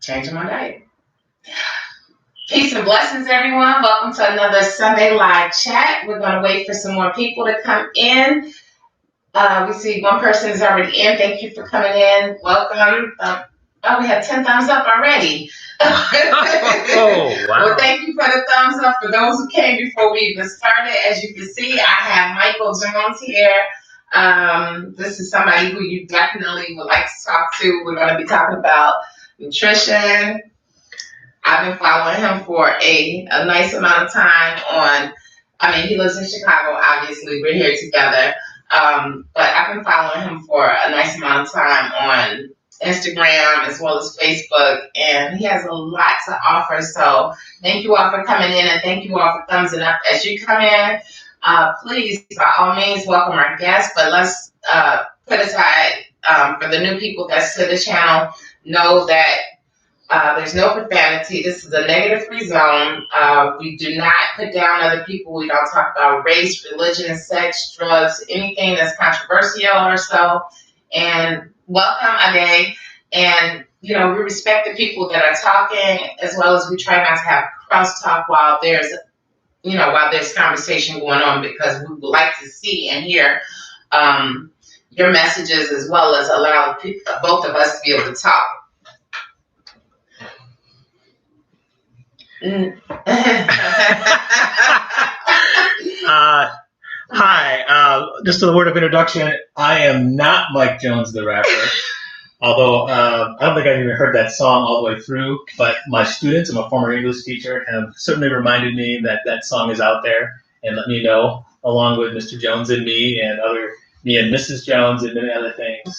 changing my diet. Peace and blessings, everyone. Welcome to another Sunday live chat. We're going to wait for some more people to come in. We see one person is already in. Thank you for coming in. Welcome. We have 10 thumbs up already. Oh, wow. Well, thank you for the thumbs up for those who came before we even started. As you can see, I have Michael Jones here. This is somebody who you definitely would like to talk to. We're going to be talking about nutrition. I've been following him for a nice amount of time he lives in Chicago, obviously. We're here together. But I've been following him for a nice amount of time on Instagram as well as Facebook, and he has a lot to offer. So thank you all for coming in, and thank you all for thumbsing up as you come in. Please, by all means, welcome our guests, but let's put aside for the new people that's to the channel, know that there's no profanity. This is a negative-free zone. We do not put down other people. We don't talk about race, religion, sex, drugs, anything that's controversial or so. And welcome, Ade. And, we respect the people that are talking, as well as we try not to have crosstalk while there's conversation going on, because we would like to see and hear your messages, as well as allow both of us to be able to talk. Hi, just a word of introduction. I am not Mike Jones, the rapper, although I don't think I've even heard that song all the way through, but my students, I'm a former English teacher, have certainly reminded me that that song is out there and let me know, along with Mr. Jones and me and Mrs. Jones and many other things.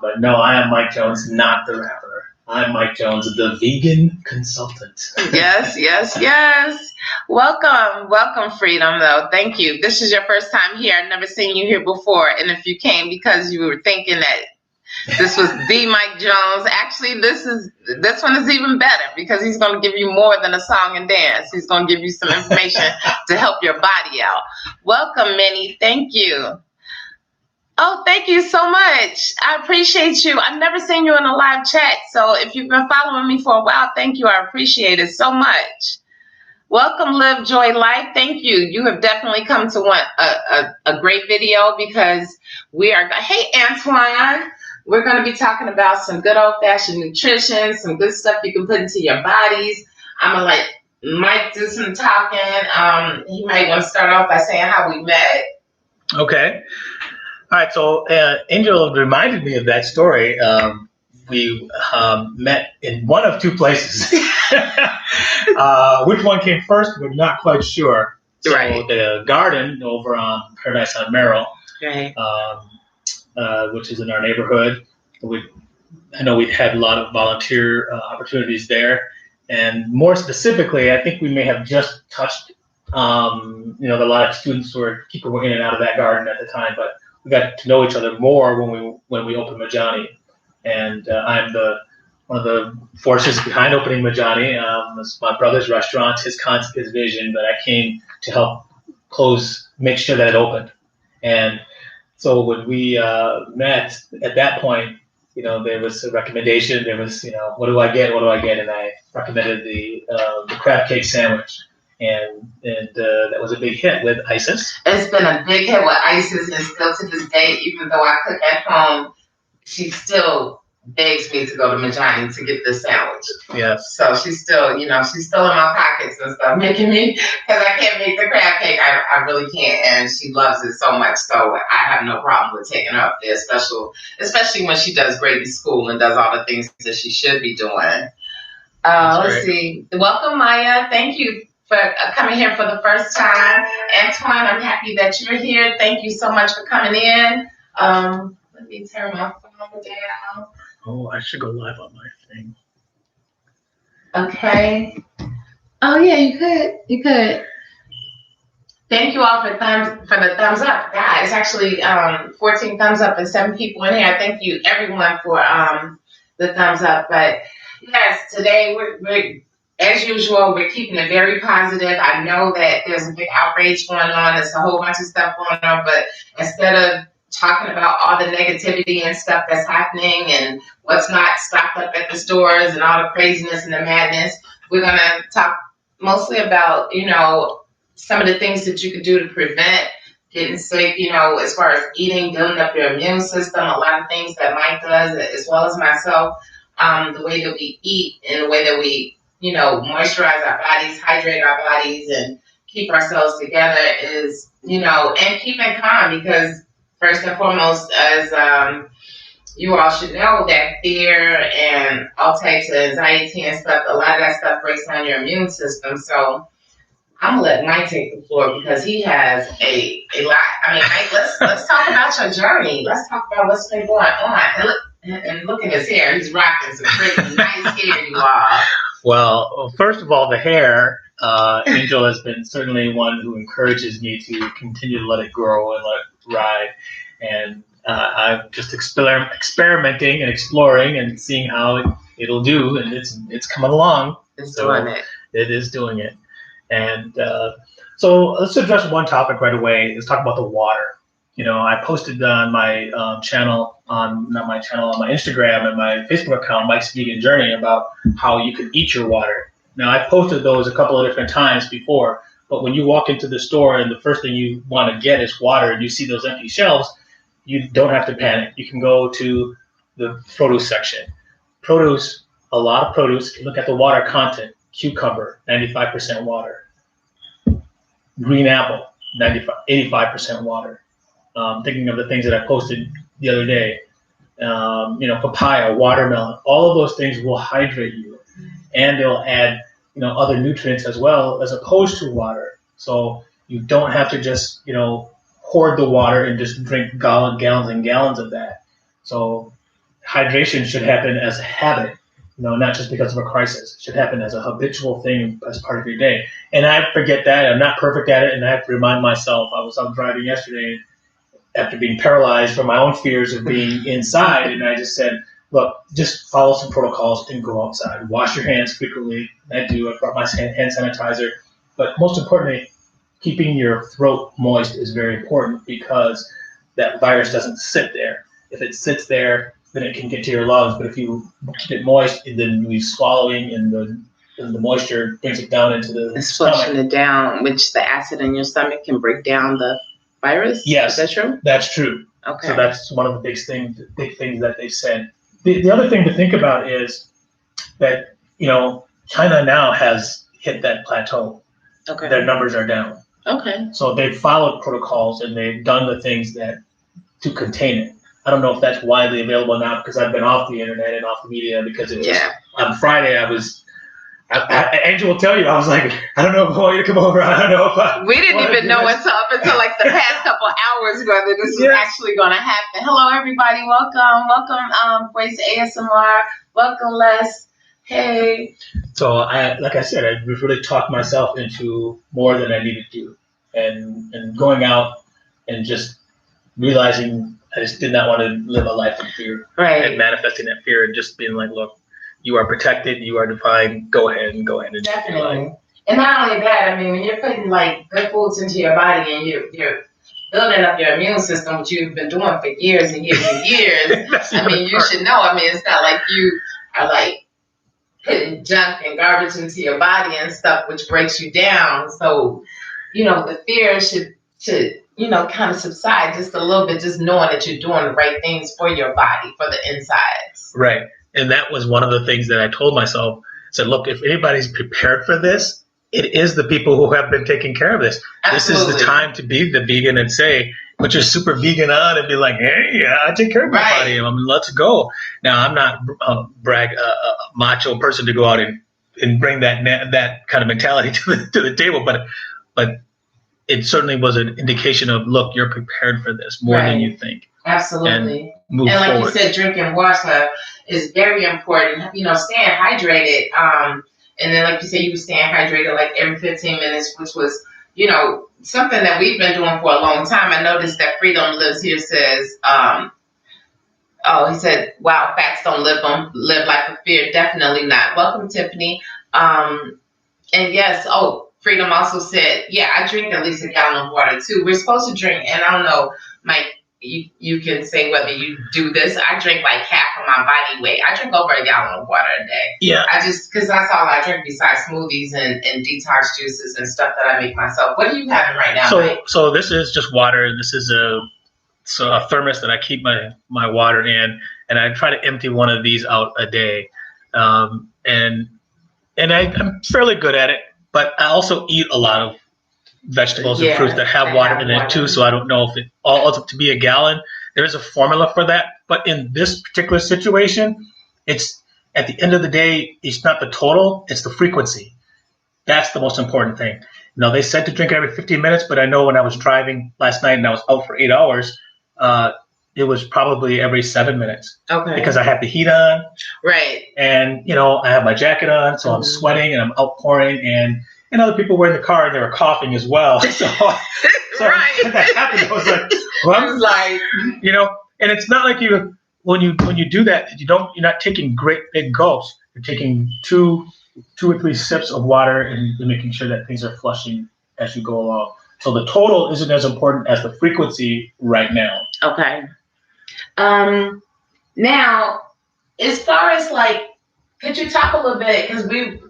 But no, I am Mike Jones, not the rapper. I'm Mike Jones, the vegan consultant. Yes. Welcome, Freedom, though. Thank you. This is your first time here. I've never seen you here before. And if you came because you were thinking that this was the Mike Jones, actually, this one is even better, because he's going to give you more than a song and dance. He's going to give you some information to help your body out. Welcome, Minnie. Thank you. Oh, thank you so much. I appreciate you. I've never seen you in a live chat, so if you've been following me for a while, thank you. I appreciate it so much. Welcome, Live Joy Life. Thank you. You have definitely come to a great video, because hey, Antoine, we're going to be talking about some good old-fashioned nutrition, some good stuff you can put into your bodies. I'm going to let Mike do some talking. He might want to start off by saying how we met. Okay. All right, so Angel reminded me of that story. We met in one of two places. Which one came first, we're not quite sure. Right. So the garden over on Paradise on Merrill, right. Which is in our neighborhood. I know we've had a lot of volunteer opportunities there. And more specifically, I think we may have just touched, a lot of students people were in and out of that garden at the time, but we got to know each other more when we opened Majani, and I'm one of the forces behind opening Majani. It's my brother's restaurant, his concept, his vision, but I came to help make sure that it opened. And so when we met at that point, there was a recommendation. There was, what do I get? And I recommended the crab cake sandwich. And that was a big hit with Isis. It's been a big hit with Isis, and still to this day, even though I cook at home, she still begs me to go to Majani to get this sandwich. Yes. So she's still in my pockets and stuff, making me, because I can't make the crab cake. I really can't, and she loves it so much. So I have no problem with taking her up there, especially when she does gravy school and does all the things that she should be doing. Let's see. Welcome, Maya. Thank you for coming here for the first time. Antoine, I'm happy that you're here. Thank you so much for coming in. Let me turn my phone down. Oh, I should go live on my thing. Okay. Oh yeah, you could. Thank you all for the thumbs up. Yeah, it's actually 14 thumbs up and 7 people in here. Thank you everyone for the thumbs up. But yes, today we're as usual, we're keeping it very positive. I know that there's a big outrage going on. There's a whole bunch of stuff going on, but instead of talking about all the negativity and stuff that's happening and what's not stocked up at the stores and all the craziness and the madness. We're going to talk mostly about, some of the things that you could do to prevent getting sick, as far as eating, building up your immune system, a lot of things that Mike does, as well as myself, the way that we eat and the way that we, moisturize our bodies, hydrate our bodies, and keep ourselves together is, and keeping calm, because first and foremost, as you all should know, that fear and all types of anxiety and stuff, a lot of that stuff breaks down your immune system. So I'm gonna let Mike take the floor because he has a lot. I mean, Mike, let's talk about your journey. Let's talk about what's been going on. And look at his hair. He's rocking some pretty nice hair, you all. Well, first of all, the hair. Angel has been certainly one who encourages me to continue to let it grow and let it ride. And I'm just experimenting and exploring and seeing how it'll do. And it's coming along. It's doing it. It is doing it. And so let's address one topic right away. Let's talk about the water. I posted on my channel, on my Instagram and my Facebook account, Mike's Vegan Journey, about how you can eat your water. Now, I posted those a couple of different times before, but when you walk into the store and the first thing you want to get is water and you see those empty shelves, you don't have to panic. You can go to the produce section. Produce, a lot of produce, look at the water content. Cucumber, 95% water. Green apple, 85% water. Thinking of the things that I posted the other day, papaya, watermelon, all of those things will hydrate you, and they'll add, other nutrients as well as opposed to water. So you don't have to just, hoard the water and just drink gallons and gallons of that. So hydration should happen as a habit, not just because of a crisis. It should happen as a habitual thing as part of your day. And I forget that. I'm not perfect at it, and I have to remind myself. I was out driving yesterday after being paralyzed from my own fears of being inside, and I just said, look, just follow some protocols and go outside. Wash your hands frequently. I do. I brought my hand sanitizer. But most importantly, keeping your throat moist is very important because that virus doesn't sit there. If it sits there, then it can get to your lungs. But if you keep it moist, then you swallowing and the moisture brings it down into the stomach. Flushing it down, which the acid in your stomach can break down the virus? Yes. Is that true? That's true. Okay. So that's one of the big things that they said. The other thing to think about is that, China now has hit that plateau. Okay. Their numbers are down. Okay. So they've followed protocols and they've done the things to contain it. I don't know if that's widely available now because I've been off the internet and off the media because it was on Friday. Angel will tell you, I was like, I don't know if I want you to come over. I don't know if we didn't even know until like the past couple hours whether this was actually going to happen. Hello, everybody. Welcome, Voice ASMR. Welcome, Les. Hey. So like I said, I really talked myself into more than I needed to, and going out and just realizing I just did not want to live a life of fear, right? And manifesting that fear and just being like, look, you are protected, you are defined. Go ahead and definitely. And not only that, I mean, when you're putting like good foods into your body and you're building up your immune system, which you've been doing for years and years and years. I mean, you should know. I mean, it's not like you are like putting junk and garbage into your body and stuff, which breaks you down. So, the fear should kind of subside just a little bit, just knowing that you're doing the right things for your body, for the insides. Right. And that was one of the things that I told myself. I said, look, if anybody's prepared for this, it is the people who have been taking care of this. Absolutely. This is the time to be the vegan and say, put your super vegan on and be like, hey, I take care of my body. I mean, let's go. Now, I'm not a macho person to go out and bring that kind of mentality to the table, but it certainly was an indication of, look, you're prepared for this more than you think. Absolutely. And move forward. Like you said, drinking water is very important. Staying hydrated. And then, like you said, you were staying hydrated like every 15 minutes, which was, something that we've been doing for a long time. I noticed that Freedom Lives here says, he said, wow, facts don't live life of fear. Definitely not. Welcome, Tiffany. And yes, Freedom also said, I drink at least a gallon of water too. We're supposed to drink, and I don't know, Mike, you can say whether you do this. I drink like half of my body weight. I drink over a gallon of water a day. Yeah. Because that's all I drink besides smoothies and detox juices and stuff that I make myself. What are you having right now, Mike? So this is just water. This is a thermos that I keep my water in, and I try to empty one of these out a day. And I'm fairly good at it, but I also eat a lot of vegetables and fruits that have water in it too. So I don't know if it all ends up to be a gallon. There is a formula for that, but in this particular situation, it's at the end of the day, it's not the total, it's the frequency. That's the most important thing. Now, they said to drink every 15 minutes, but I know when I was driving last night and I was out for 8 hours, it was probably every 7 minutes. Okay. Because I have the heat on. Right. And, I have my jacket on, so I'm sweating and I'm outpouring. And other people were in the car and they were coughing as well. So right. when that happened, I was like, well, I was like, and it's not like when you do that, you're not taking great big gulps. You're taking two or three sips of water and making sure that things are flushing as you go along. So the total isn't as important as the frequency right now. Okay. Now, as far as could you talk a little bit? Because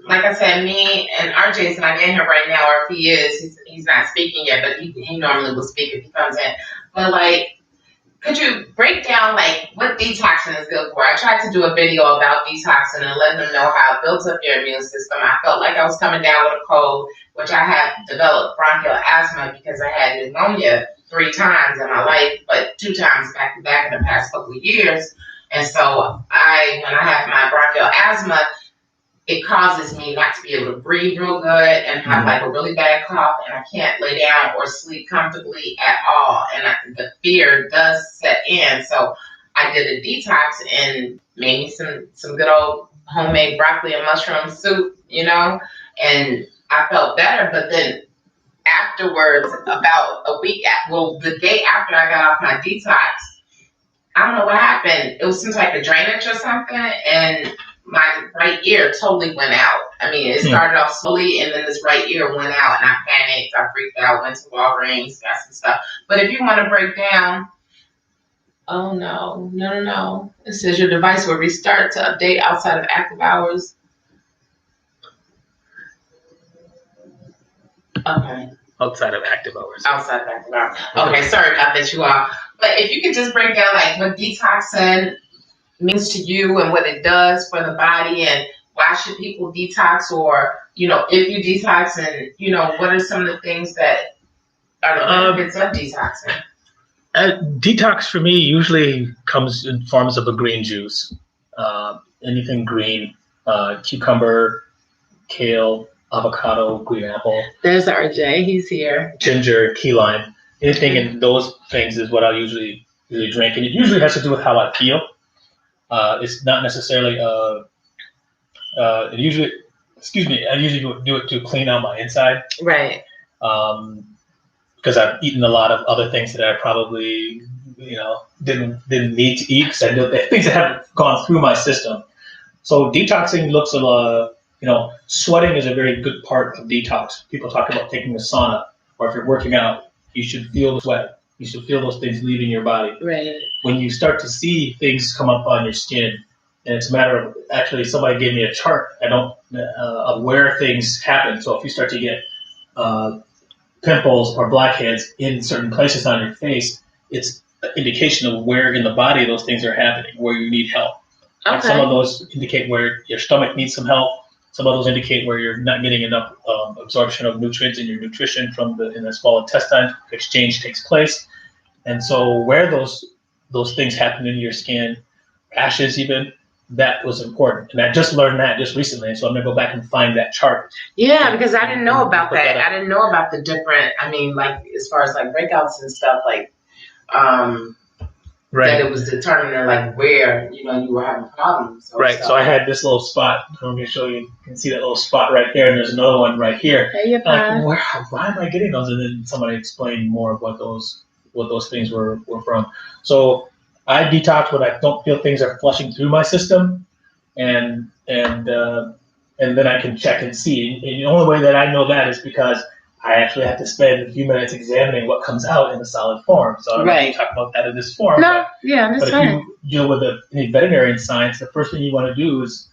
like I said, me and RJ's not in here right now, or if he is, he's not speaking yet, but he normally will speak if he comes in. But could you break down what detoxing is good for? I tried to do a video about detoxing and letting them know how it builds up your immune system. I felt like I was coming down with a cold, which I had developed bronchial asthma because I had pneumonia 3 times in my life, but 2 times back to back in the past couple of years. And so when I have my bronchial asthma, it causes me not to be able to breathe real good and have a really bad cough, and I can't lay down or sleep comfortably at all. And the fear does set in. So I did a detox and made me some good old homemade broccoli and mushroom soup, and I felt better. But then afterwards, about a week, the day after I got off my detox, I don't know what happened. It was some type of drainage or something, and my right ear totally went out. I mean, it started off slowly, and then this right ear went out, and I panicked. I freaked out, went to Walgreens, got some stuff. But if you want to break down, oh no. It says your device will restart to update outside of active hours. Okay. Outside of active hours. Outside of active hours. Okay, sorry about that, you all. But if you could just break down what detoxing means to you and what it does for the body, and why should people detox, or if you detox, and what are some of the things that are the benefits of detoxing? Detox for me usually comes in forms of a green juice, anything green, cucumber, kale, avocado, green apple. There's RJ, he's here. Ginger, key lime, anything in those things is what I usually drink, and it usually has to do with how I feel. It's not necessarily. I usually do it to clean out my inside. Right. Because I've eaten a lot of other things that I probably, didn't need to eat, because I know things that haven't gone through my system. So detoxing looks a lot. Sweating is a very good part of detox. People talk about taking a sauna, or if you're working out, you should feel the sweat. You should feel those things leaving your body. Right. When you start to see things come up on your skin, and it's a matter of, actually, somebody gave me a chart of where things happen. So if you start to get pimples or blackheads in certain places on your face, it's an indication of where in the body those things are happening, where you need help. Okay. Some of those indicate where your stomach needs some help. Some of those indicate where you're not getting enough absorption of nutrients in your nutrition in the small intestine. Exchange takes place. And so where those things happen in your skin, rashes even, that was important. And I just learned that just recently. So I'm going to go back and find that chart. Yeah, because I didn't know about that. I didn't know about the different, as far as breakouts and stuff, right. That it was determining where, you were having problems. Right. So I had this little spot. I'm going to show you. You can see that little spot right there, and there's another one right here. Hey, you're fine. Why am I getting those? And then somebody explained more of what those things were from. So I detox when I don't feel things are flushing through my system, and then I can check and see. And the only way that I know that is because I actually have to spend a few minutes examining what comes out in a solid form. So I don't know if you talk about that in this form. No, yeah, but if you deal with any veterinarian science, the first thing you want to do is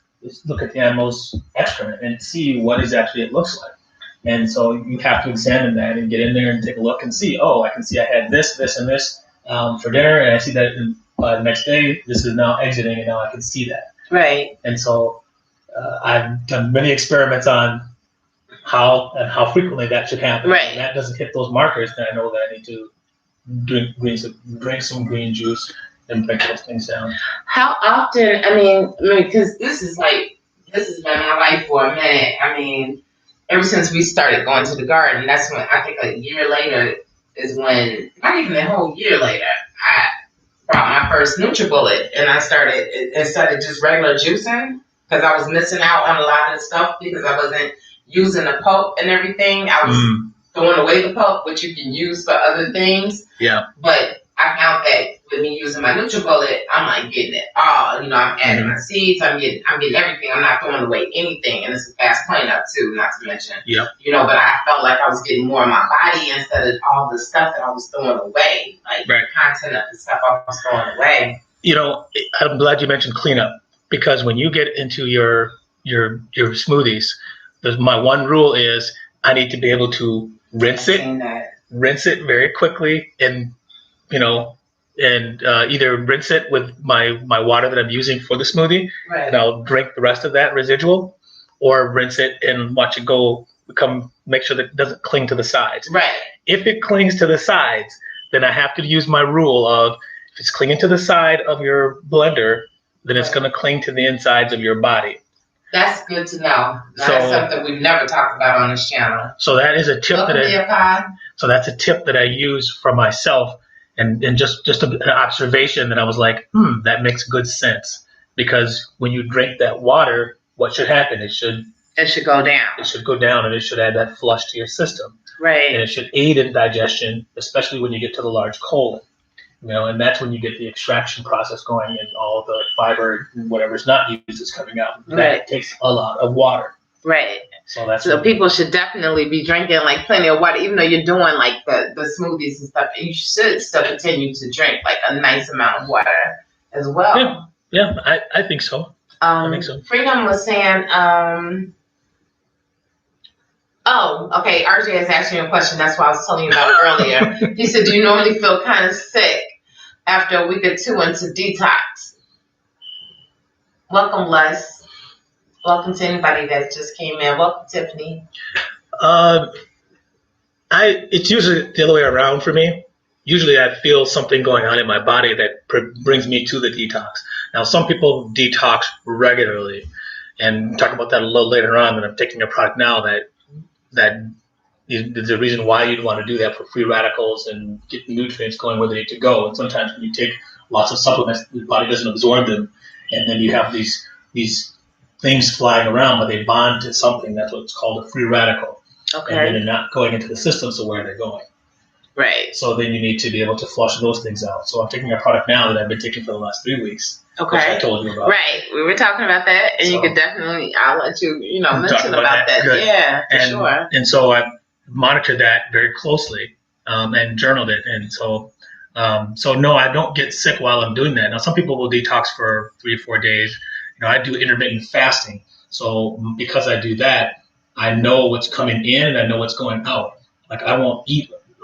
look at the animal's excrement and see what exactly it looks like. And so you have to examine that and get in there and take a look and see, I can see I had this, this, and this for dinner, and I see that the next day this is now exiting, and now I can see that. Right. And so I've done many experiments on how frequently that should happen. Right. And that doesn't hit those markers, then I know that I need to drink some green juice and break those things down. How often? I mean, because this has been my life for a minute. I mean, ever since we started going to the garden, that's when I think a year later is when, not even a whole year later, I brought my first NutriBullet, and I started instead of just regular juicing, because I was missing out on a lot of stuff because I wasn't using the pulp and everything. I was throwing away the pulp, which you can use for other things. Yeah. But I found that with me using my NutriBullet, I'm like getting it all. I'm adding my seeds. I'm getting everything. I'm not throwing away anything, and it's a fast cleanup too. Not to mention, but I felt like I was getting more of my body instead of all the stuff that I was throwing away, like the content of the stuff I was throwing away. I'm glad you mentioned cleanup, because when you get into your smoothies, my one rule is I need to be able to rinse it very quickly, and either rinse it with my water that I'm using for the smoothie, and I'll drink the rest of that residual, or rinse it and watch it make sure that it doesn't cling to the sides. Right. If it clings to the sides, then I have to use my rule of, if it's clinging to the side of your blender, then it's going to cling to the insides of your body. That's good to know. That's something we've never talked about on this channel. So that is a tip that's a tip that I use for myself, and just an observation that I was like, that makes good sense. Because when you drink that water, what should happen? It should go down. It should go down, and it should add that flush to your system. Right. And it should aid in digestion, especially when you get to the large colon. And that's when you get the extraction process going, and all the fiber and whatever's not used is coming out. That takes a lot of water. Right. So people should definitely be drinking like plenty of water, even though you're doing like the smoothies and stuff. You should still continue to drink like a nice amount of water as well. Yeah, I think so. I think so. Freedom was saying, okay, RJ is asking you a question. That's what I was telling you about earlier. He said, do you normally feel kind of sick after a week or two into detox? Welcome, Les. Welcome to anybody that just came in. Welcome, Tiffany. It's usually the other way around for me. Usually I feel something going on in my body that brings me to the detox. Now, some people detox regularly, and talk about that a little later on, that I'm taking a product now that there's a reason why you'd want to do that, for free radicals and get the nutrients going where they need to go. And sometimes when you take lots of supplements, the body doesn't absorb them, and then you have these things flying around, but they bond to something. That's what's called a free radical. Okay. And then they're not going into the system, so where are they going? Right. So then you need to be able to flush those things out. So I'm taking a product now that I've been taking for the last 3 weeks. Okay. Which I told you about. Right. We were talking about that, and you could dedefinitely, I'll let you, mention about that. Good. Yeah, for sure. And so I monitored that very closely, and journaled it. And so no, I don't get sick while I'm doing that. Now, some people will detox for 3 or 4 days. I do intermittent fasting. So because I do that, I know what's coming in and I know what's going out. Like a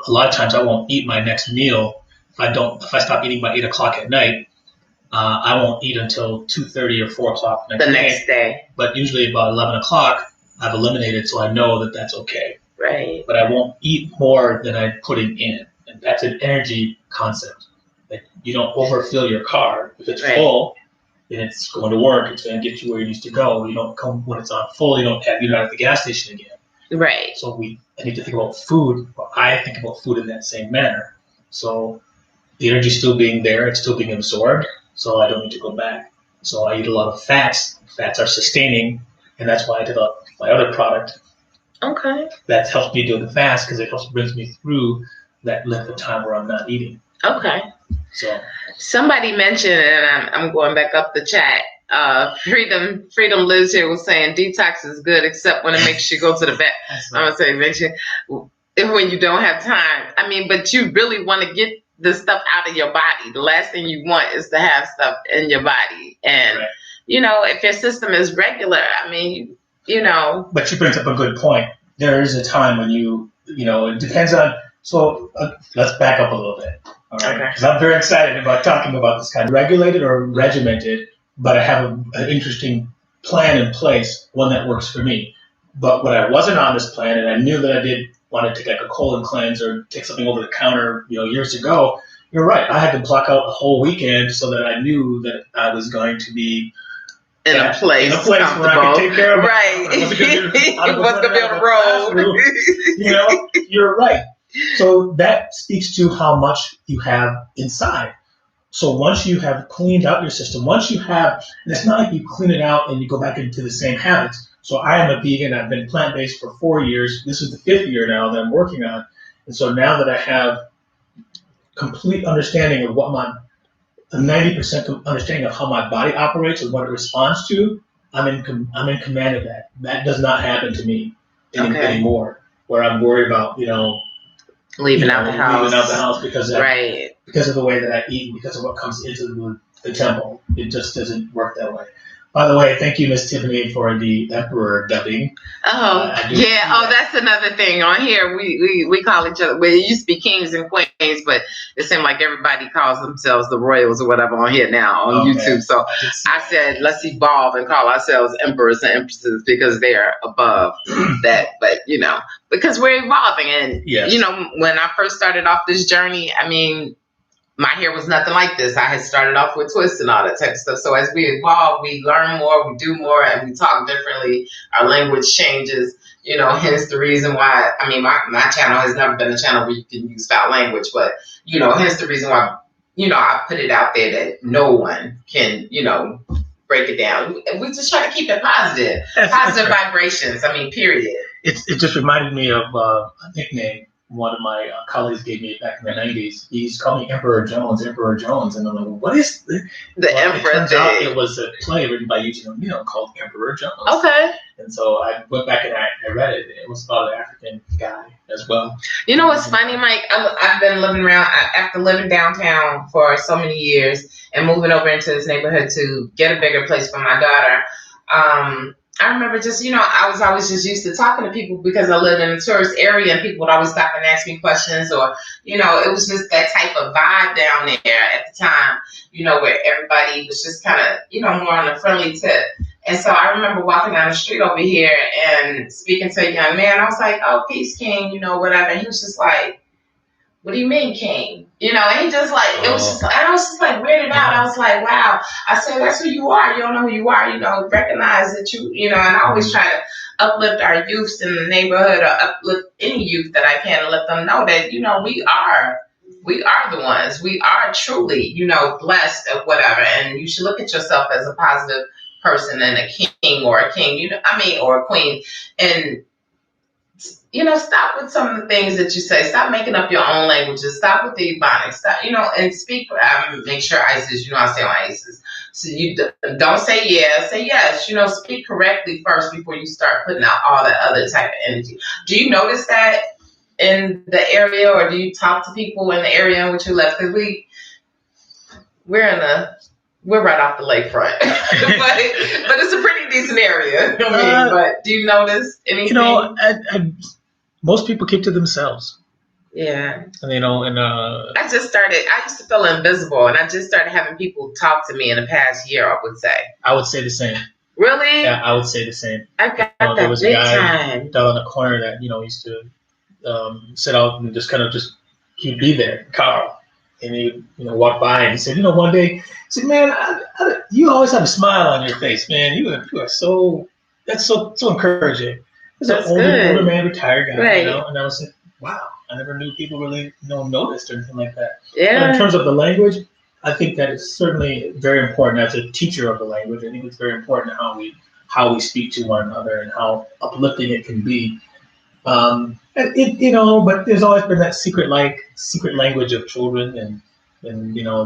lot of times I won't eat my next meal. If I stop eating by 8 o'clock at night, I won't eat until 2:30 or 4 o'clock the next day. But usually about 11 o'clock, I've eliminated, so I know that that's okay. Right. But I won't eat more than I'm putting in. And that's an energy concept. Like, you don't overfill your car. If it's full, then it's going to work. It's going to get you where it needs to go. You don't come when it's on full. You're not at the gas station again. Right. So I need to think about food. Well, I think about food in that same manner. So the energy's still being there. It's still being absorbed. So I don't need to go back. So I eat a lot of fats. Fats are sustaining, and that's why I developed my other product. Okay. That helps me do the fast, because it also brings me through that length of time where I'm not eating. Okay. So somebody mentioned, and I'm going back up the chat. Freedom Liz here was saying detox is good, except when it makes you go to the vet. I'm gonna say make sure when you don't have time. I mean, but you really want to get the stuff out of your body. The last thing you want is to have stuff in your body. And, Right. if your system is regular, I mean, But she brings up a good point. There is a time when it depends on. So let's back up a little bit. All right. Because I'm very excited about talking about this kind of regulated or regimented, but I have an interesting plan in place, one that works for me. But when I wasn't on this plan and I knew that I did want to take like a colon cleanse or take something over the counter, years ago, you're right. I had to block out a whole weekend so that I knew that I was going to be in a place where I could take care of right. It wasn't going to be on the road. You're right. So that speaks to how much you have inside. So once you have cleaned out your system, and it's not like you clean it out and you go back into the same habits. So I am a vegan. I've been plant-based for 4 years. This is the 5th year now that I'm working on. And so now that I have complete understanding of a 90% understanding of how my body operates and what it responds to, I'm in command of that. That does not happen to me anymore, where I'm worried about, leaving out the house because of the way that I eat, because of what comes into the temple. It just doesn't work that way. By the way, thank you, Miss Tiffany, for the Emperor dubbing. That's another thing. On here, we call each other. Well, it used to be kings and queens, but it seemed like everybody calls themselves the royals or whatever on here now on YouTube. So I said, let's evolve and call ourselves emperors and empresses because they're above that. But because we're evolving, and when I first started off this journey, I mean, my hair was nothing like this. I had started off with twists and all that type of stuff. So as we evolve, we learn more, we do more, and we talk differently. Our language changes, hence the reason why, I mean, my channel has never been a channel where you can use foul language, but, hence the reason why, I put it out there that no one can, break it down. We just try to keep it positive. Positive vibrations. I mean, period. It just reminded me of a nickname one of my colleagues gave me back in the 90s. He used to call me Emperor Jones. And I'm like, what is the Emperor? It turns out it was a play written by Eugene O'Neill called Emperor Jones. Okay. And so I went back and I read it. It was about an African guy as well. You know what's funny, Mike? I've been living around, after living downtown for so many years and moving over into this neighborhood to get a bigger place for my daughter. I remember just, I was always just used to talking to people because I lived in a tourist area and people would always stop and ask me questions or, it was just that type of vibe down there at the time, where everybody was just kind of, more on a friendly tip. And so I remember walking down the street over here and speaking to a young man. I was like, oh, peace, King, whatever. And he was just like, what do you mean, King? And he just like, it was just, and I was just like weirded out. I was like, wow. I said, that's who you are. You don't know who you are. Recognize that and I always try to uplift our youths in the neighborhood or uplift any youth that I can and let them know that, we are the ones. We are truly, blessed or whatever. And you should look at yourself as a positive person and a king or a king, or a queen. And stop with some of the things that you say. Stop making up your own languages. Stop with the ebonics. Stop, and speak. Make sure ISIS, I say on ISIS. So you don't say yeah, say yes. Speak correctly first before you start putting out all that other type of energy. Do you notice that in the area, or do you talk to people in the area in which you live? Because we're right off the lakefront, but it's a pretty decent area. But do you notice anything? Most people keep to themselves. Yeah. And, I used to feel invisible, and I just started having people talk to me in the past year, I would say. I would say the same. Really? Yeah, I would say the same. I got that there was big a guy time. down on the corner that, used to sit out and just kind of he'd be there, Carl. And he'd, walk by and he said, one day, he said, man, you always have a smile on your face, man. You are so, that's so encouraging. He's an older man, retired guy, right. And I was like, wow, I never knew people really, noticed or anything like that. Yeah. But in terms of the language, I think that it's certainly very important as a teacher of the language. I think it's very important how we speak to one another and how uplifting it can be. But there's always been that secret language of children, and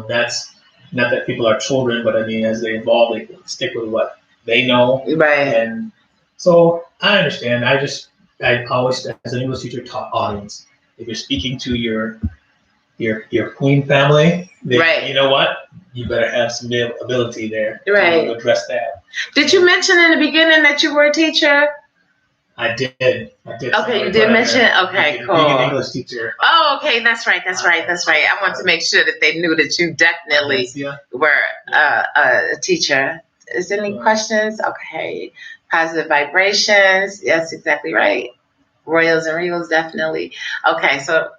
that's not that people are children, but I mean, as they evolve, they stick with what they know. Right. And so I understand. I just I always, as an English teacher, taught audience. If you're speaking to your queen family, then Right. you know what? You better have some ability there Right. to address that. Did you mention in the beginning that you were a teacher? I did. Okay, you did mention. Okay, cool. Being an English teacher. Oh, okay, that's right. I want to make sure that they knew that you definitely were a teacher. Is there any questions? Okay. Positive vibrations. Yes, exactly right. Royals and Reals, definitely. Okay, so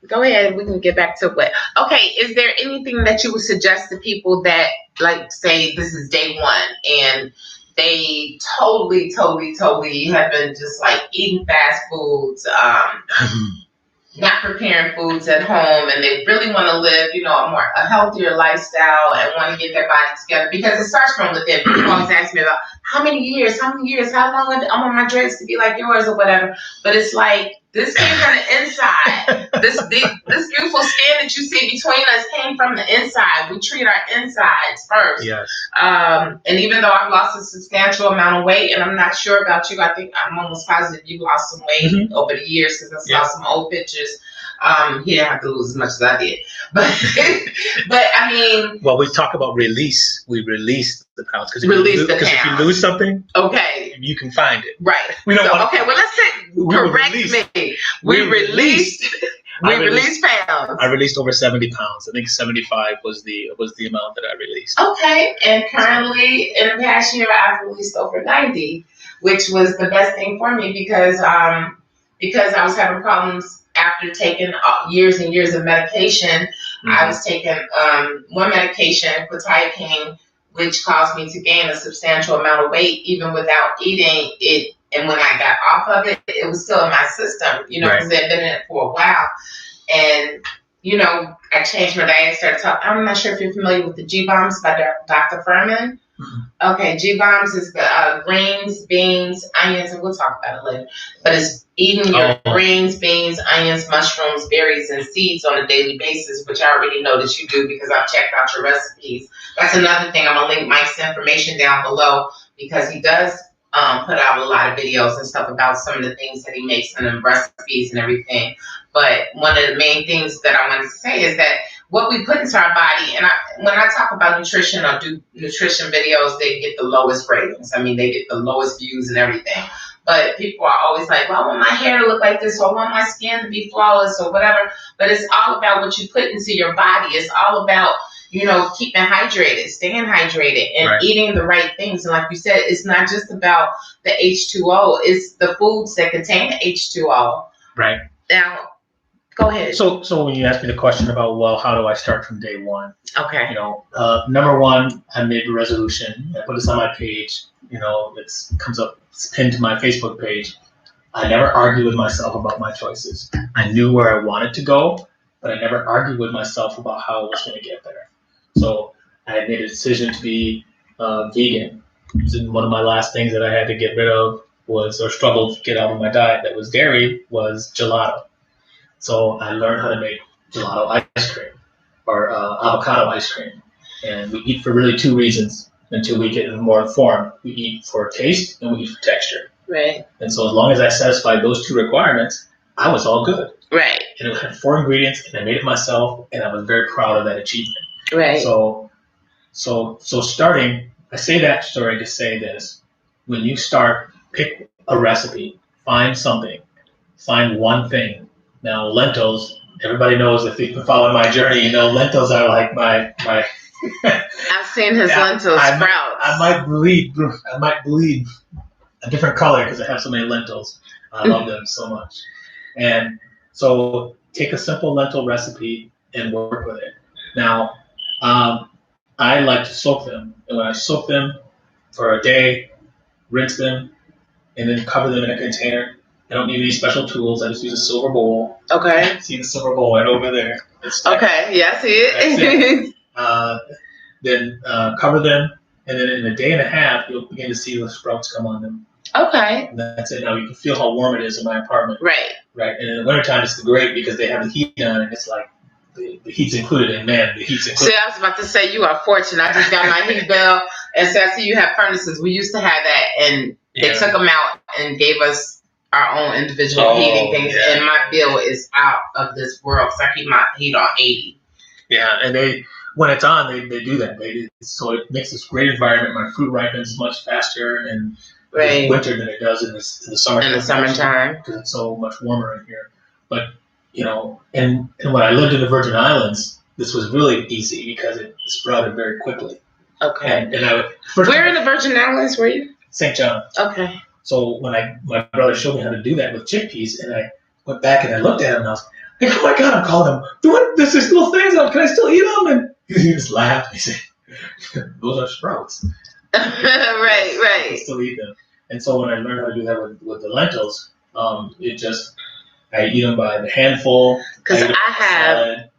go ahead. We can get back to what. Okay, is there anything that you would suggest to people that, like, say this is day one and they totally have been just like eating fast foods, not preparing foods at home, and they really want to live, a healthier lifestyle and want to get their body together, because it starts from within. People always ask me about how long I want my dreads to be like yours or whatever. But it's like, this came from the inside. This beautiful skin that you see between us came from the inside. We treat our insides first. Yes. And even though I've lost a substantial amount of weight, and I'm not sure about you, I think I'm almost positive you lost some weight over the years, because I saw some old pictures. He didn't have to lose as much as I did. But I mean... Well, we talk about release. We release the pounds. Because if you lose something, okay, you can find it. Right. Let's say, correct me. We released pounds. I released over 70 pounds. I think 75 was the amount that I released. Okay. And currently, in the past year, I've released over 90, which was the best thing for me, because I was having problems after taking years and years of medication. Mm-hmm. I was taking one medication, quetiapine, which caused me to gain a substantial amount of weight even without eating it. And when I got off of it, it was still in my system, because I'd been in it for a while. And, I changed my diet, started talking. I'm not sure if you're familiar with the G-Bombs by Dr. Furman. Mm-hmm. Okay, G-Bombs is the greens, beans, onions, and we'll talk about it later. But it's eating your greens, beans, onions, mushrooms, berries, and seeds on a daily basis, which I already know that you do because I've checked out your recipes. That's another thing. I'm going to link Mike's information down below, because he does put out a lot of videos and stuff about some of the things that he makes and the recipes and everything. But one of the main things that I wanted to say is that what we put into our body, and when I talk about nutrition or do nutrition videos, they get the lowest ratings. I mean, they get the lowest views and everything. But people are always like, well, I want my hair to look like this, or I want my skin to be flawless, or whatever. But it's all about what you put into your body. It's all about, keeping hydrated, staying hydrated, and eating the right things. And like you said, it's not just about the H2O. It's the foods that contain the H2O. Right. Now, go ahead. So when you asked me the question about, well, how do I start from day one? Okay. Number one, I made a resolution. I put this on my page. It comes up, it's pinned to my Facebook page. I never argued with myself about my choices. I knew where I wanted to go, but I never argued with myself about how I was going to get there. So I had made a decision to be vegan. One of my last things that I had to get rid of or struggled to get out of my diet that was dairy was gelato. So I learned how to make gelato ice cream or avocado ice cream. And we eat for really two reasons until we get more informed. We eat for taste and we eat for texture. Right. And so as long as I satisfied those two requirements, I was all good. Right. And it had 4 ingredients, and I made it myself, and I was very proud of that achievement. Right. So starting, I say that story to say this. When you start, pick a recipe, find one thing. Now, lentils, everybody knows, if you've been following my journey, lentils are like my I've seen his lentils sprouts. I might bleed a different color because I have so many lentils. I love them so much. And so take a simple lentil recipe and work with it. Now, I like to soak them. And when I soak them for a day, rinse them, and then cover them in a container. I don't need any special tools. I just use a silver bowl. Okay. See the silver bowl right over there. Okay. Yeah, I see it. Then cover them, and then in a day and a half, you'll begin to see the sprouts come on them. Okay. And that's it. Now you can feel how warm it is in my apartment. Right. Right. And in the wintertime, it's great because they have the heat on, and it's like the heat's included. And man, the heat's included. See, I was about to say you are fortunate. I just got my heat bill, and so I see you have furnaces. We used to have that, and they took them out and gave us our own individual heating things, and my bill is out of this world. So I keep my heat on 80. Yeah, and when it's on, they do that. So it makes this great environment. My fruit ripens much faster in winter than it does in the summertime. In the summertime, because it's so much warmer in here. But and when I lived in the Virgin Islands, this was really easy because it sprouted very quickly. Okay. And where in the Virgin Islands were you? St. John. Okay. So when my brother showed me how to do that with chickpeas, and I went back and I looked at him, and I was like, "Oh my God!" I'm calling him. There's these little things on. Can I still eat them? And he just laughed. He said, "Those are sprouts." right. I can still eat them. And so when I learned how to do that with the lentils, I eat them by the handful. Because I have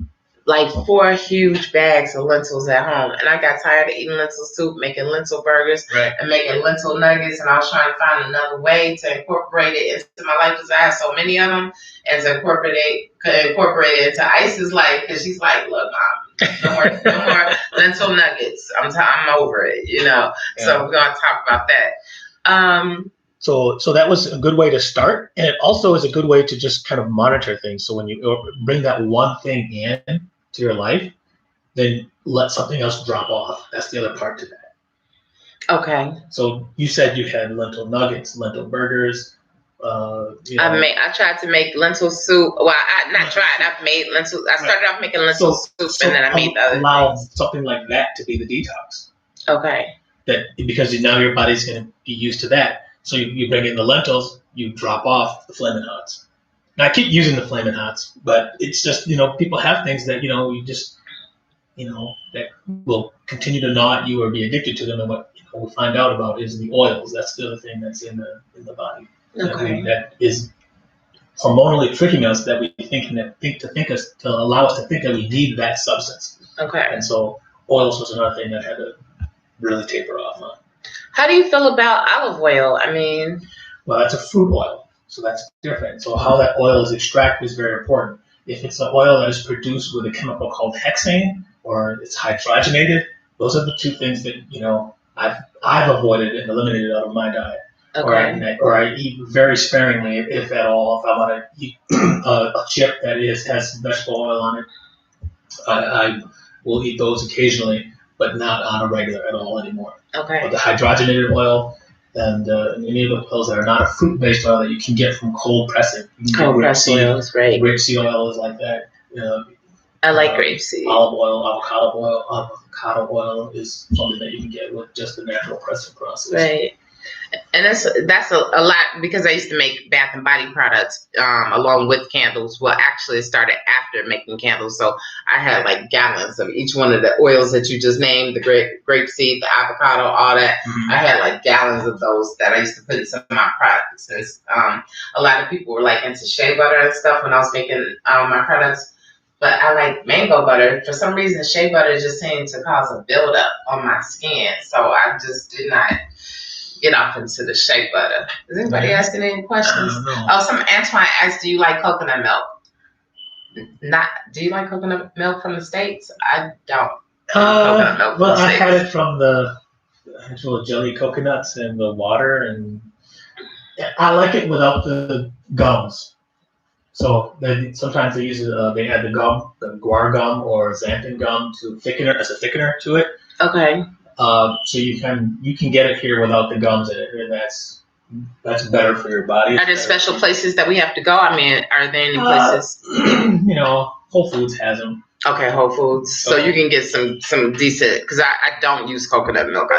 like 4 huge bags of lentils at home, and I got tired of eating lentil soup, making lentil burgers, and making lentil nuggets, and I was trying to find another way to incorporate it into my life because I have so many of them, and to incorporate it into Ice's life, because she's like, "Look, Mom, no more lentil nuggets. I'm over it, Yeah. So we're gonna talk about that. So that was a good way to start, and it also is a good way to just kind of monitor things. So when you bring that one thing in to your life, then let something else drop off. That's the other part to that. Okay. So you said you had lentil nuggets, lentil burgers. I tried to make lentil soup. Well, I've made lentil. I started off making lentil soup, and then I made the other things. Something like that to be the detox. Okay. Because now your body's going to be used to that. So you bring in the lentils, you drop off the Flamin' Hots. Now I keep using the Flamin' Hots, but it's just, people have things that, you just, that will continue to gnaw at you or be addicted to them. And what we find out about is the oils. That's the other thing that's in the body. Okay. That is hormonally tricking us, that we to allow us to think that we need that substance. Okay. And so oils was another thing that had to really taper off on. How do you feel about olive oil? Well, that's a fruit oil, so that's different. So how that oil is extracted is very important. If it's an oil that is produced with a chemical called hexane, or it's hydrogenated, those are the two things that I've avoided and eliminated out of my diet. Okay. Or I eat very sparingly, if at all. If I want to eat a chip that has vegetable oil on it, I will eat those occasionally, but not on a regular at all anymore. Okay. But the hydrogenated oil and any of the oils that are not a fruit-based oil that you can get from cold pressing. Cold pressed oil is great. Grapeseed oil is like that. I like grapeseed. Olive oil, avocado oil is something that you can get with just the natural pressing process. Right. And that's a lot, because I used to make bath and body products along with candles. Well, actually, it started after making candles. So I had like gallons of each one of the oils that you just named, the grapeseed, the avocado, all that. Mm-hmm. I had like gallons of those that I used to put in some of my products. And a lot of people were like into shea butter and stuff when I was making my products. But I like mango butter. For some reason, shea butter just seemed to cause a buildup on my skin. So I just did not get off into the shea butter. Is anybody asking any questions? Antoine asked, do you like coconut milk? Do you like coconut milk from the States? I don't. Coconut milk well, I had it from the actual jelly coconuts and the water, and I like it without the gums. So sometimes they use they add the gum, the guar gum or xanthan gum as a thickener to it. Okay. So you can get it here without the gums in it, and that's better for your body. Are there special places that we have to go? Are there any places? Whole Foods has them. Okay, Whole Foods. So you can get some decent, because I don't use coconut milk.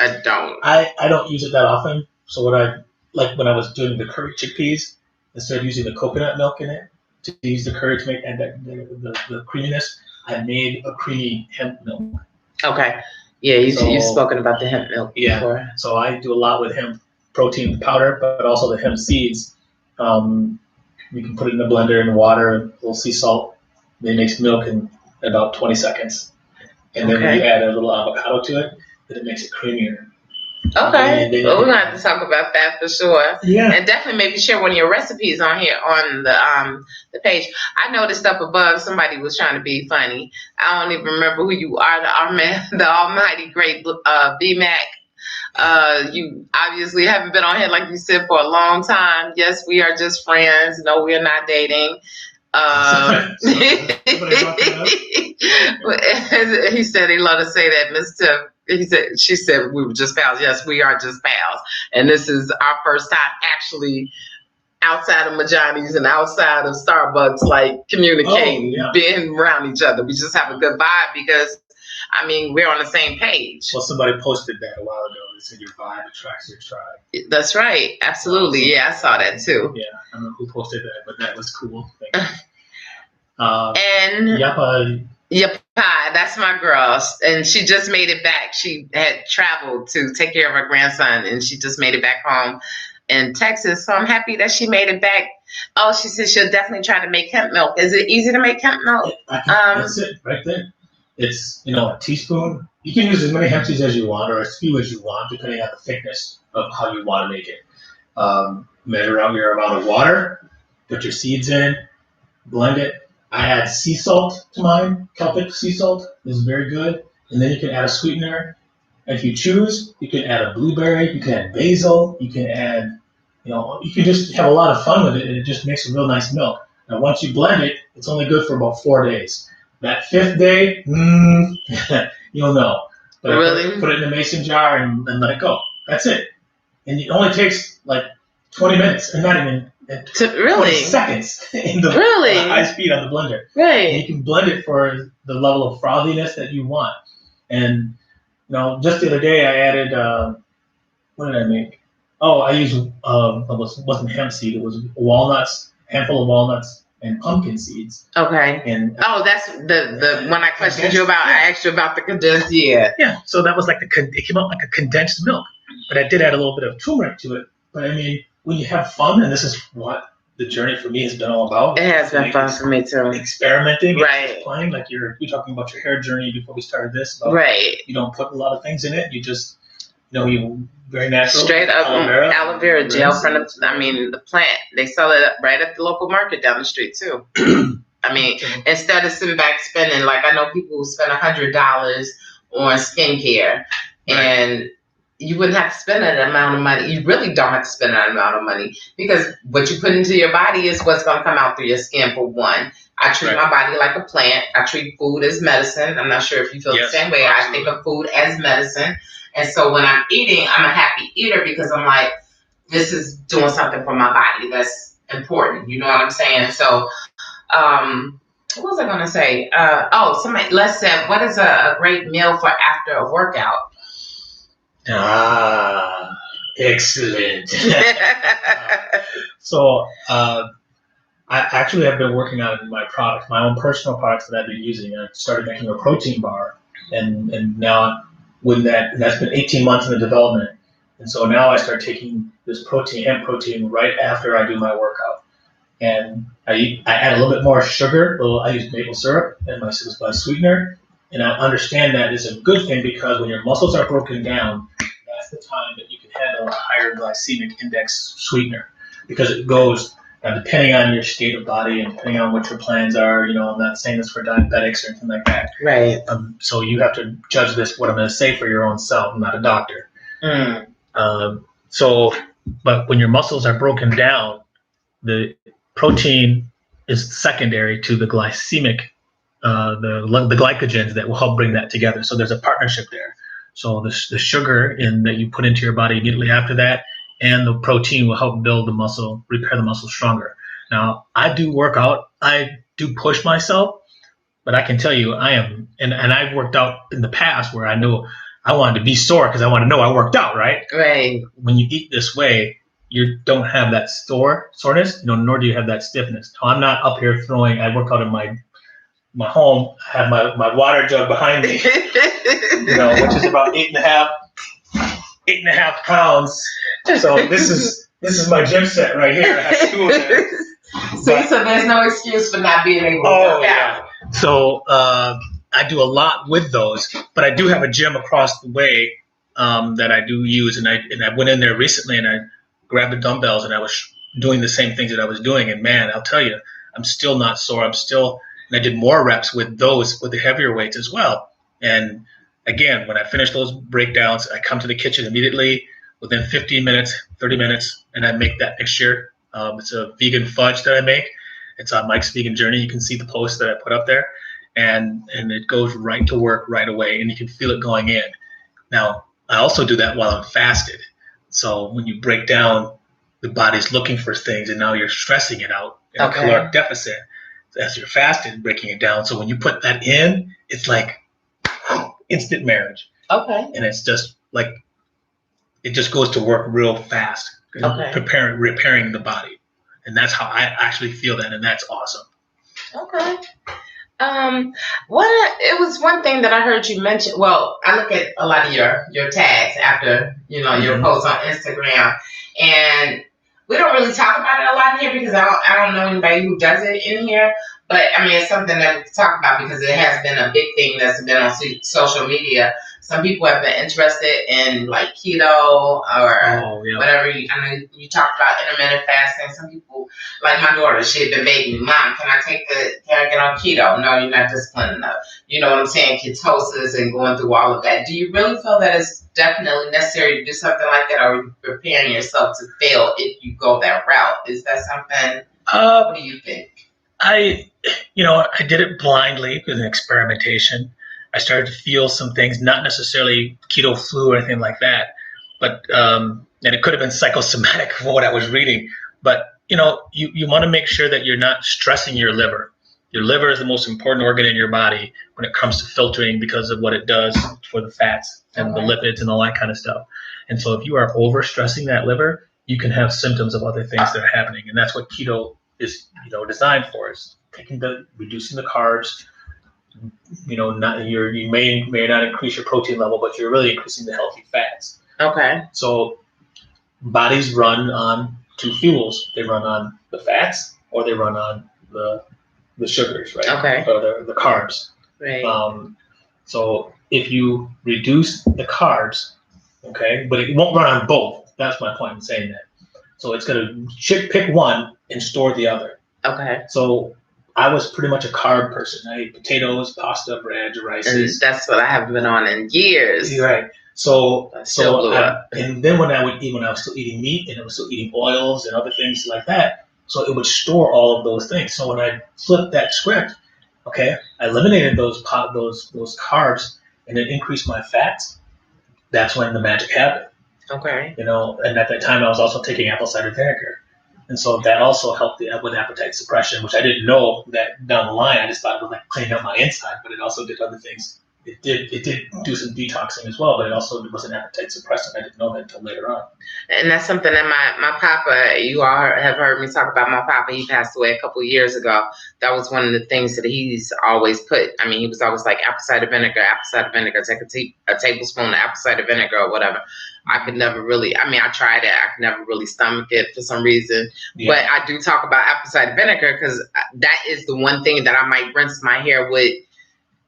I don't. I don't use it that often. So what I like when I was doing the curry chickpeas, instead of using the coconut milk in it to use the curry to make the creaminess, I made a creamy hemp milk. Okay. Yeah, you've spoken about the hemp milk before. Yeah, so I do a lot with hemp protein powder, but also the hemp seeds. You can put it in a blender in water, a little sea salt. It makes milk in about 20 seconds. And then when you add a little avocado to it, then it makes it creamier. Okay, well, we're going to have to talk about that for sure. Yeah. And definitely maybe share one of your recipes on here on the page. I noticed up above somebody was trying to be funny. I don't even remember who you are, the almighty great B-Mac. You obviously haven't been on here, like you said, for a long time. Yes, we are just friends. No, we are not dating. He said he loved to say that, Miss Tiff. She said we were just pals. Yes, we are just pals. And this is our first time actually outside of Majani's and outside of Starbucks, like communicating, being around each other. We just have a good vibe because, I mean, we're on the same page. Well, somebody posted that a while ago. They said your vibe attracts your tribe. That's right. Absolutely. Yeah, I saw that too. Yeah, I don't know who posted that, but that was cool. And Yapa, that's my girl. And she just made it back. She had traveled to take care of her grandson, and she just made it back home in Texas. So I'm happy that she made it back. Oh, she said she'll definitely try to make hemp milk. Is it easy to make hemp milk? That's it right there. It's, a teaspoon. You can use as many hemp seeds as you want or as few as you want, depending on the thickness of how you want to make it. Measure out your amount of water, put your seeds in, blend it. I add sea salt to mine. Celtic sea salt is very good. And then you can add a sweetener. If you choose, you can add a blueberry, you can add basil, you can add, you can just have a lot of fun with it, and it just makes a real nice milk. Now, once you blend it, it's only good for about 4 days. That 5th day, you'll know. But really? Put it in a mason jar and let it go. That's it. And it only takes like 20 minutes, and not even 20 seconds in the high speed on the blender. Right. And you can blend it for the level of frothiness that you want. And just the other day I added, what did I make? Oh, I used, it wasn't hemp seed. It was walnuts, handful of walnuts and pumpkin seeds. Okay. And that's the when I questioned you about, I asked you about the condensed, Yeah, so that was it came out like a condensed milk. But I did add a little bit of turmeric to it. But I mean, when you have fun, and this is what the journey for me has been all about. It has been fun for me too. Experimenting, right? Playing, like you're talking about your hair journey before we started this. Right. You don't put a lot of things in it. You just, you very natural. Straight up aloe vera gel from the plant. They sell it right at the local market down the street too. I mean, instead of sitting back spending, like I know people who spend $100 on skincare, and you wouldn't have to spend that amount of money. You really don't have to spend that amount of money because what you put into your body is what's going to come out through your skin, for one. I treat my body like a plant. I treat food as medicine. I'm not sure if you feel the same way. Absolutely. I think of food as medicine. And so when I'm eating, I'm a happy eater because I'm like, this is doing something for my body that's important. You know what I'm saying? So, what was I going to say? Somebody, Les said, what is a great meal for after a workout? Excellent. So, I actually have been working on my product, my own personal products that I've been using. I started making a protein bar, and now that's been 18 months in the development. And so now I start taking this hemp protein right after I do my workout. And I add a little bit more sugar. I use maple syrup and my sweetener. And I understand that is a good thing because when your muscles are broken down, that's the time that you can handle a higher glycemic index sweetener because it goes, depending on your state of body and depending on what your plans are, I'm not saying this for diabetics or anything like that. Right. So you have to judge this, what I'm going to say, for your own self. I'm not a doctor. But when your muscles are broken down, the protein is secondary to the glycemic the glycogens that will help bring that together. So there's a partnership there. So the sugar that you put into your body immediately after that and the protein will help build the muscle, repair the muscle stronger. Now, I do work out. I do push myself, but I can tell you I am, and I've worked out in the past where I know I wanted to be sore because I want to know I worked out, right? Right. When you eat this way, you don't have that soreness, nor do you have that stiffness. Now, I'm not up here I work out in my home. I have my water jug behind me, which is about 8.5 pounds. So this is my gym set right here. I have two of them. So there's no excuse for not being able to work out. So I do a lot with those, but I do have a gym across the way that I do use, and I went in there recently and I grabbed the dumbbells and I was doing the same things that I was doing, and man, I'll tell you, I'm still not sore. And I did more reps with the heavier weights as well, and again, when I finish those breakdowns, I come to the kitchen immediately within 15 minutes, 30 minutes, and I make that mixture. It's a vegan fudge that I make. It's on Mike's Vegan Journey. You can see the post that I put up there, and it goes right to work right away, and you can feel it going in. Now, I also do that while I'm fasted. So when you break down, the body's looking for things, and now you're stressing it out in a caloric deficit as you're fasted, breaking it down. So when you put that in, it's like instant marriage. Okay. And it's just like, it just goes to work real fast. Repairing the body. And that's how I actually feel that, and that's awesome. Okay. It was one thing that I heard you mention. Well, I look at a lot of your tags after, your posts on Instagram, and we don't really talk about it a lot in here because I don't know anybody who does it in here. But I mean, it's something that we can talk about because it has been a big thing that's been on social media. Some people have been interested in like keto or whatever. I know you talked about intermittent fasting. Some people, like my daughter, she had been begging me, Mom, can I get on keto? No, you're not disciplined enough. You know what I'm saying? Ketosis and going through all of that. Do you really feel that it's definitely necessary to do something like that, or are you preparing yourself to fail if you go that route? Is that something? What do you think? I did it blindly with an experimentation. I started to feel some things, not necessarily keto flu or anything like that, but and it could have been psychosomatic for what I was reading. But you want to make sure that you're not stressing your liver. Your liver is the most important organ in your body when it comes to filtering because of what it does for the fats and the lipids and all that kind of stuff. And so if you are overstressing that liver, you can have symptoms of other things that are happening, and that's what keto is designed for, is reducing the carbs. You may not increase your protein level, but you're really increasing the healthy fats. Okay. So bodies run on two fuels. They run on the fats, or they run on the sugars, right? Okay. Or the carbs. Right. So if you reduce the carbs, okay, but it won't run on both. That's my point in saying that. So it's going to pick one and store the other. Okay. So I was pretty much a carb person. I ate potatoes, pasta, bread, rice. And that's what I haven't been on in years. You're right. And then when I was still eating meat and I was still eating oils and other things like that, so it would store all of those things. So when I flipped that script, okay, I eliminated those carbs and then increased my fats. That's when the magic happened. Okay. And at that time I was also taking apple cider vinegar. And so that also helped with appetite suppression, which I didn't know that down the line. I just thought it was like cleaning up my inside, but it also did other things. It did do some detoxing as well, but it also was an appetite suppressant. I didn't know that until later on. And that's something that my papa, you all have heard me talk about my papa. He passed away a couple of years ago. That was one of the things that he's always put. I mean, he was always like apple cider vinegar, take a tablespoon of apple cider vinegar or whatever. I could never really, I tried it. I could never really stomach it for some reason. Yeah. But I do talk about apple cider vinegar because that is the one thing that I might rinse my hair with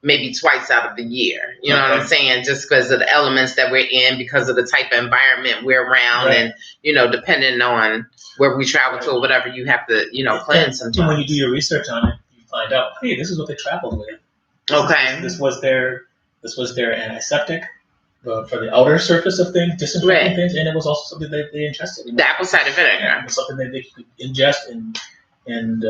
maybe twice out of the year. You know what I'm saying? Just because of the elements that we're in, because of the type of environment we're around, and, depending on where we travel to or whatever, you have to, cleanse sometimes. And when you do your research on it, you find out, hey, this is what they traveled with. This was their antiseptic. For the outer surface of things, disinfecting things, and it was also something that they ingested. The apple cider vinegar. It was something that they could ingest and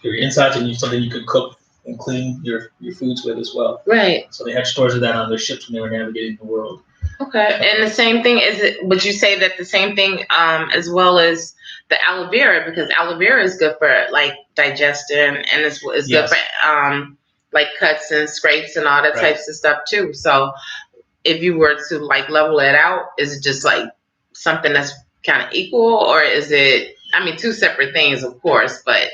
your insides, and something you could cook and clean your foods with as well. Right. So they had stores of that on their ships when they were navigating the world. Okay. And the same thing would you say that the same thing as well as the aloe vera, because aloe vera is good for like digestion, and it's good for like cuts and scrapes and all that types of stuff too. So if you were to like level it out, is it just like something that's kind of equal, or is it, two separate things, of course, but.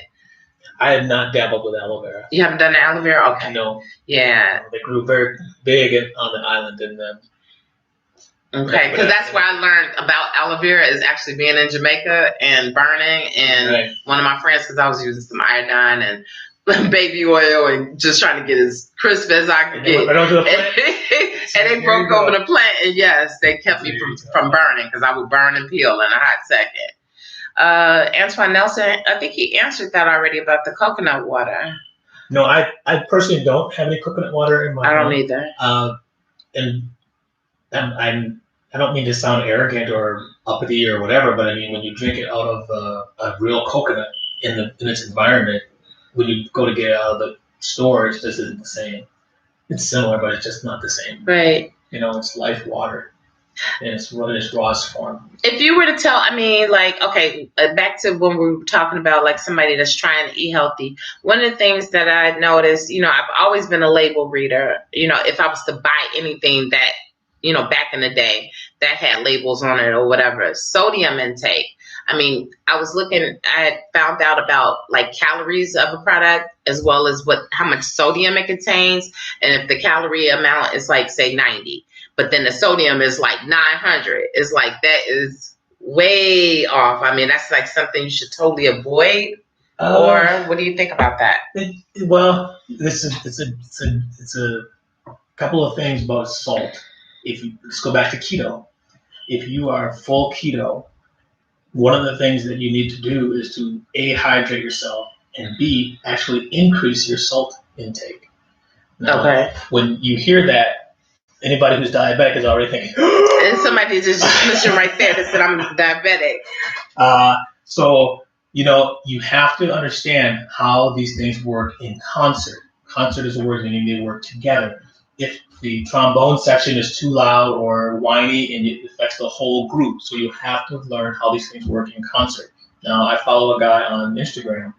I have not dabbled with aloe vera. You haven't done the aloe vera? Okay. No. Yeah. They grew very big on the island, and okay, because that's where I learned about aloe vera, is actually being in Jamaica and burning, and one of my friends, because I was using some iodine and baby oil and just trying to get as crisp as I could get. And they broke over the plant, and yes, they kept me from burning, because I would burn and peel in a hot second. Antoine Nelson, I think he answered that already about the coconut water. No, I personally don't have any coconut water in my home. I don't either. and I don't mean to sound arrogant or uppity or whatever, but I mean when you drink it out of a real coconut in its environment, when you go to get it out of the store, it just isn't the same. It's similar, but it's just not the same. Right. It's life water, and it's in its rawest form. If you were to tell, back to when we were talking about like somebody that's trying to eat healthy, one of the things that I noticed, I've always been a label reader. If I was to buy anything that, back in the day that had labels on it or whatever, sodium intake. I had found out about like calories of a product as well as how much sodium it contains. And if the calorie amount is like, say 90, but then the sodium is like 900, it's like, that is way off. That's like something you should totally avoid. Or what do you think about that? Well, it's a couple of things about salt. Let's go back to keto. If you are full keto, one of the things that you need to do is to A, hydrate yourself, and B, actually increase your salt intake. Now, okay. When you hear that, anybody who's diabetic is already thinking, and somebody just listening right there that said I'm diabetic. So, you have to understand how these things work in concert. Concert is a word meaning they work together. If the trombone section is too loud or whiny, and it affects the whole group, so you have to learn how these things work in concert. Now, I follow a guy on Instagram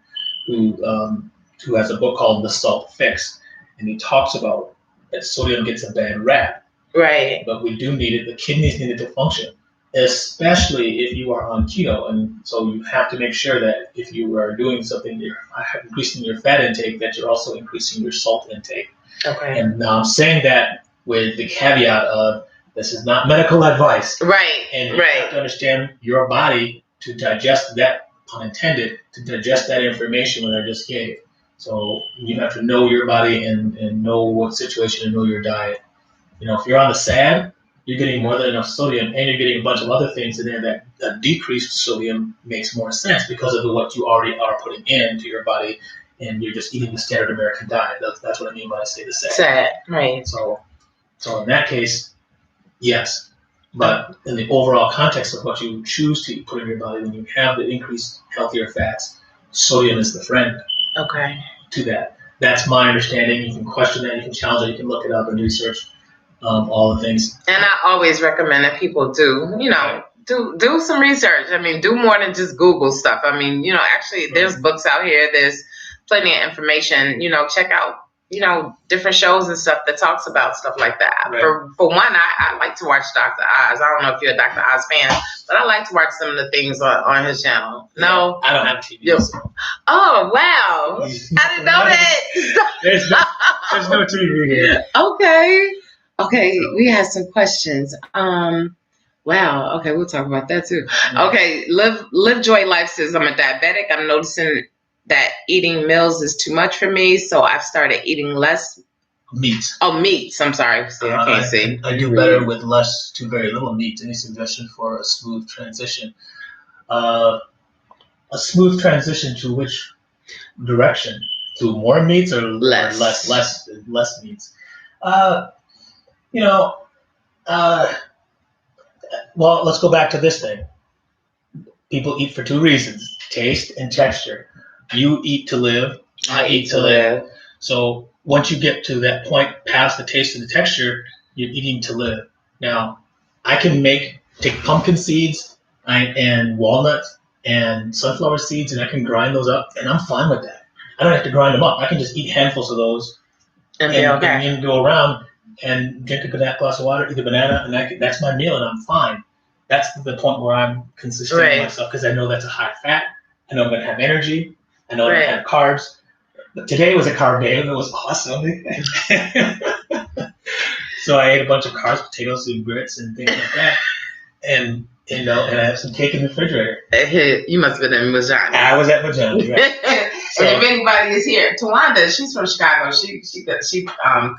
who has a book called The Salt Fix, and he talks about that sodium gets a bad rap. Right. But we do need it. The kidneys need it to function, especially if you are on keto. And so you have to make sure that if you are doing something, you're increasing your fat intake, that you're also increasing your salt intake. Okay. And now I'm saying that with the caveat of this is not medical advice. Right. And you have to understand your body to digest that, pun intended, to digest that information that I just gave. So you have to know your body and know what situation and know your diet. If you're on the SAD, you're getting more than enough sodium, and you're getting a bunch of other things in there that decreased sodium makes more sense because of what you already are putting into your body, and you're just eating the standard American diet. That's what I mean when I say the SAD. SAD, right. So in that case, yes. But in the overall context of what you choose to put in your body, when you have the increased healthier fats, sodium is the friend. Okay. To that. That's my understanding. You can question that, you can challenge it, you can look it up and research all the things. And I always recommend that people do some research. Do more than just Google stuff. Actually, there's books out here. There's plenty of information. Check out, different shows and stuff that talks about stuff like that. Right. For one, I like to watch Dr. Oz. I don't know if you're a Dr. Oz fan, but I like to watch some of the things on his channel. No? I don't have TV. So. Oh, wow. I didn't know that. There's no TV here. Okay, we have some questions. Wow. Okay, we'll talk about that too. Okay, Live Joy Life says, I'm a diabetic. I'm noticing that eating meals is too much for me, so I've started eating less meat. Oh, meats. I'm sorry. See, I can't see. I do better with less to very little meat. Any suggestion for a smooth transition? A smooth transition to which direction? To more meats or less meats? Well, let's go back to this thing. People eat for two reasons: taste and texture. You eat to live. I eat to live. So once you get to that point past the taste and the texture, you're eating to live. Now, I can take pumpkin seeds and walnuts and sunflower seeds, and I can grind those up, and I'm fine with that. I don't have to grind them up. I can just eat handfuls of those and go around and drink a glass of water, eat a banana, and that's my meal, and I'm fine. That's the point where I'm consistent with myself, because I know that's a high fat. I know I'm going to have energy. I know I'm going to have carbs. But today was a carb day, and it was awesome. So I ate a bunch of carbs, potatoes and grits and things like that. And and I have some cake in the refrigerator. You must have been in Majani. I was at Majani, right? So, and if anybody is here, Tawanda, she's from Chicago. She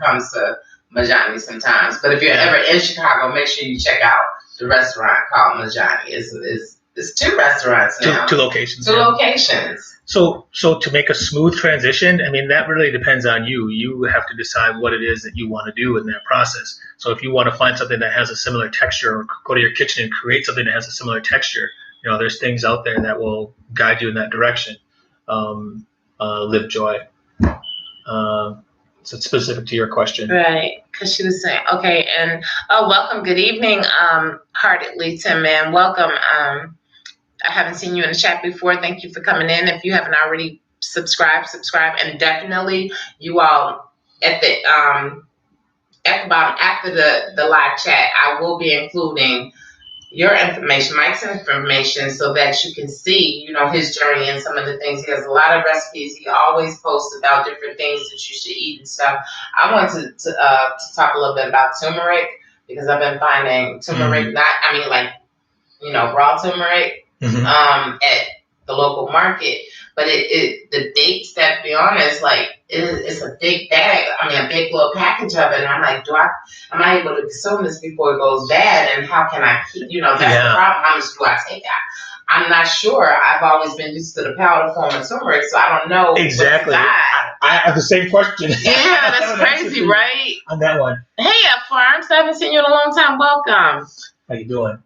comes to Majani sometimes. But if you're ever in Chicago, make sure you check out the restaurant called Majani. It's it's 2 restaurants now. Two locations. 2 locations. So to make a smooth transition, I mean, that really depends on you. You have to decide what it is that you want to do in that process. So if you want to find something that has a similar texture, or go to your kitchen and create something that has a similar texture, there's things out there that will guide you in that direction. Live Joy. So it's specific to your question. Right, because she was saying, okay, and welcome, good evening, Heartedly Tim, man, welcome. I haven't seen you in the chat before. Thank you for coming in. If you haven't already subscribe, and definitely you all at the bottom after the live chat, I will be including your information, Mike's information, so that you can see, his journey and some of the things. He has a lot of recipes. He always posts about different things that you should eat and stuff. I wanted to talk a little bit about turmeric, because I've been finding turmeric, raw turmeric, at the local market, but the dates that be on it's like it's a big bag. I mean, a big little package of it. And I'm like, am I able to consume this before it goes bad? And how can I keep? That's the problem. How much do I take out? I'm not sure. I've always been used to the powder form of turmeric, so I don't know exactly. I have the same question. Yeah, that's crazy, right? On that one. Hey, Farms, I haven't seen you in a long time. Welcome. How you doing?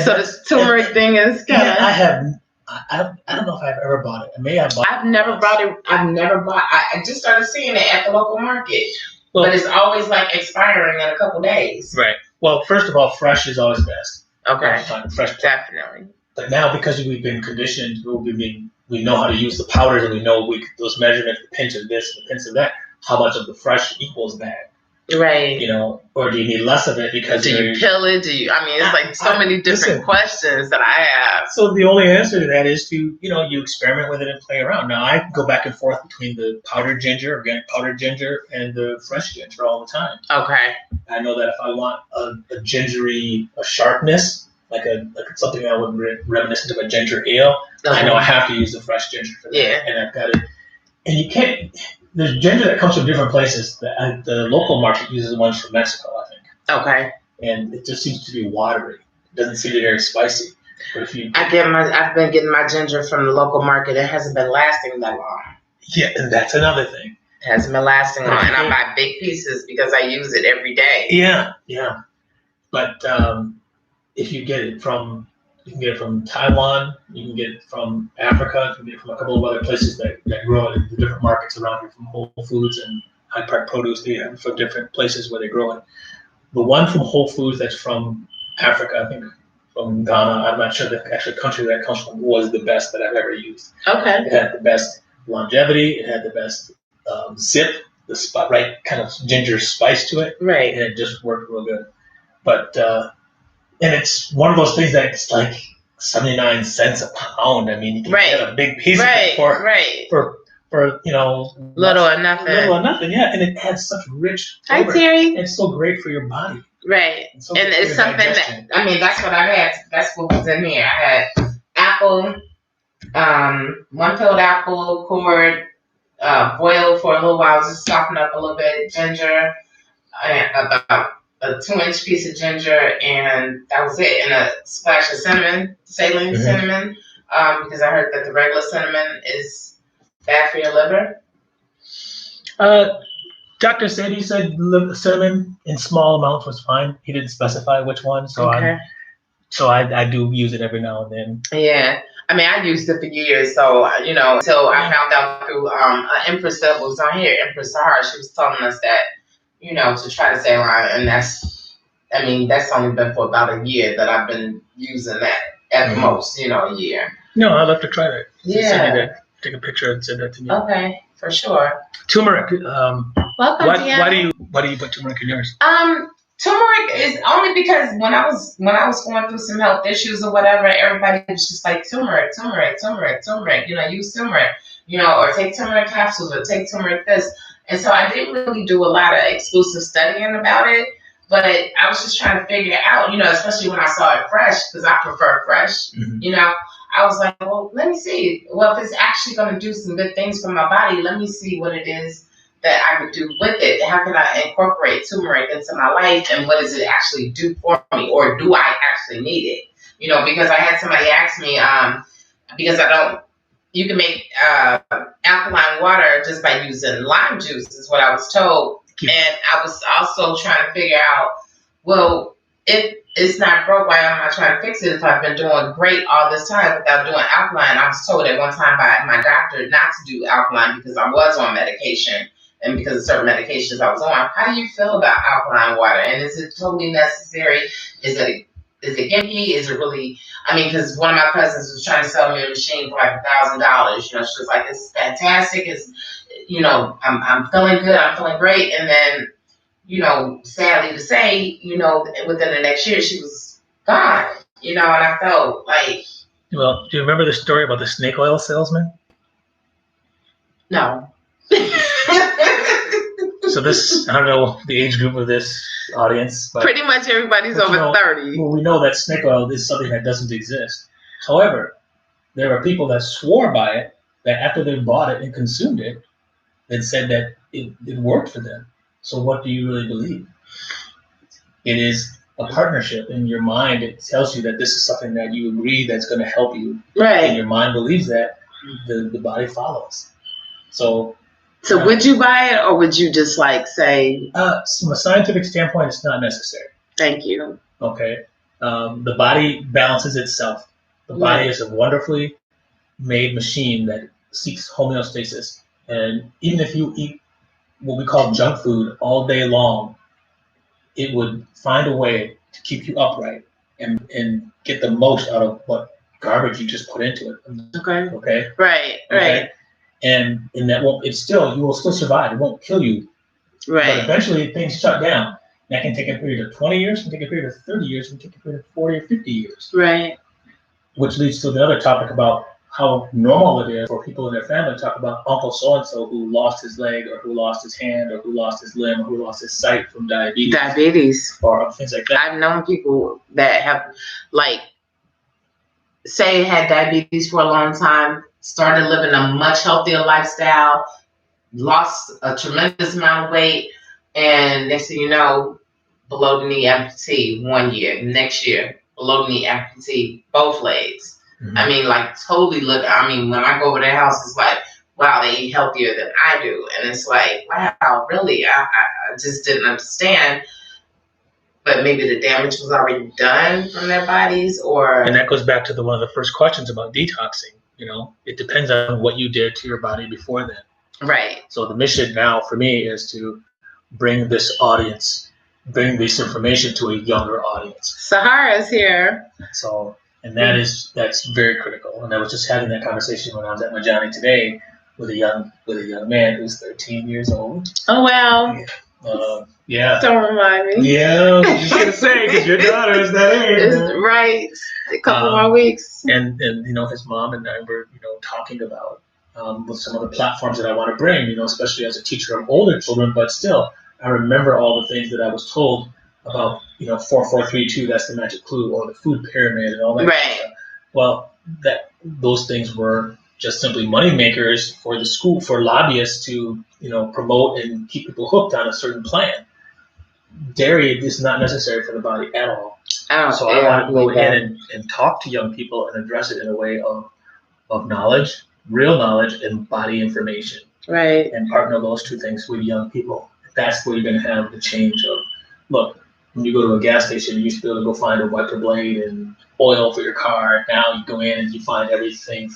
So the turmeric thing is kind of. I don't know if I've ever bought it. I've never bought it. I just started seeing it at the local market, but it's always like expiring in a couple days. Right. Well, first of all, fresh is always best. Okay. Fresh. Definitely. But now, because we've been conditioned, we know how to use the powders, and we know those measurements, the pinch of this, the pinch of that, how much of the fresh equals bad. Right. Or do you need less of it because do you pill it? It's like so many different questions that I have. So the only answer to that is to, you experiment with it and play around. Now I go back and forth between the powdered ginger, organic powdered ginger, and the fresh ginger all the time. Okay. I know that if I want a gingery, a sharpness, like something that would reminiscent of a ginger ale, I know I have to use the fresh ginger for that. Yeah. And I've got it. And you can't. There's ginger that comes from different places. The local market uses ones from Mexico, I think. Okay. And it just seems to be watery. It doesn't seem to be very spicy. But if you, I've been getting my ginger from the local market. It hasn't been lasting that long. Yeah, and that's another thing. It hasn't been lasting long, and I buy big pieces because I use it every day. Yeah. But if you get it from. You can get it from Taiwan. You can get it from Africa. You can get it from a couple of other places that grow it in the different markets around here, from Whole Foods and Hyde Park Produce. They have from different places where they grow it. The one from Whole Foods that's from Africa, I think from Ghana, I'm not sure the actual country that comes from, was the best that I've ever used. Okay. It had the best longevity. It had the best zip, the spot, right kind of ginger spice to it. Right. And it just worked real good. But and it's one of those things that's like 79 cents a pound. I mean, you can get a big piece of it for little or nothing. Little or nothing, yeah. And it adds such rich flavor. Hi, Terry. And it's so great for your body. Right. And it's something digestion. That's what I had. That's what was in here. I had apple, one peeled apple cord, boiled for a little while, just soften up a little bit, ginger, about a 2-inch piece of ginger, and that was it. And a splash of cinnamon, saline cinnamon, because I heard that the regular cinnamon is bad for your liver. Doctor said he said cinnamon in small amounts was fine. He didn't specify which one, so I do use it every now and then. Yeah. I mean, I used it for years, so, until I found out through an Empress that was on here, Empress Sahara, she was telling us that, to try to stay alive. And that's only been for about a year that I've been using that at the most, a year. No, I'd love to try that. Yeah. Send me that. Take a picture and send that to me. Okay, for sure. Turmeric. Welcome, why do you put turmeric in yours? Turmeric is only because when I was going through some health issues or whatever, everybody was just like turmeric, use turmeric, or take turmeric capsules or take turmeric this. And so I didn't really do a lot of exclusive studying about it, but I was just trying to figure out, especially when I saw it fresh, because I prefer fresh, I was like, well, let me see. Well, if it's actually going to do some good things for my body, let me see what it is that I would do with it. How can I incorporate turmeric into my life, and what does it actually do for me, or do I actually need it? because I had somebody ask me, because you can make alkaline water just by using lime juice, is what I was told. And I was also trying to figure out, well, if it's not broke, why am I trying to fix it if I've been doing great all this time without doing alkaline? I was told at one time by my doctor not to do alkaline because I was on medication and because of certain medications I was on. How do you feel about alkaline water? And is it totally necessary? Is it gimpy? Is it really? I mean, because one of my cousins was trying to sell me a machine for like $1,000. She was like, "It's fantastic. It's, I'm feeling good. I'm feeling great." And then, sadly to say, within the next year, she was gone. And I felt like. Well, do you remember the story about the snake oil salesman? No. So this, I don't know the age group of this audience, but pretty much everybody's over 30. Well, we know that snake oil is something that doesn't exist. However, there are people that swore by it, that after they bought it and consumed it, that said that it worked for them. So what do you really believe? It is a partnership in your mind. It tells you that this is something that you agree that's going to help you. Right. And your mind believes that, the body follows. So would you buy it, or would you just say? From a scientific standpoint, it's not necessary. Thank you. Okay. The body balances itself. The body is a wonderfully made machine that seeks homeostasis. And even if you eat what we call junk food all day long, it would find a way to keep you upright and get the most out of what garbage you just put into it. Okay. Okay. Right. Okay? Right. And that won't. You will still survive. It won't kill you. Right. But eventually things shut down. That can take a period of 20 years, can take a period of 30 years, can take a period of 40 or 50 years. Right. Which leads to the other topic about how normal it is for people in their family to talk about Uncle so-and-so who lost his leg or who lost his hand or who lost his limb or who lost his sight from diabetes. Or things like that. I've known people that have, say had diabetes for a long time, started living a much healthier lifestyle, lost a tremendous amount of weight, and next thing you know, below the knee amputee 1 year, next year, below the knee amputee both legs. Mm-hmm. I mean, totally when I go over their house, it's like, wow, they eat healthier than I do. And it's like, wow, really? I just didn't understand. But maybe the damage was already done from their bodies, or. And that goes back to one of the first questions about detoxing. It depends on what you did to your body before then. Right. So the mission now for me is to bring this information to a younger audience. Sahara's here. So, and that's very critical. And I was just having that conversation when I was at Majani today with a young man who's 13 years old. Oh wow. Yeah. Don't remind me. Yeah, I was just gonna say because your daughter is that age. Right. A couple more weeks. And his mom and I were talking about with some of the platforms that I want to bring. Especially as a teacher of older children, but still I remember all the things that I was told about 4432. That's the magic clue, or the food pyramid, and all that. Right. Kind of stuff. Well, those things were just simply money makers for the school, for lobbyists to promote and keep people hooked on a certain plan. Dairy is not necessary for the body at all. So I want to go in and talk to young people and address it in a way of knowledge, real knowledge, and body information. Right. And partner those two things with young people. That's where you're going to have the change of, look, when you go to a gas station, you used to be able to go find a wiper blade and oil for your car. Now you go in and you find everything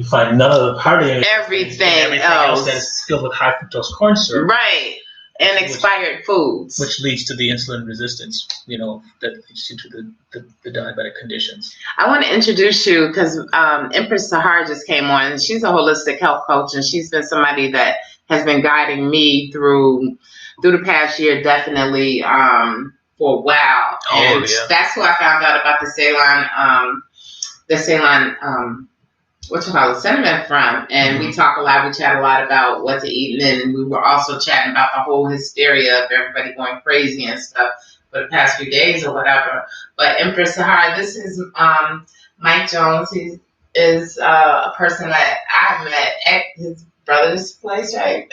hardly everything else that is filled with high fructose corn syrup. Right. And expired foods. Which leads to the insulin resistance, that leads you to the diabetic conditions. I want to introduce you because Empress Sahar just came on. She's a holistic health coach, and she's been somebody that has been guiding me through the past year, definitely for a while. And that's who I found out about the Ceylon cinnamon from. And we talk a lot, we chat a lot about what to eat. And then we were also chatting about the whole hysteria of everybody going crazy and stuff for the past few days or whatever. But Empress Sahara, this is Mike Jones. He is a person that I've met at his brother's place, right?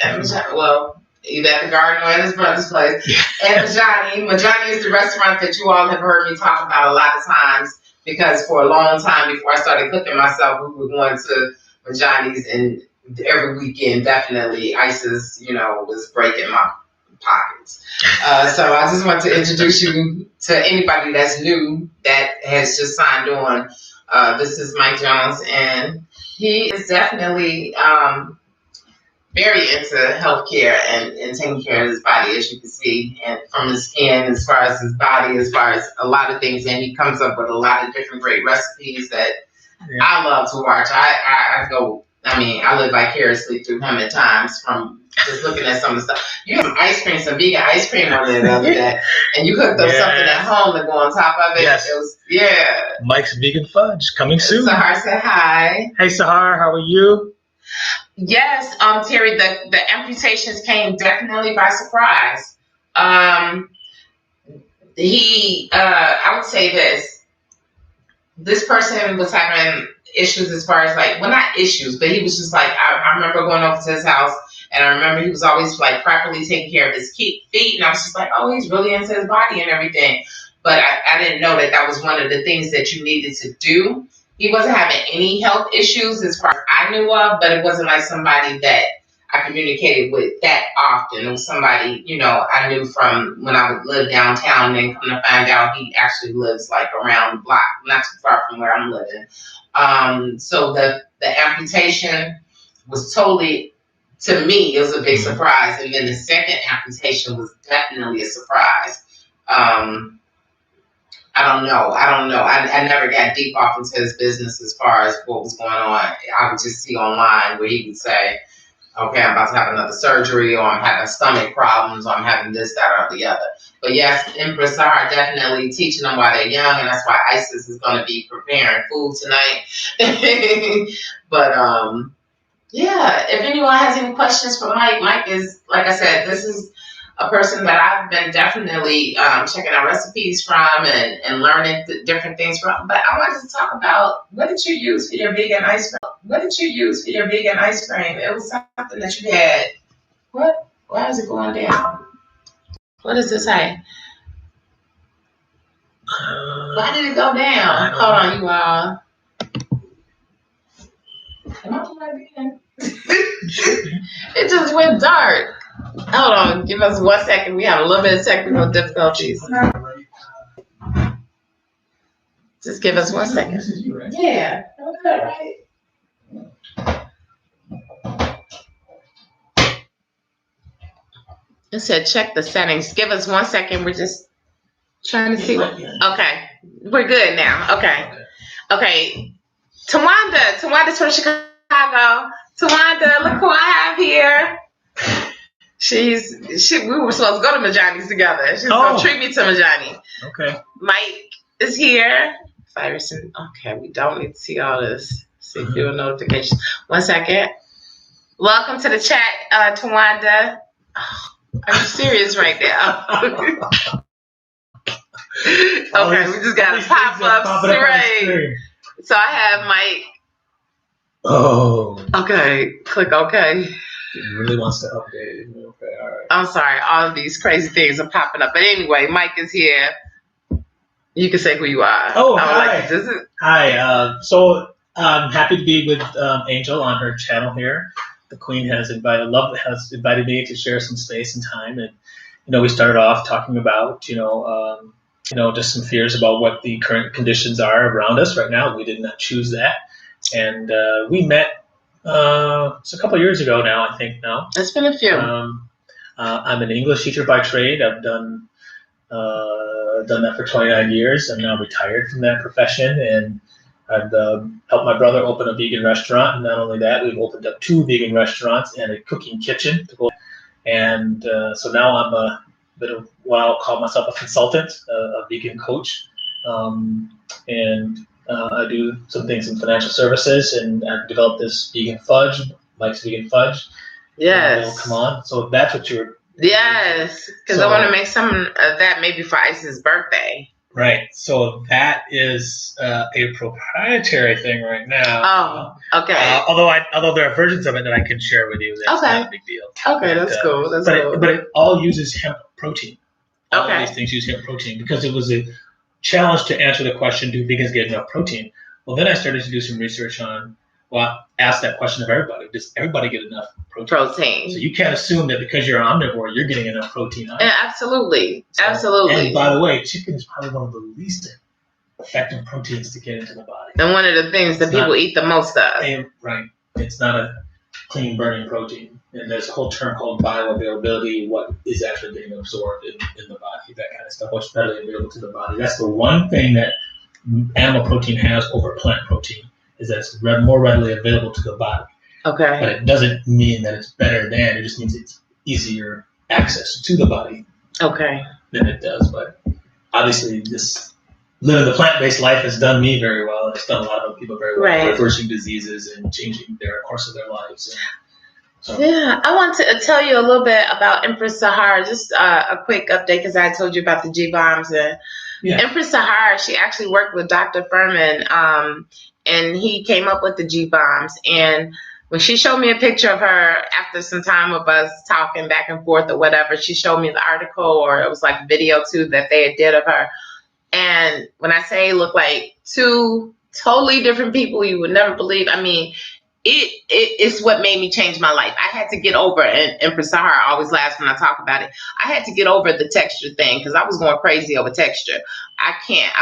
Well, either at the garden or at his brother's place. And Majani is the restaurant that you all have heard me talk about a lot of times. because for a long time before I started cooking myself, we were going to Johnny's, and every weekend, definitely, ISIS, was breaking my pockets. So I just want to introduce you to anybody that's new that has just signed on. This is Mike Jones, and he is definitely very into healthcare and taking care of his body, as you can see, and from the skin, as far as his body, as far as a lot of things. And he comes up with a lot of different great recipes that I love to watch. I live vicariously through him at times from just looking at some of the stuff. You had some ice cream, some vegan ice cream on there the other day, and you cooked up something at home to go on top of it. Yes. It was, Mike's Vegan Fudge coming soon. Sahar said hi. Hey, Sahar, how are you? Yes, Terry, the amputations came definitely by surprise. I would say this person was having issues as far as not issues, but he was just I remember going over to his house, and I remember he was always properly taking care of his feet, and I was just oh, he's really into his body and everything. But I didn't know that was one of the things that you needed to do. He wasn't having any health issues as far as I knew of, but it wasn't somebody that I communicated with that often. It was somebody, I knew from when I would live downtown, and then come to find out he actually lives around the block, not too far from where I'm living. So the amputation was totally, to me, it was a big surprise. And then the second amputation was definitely a surprise. I don't know. I never got deep off into his business as far as what was going on. I would just see online where he would say, okay, I'm about to have another surgery, or I'm having stomach problems, or I'm having this, that, or the other. But yes, Empress are definitely teaching them while they're young, and that's why ISIS is going to be preparing food tonight. But if anyone has any questions for Mike is, like I said, this is a person that I've been definitely checking out recipes from and learning different things from. But I wanted to talk about, what did you use for your vegan ice cream? It was something that you had. What? Why is it going down? What does this say? Why did it go down? Hold on, you all. Am I plugged in? It just went dark. Hold on, give us 1 second. We have a little bit of technical difficulties. Just give us 1 second. Yeah. Okay, right. It said check the settings. Give us 1 second. We're just trying to see. Okay. We're good now. Okay. Tawanda's from Chicago. Tawanda, look who I have here. We were supposed to go to Majani's together. She's going to treat me to Majani. Okay. Mike is here. Okay, we don't need to see all this. See your notifications. 1 second. Welcome to the chat, Tawanda. Are you serious right now? Okay, we just got to pop up straight. So I have Mike. Oh. Okay, click OK. He really wants to update. Okay, all right. I'm sorry, all of these crazy things are popping up. But anyway, Mike is here. You can say who you are. Oh, hi. Hi. So I'm happy to be with Angel on her channel here. The Queen has invited me to share some space and time, and we started off talking about just some fears about what the current conditions are around us right now. We did not choose that, and we met. It's a couple of years ago now, I think. Now it's been a few. I'm an English teacher by trade. I've done that for 29 years. I'm now retired from that profession, and I've helped my brother open a vegan restaurant. And not only that, we've opened up 2 vegan restaurants and a cooking kitchen. And so now I'm a bit of what I'll call myself a consultant, a vegan coach. And I do some things in financial services, and I've developed this vegan fudge, Mike's Vegan Fudge. Yes. Come on. So that's what you're. Yes, because I want to make some of that maybe for Ice's birthday. Right. So that is a proprietary thing right now. Oh, okay. Although there are versions of it that I can share with you. That's not a big deal. Okay, that's cool. But it all uses hemp protein. All Okay. of these things use hemp protein because it was a challenged to answer the question, do vegans get enough protein? Well, then I started to do some research on, ask that question of everybody. Does everybody get enough protein? So you can't assume that because you're an omnivore, you're getting enough protein. Absolutely. So, absolutely. And by the way, chicken is probably one of the least effective proteins to get into the body. And one of the things that people eat the most of. Right. It's not a clean burning protein. And there's a whole term called bioavailability, what is actually getting absorbed in the body, that kind of stuff, what's readily available to the body. That's the one thing that animal protein has over plant protein, is that it's more readily available to the body. Okay. But it doesn't mean that it's better than, it just means it's easier access to the body. Okay. Than it does. But obviously this living the plant-based life has done me very well, and it's done a lot of people very well, right. reversing diseases and changing their course of their lives. Yeah, I want to tell you a little bit about Empress Sahara, just a quick update, because I told you about the G-bombs. And Empress Sahara, she actually worked with Dr. Furman, and he came up with the G-bombs. And when she showed me a picture of her after some time of us talking back and forth or whatever, she showed me the article, or it was like a video too that they did of her. And when I say look like two totally different people you would never believe, I mean, it's what made me change my life. I had to get over, and Empress Sahara always laughs when I talk about it, I had to get over the texture thing, because I was going crazy over texture. I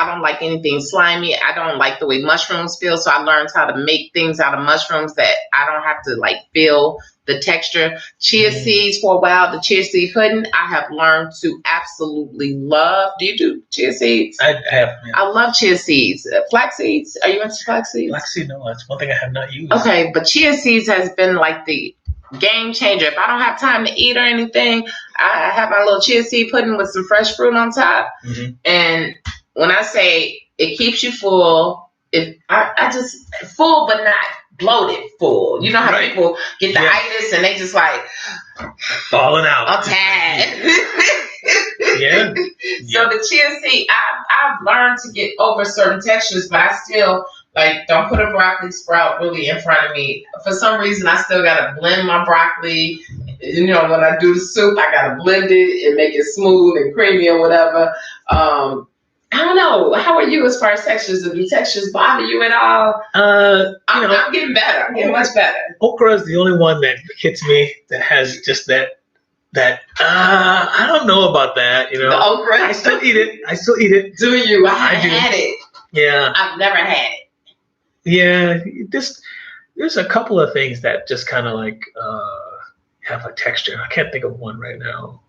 don't like anything slimy. I don't like the way mushrooms feel, so I learned how to make things out of mushrooms that I don't have to like feel the texture. Chia seeds for a while, the chia seed pudding, I have learned to absolutely love. Do you do chia seeds? I have. Yeah. I love chia seeds. Flax seeds? Are you into flax seeds? Flax seed, no. That's one thing I have not used. Okay, but chia seeds has been like the game changer. If I don't have time to eat or anything, I have my little chia seed pudding with some fresh fruit on top. Mm-hmm. And when I say it keeps you full, I just full but not bloated full. You know how people get the itis and they just like falling out. I'm tired. Yeah. So the chia seed, I've learned to get over certain textures, but I still like don't put a broccoli sprout really in front of me. For some reason, I still gotta blend my broccoli. You know, when I do the soup, I gotta blend it and make it smooth and creamy or whatever. I don't know. How are you as far as textures? Do textures bother you at all? I'm getting better. I'm getting much better. Okra is the only one that hits me that has just that. I don't know about that. You know, the okra. I still eat it. Do you? I haven't had it. Yeah. I've never had it. Yeah. There's a couple of things that just kind of like have a texture. I can't think of one right now.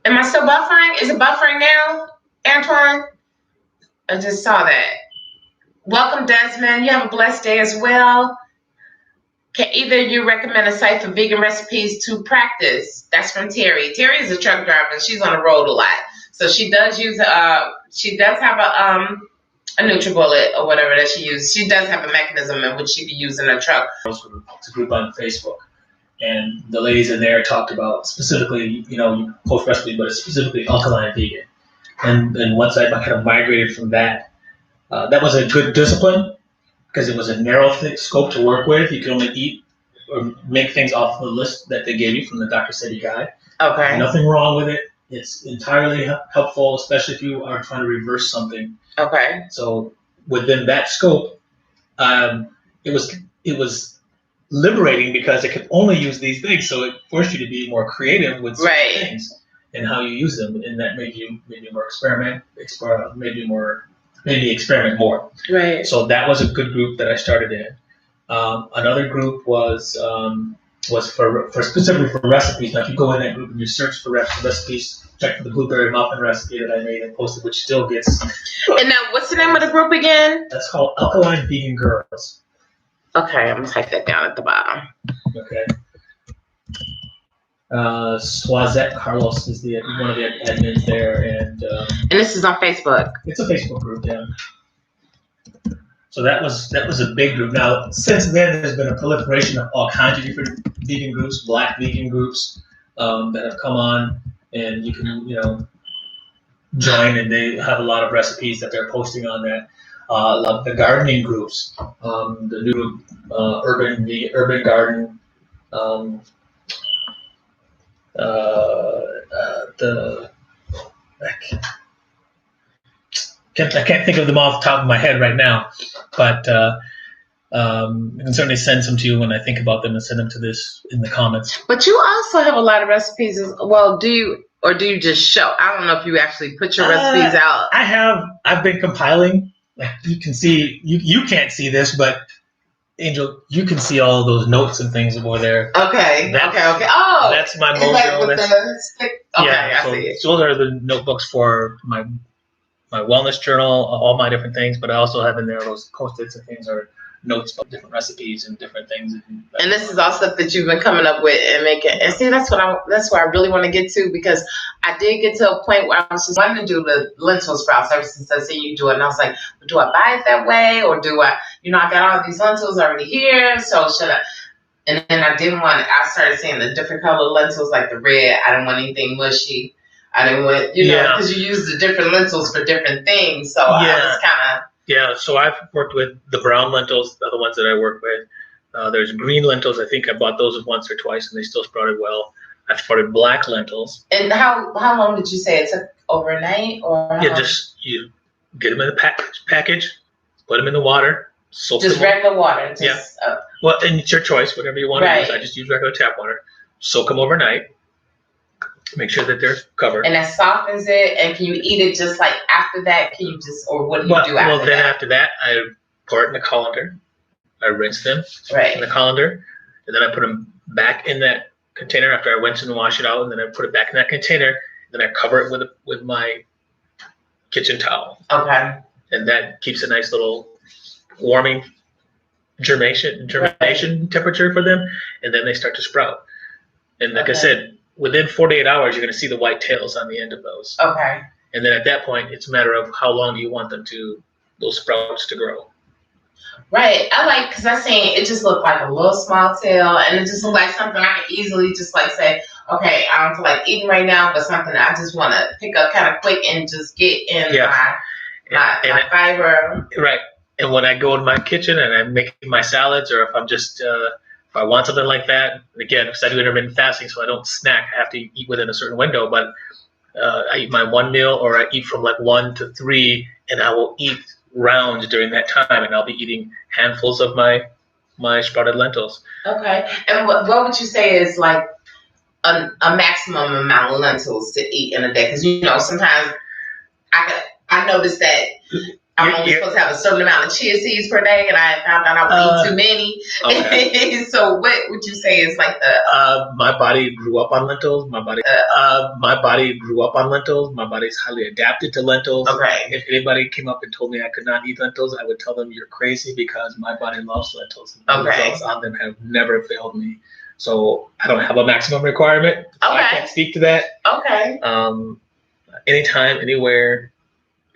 Am I still buffering? Is it buffering now, Antoine? I just saw that. Welcome, Desmond. You have a blessed day as well. Can either of you recommend a site for vegan recipes to practice? That's from Terry. Terry is a truck driver and she's on the road a lot. So she does use she does have a NutriBullet or whatever that she uses. She does have a mechanism in which she can use in her truck. It's a group on Facebook. And the ladies in there talked about specifically, you post recipe, but it's specifically alkaline vegan. And once I kind of migrated from that, that was a good discipline because it was a narrow scope to work with. You could only eat or make things off the list that they gave you from the Dr. Sebi guide. Okay. Nothing wrong with it. It's entirely helpful, especially if you are trying to reverse something. Okay. So within that scope, it was liberating because it could only use these things. So it forced you to be more creative with certain things and how you use them, and that made you more made me experiment more. Right. So that was a good group that I started in. Another group was for specifically for recipes. Now, if you go in that group and you search for recipes, check for the blueberry muffin recipe that I made and posted, which still gets. And now, what's the name of the group again? That's called Alkaline Vegan Girls. Okay, I'm gonna type that down at the bottom. Okay. Swazette Carlos is one of the admins there, and this is on Facebook. It's a Facebook group, yeah. So that was a big group. Now, since then, there's been a proliferation of all kinds of different vegan groups, Black vegan groups that have come on, and you can join, and they have a lot of recipes that they're posting on that. Like the gardening groups, the new urban garden. I can't think of them off the top of my head right now, but I can certainly send some to you when I think about them and send them to this in the comments. But you also have a lot of recipes as well. Do you just show? I don't know if you actually put your recipes out. I've been compiling. Like you can see, you can't see this, but Angel, you can see all those notes and things over there. Okay. Oh, that's my mojo. Okay, I see it. Those are the notebooks for my wellness journal, all my different things. But I also have in there those post-its and things, or notes about different recipes and different things. And this is all stuff that you've been coming up with and making. And see, that's where I really want to get to, because I did get to a point where I was just wanting to do the lentil sprouts ever since I seen you do it. And I was like, do I buy it that way, or do I, I got all these lentils already here, so should I? And then I started seeing the different color lentils, like the red. I didn't want anything mushy. I didn't want, because you use the different lentils for different things. So I was kind of. Yeah, so I've worked with the brown lentils, the other ones that I work with. There's green lentils. I think I bought those once or twice, and they still sprouted well. I've sprouted black lentils. And how long did you say it took? Overnight? Or you get them in a package, put them in the water, soak them. Just regular water? Well, and it's your choice, whatever you want to use. I just use regular tap water. Soak them overnight. Make sure that they're covered. And that softens it. And can you eat it just like after that? Can you just, or what do you do after that? Well, then after that, I pour it in the colander. I rinse them in the colander. And then I put them back in that container after I rinse and wash it out. And then I put it back in that container. And then I cover it with my kitchen towel. Okay. And that keeps a nice little warming germination temperature for them. And then they start to sprout. And like I said, within 48 hours, you're going to see the white tails on the end of those. Okay. And then at that point, it's a matter of how long you want those sprouts to grow. Right. Because I seen it just looked like a little small tail, and it just looked like something I could easily just like say, okay, I don't feel like eating right now, but something I just want to pick up kind of quick and just get in my fiber. Right. And when I go in my kitchen and I'm making my salads, or if I'm just if I want something like that, again, because I do intermittent fasting, so I don't snack. I have to eat within a certain window, but I eat my one meal, or I eat from like 1 to 3, and I will eat rounds during that time, and I'll be eating handfuls of my sprouted lentils. Okay. And what would you say is like a maximum amount of lentils to eat in a day? Because sometimes I noticed that I'm only supposed to have a certain amount of chia seeds per day, and I found out I would eat too many. Okay. So what would you say is like the... my body grew up on lentils. My body grew up on lentils. My body's highly adapted to lentils. Okay. If anybody came up and told me I could not eat lentils, I would tell them you're crazy, because my body loves lentils. And the results on them have never failed me. So I don't have a maximum requirement. Okay. I can't speak to that. Okay. Anytime, anywhere.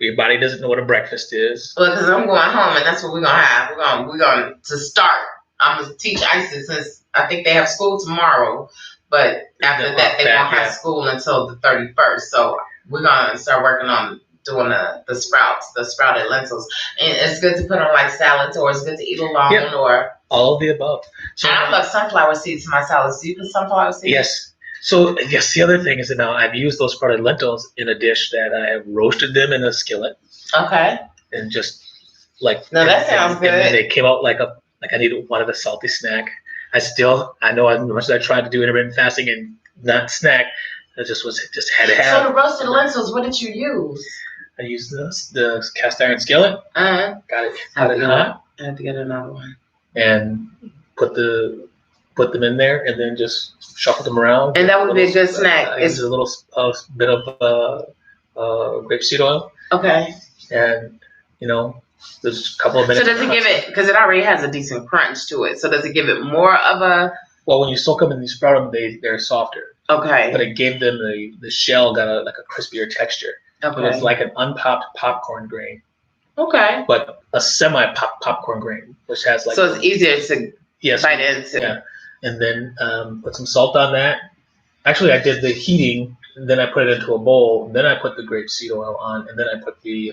Your body doesn't know what a breakfast is. Well, because I'm going home, and that's what we're gonna have. We're going to start. I'm gonna teach ISIS, since I think they have school tomorrow, but after that they won't have school until the 31st. So we're gonna start working on doing the sprouted lentils. And it's good to put on like salads, or it's good to eat alone, or all of the above. So I love sunflower seeds in my salads. Do you put sunflower seeds? Yes. So, yes, the other thing is that now I've used those sprouted lentils in a dish that I have roasted them in a skillet. Okay. And just like... No, that sounds good. And they came out like I wanted a salty snack. I know as much as I tried to do intermittent fasting and not snack, I just had to have... So the roasted lentils, what did you use? I used the cast iron skillet. Uh-huh. Got it hot. I had to get another one. And put them in there, and then just shuffle them around. And that would be a good snack. It's a little bit of grapeseed oil. Okay. And there's a couple of minutes. So does it give it, because it already has a decent crunch to it, so does it give it more of a... Well, when you soak them and you sprout them, they're softer. Okay. But it gave them the shell got a crispier texture. Okay. It was like an unpopped popcorn grain. Okay. But a popcorn grain, which has like... So it's easier to bite into. Yeah. And then put some salt on that. Actually, I did the heating, and then I put it into a bowl. Then I put the grapeseed oil on, and then I put the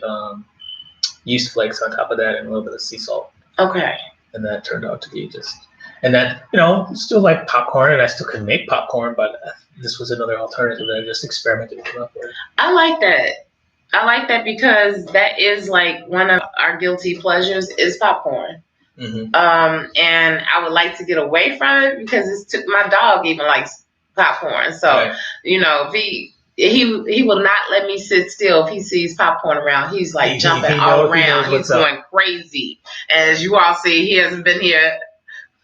yeast flakes on top of that, and a little bit of sea salt. Okay. And that turned out to be and that, still like popcorn, and I still can make popcorn, but this was another alternative that I just experimented with. I like that. I like that because that is like one of our guilty pleasures is popcorn. Mm-hmm. And I would like to get away from it because my dog even likes popcorn. So, right. If he will not let me sit still if he sees popcorn around. He's like jumping all around. He's going crazy. And as you all see, he hasn't been here.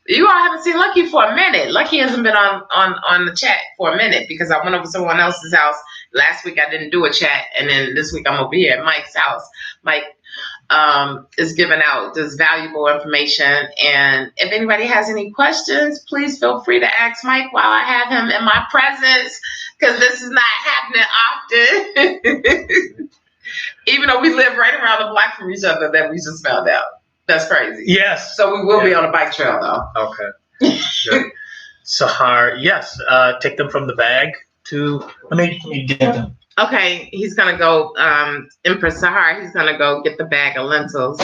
You all haven't seen Lucky for a minute. Lucky hasn't been on the chat for a minute because I went over to someone else's house. Last week I didn't do a chat, and then this week I'm over here at Mike's house. Mike is giving out this valuable information. And if anybody has any questions, please feel free to ask Mike while I have him in my presence, because this is not happening often. Even though we live right around the block from each other, that we just found out. That's crazy. Yes. So we will be on a bike trail, though. Okay. Good. Sahar, yes. Take them from the bag to. Let me get them. Okay, he's gonna go. Empress Sahar, he's gonna go get the bag of lentils.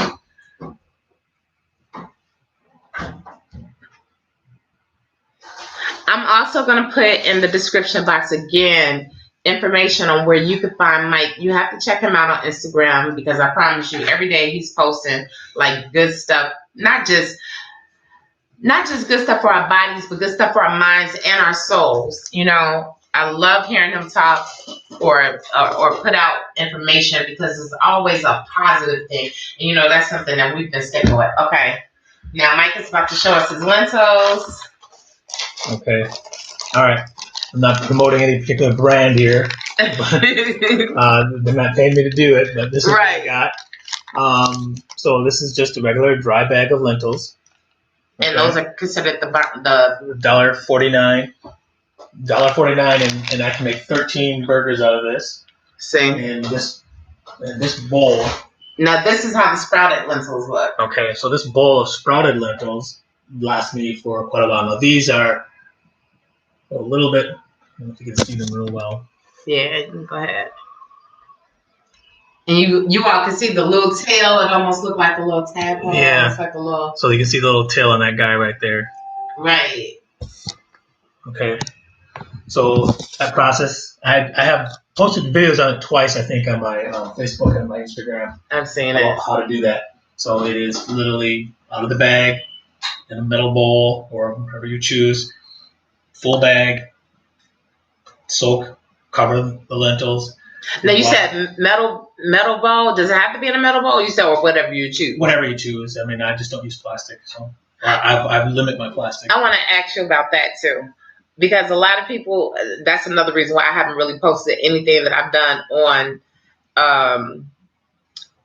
I'm also gonna put in the description box again information on where you can find Mike. You have to check him out on Instagram because I promise you, every day he's posting like good stuff, not just good stuff for our bodies, but good stuff for our minds and our souls. I love hearing him talk or put out information because it's always a positive thing. And that's something that we've been sticking with. Okay, now Mike is about to show us his lentils. Okay, all right. I'm not promoting any particular brand here. But, they're not paying me to do it, but this is what I got. So this is just a regular dry bag of lentils. Okay. And those are considered the $1.49. $1.49, and I can make 13 burgers out of this. Same. And this bowl. Now this is how the sprouted lentils look. Okay, so this bowl of sprouted lentils lasts me for quite a while. Now these are a little bit. I don't know if you can see them real well. Yeah, you can go ahead. And you all can see the little tail. It almost looked like a little tadpole. Yeah. It's like a little. So you can see the little tail on that guy right there. Right. Okay. So that process, I have posted videos on it twice, I think, on my Facebook and my Instagram. I've seen it. How to do that. So it is literally out of the bag, in a metal bowl, or whatever you choose, full bag, soak, cover the lentils. Now you said metal bowl. Does it have to be in a metal bowl? You said or whatever you choose. Whatever you choose. I mean, I just don't use plastic, so I limit my plastic. I want to ask you about that too, because a lot of people. That's another reason why I haven't really posted anything that I've done on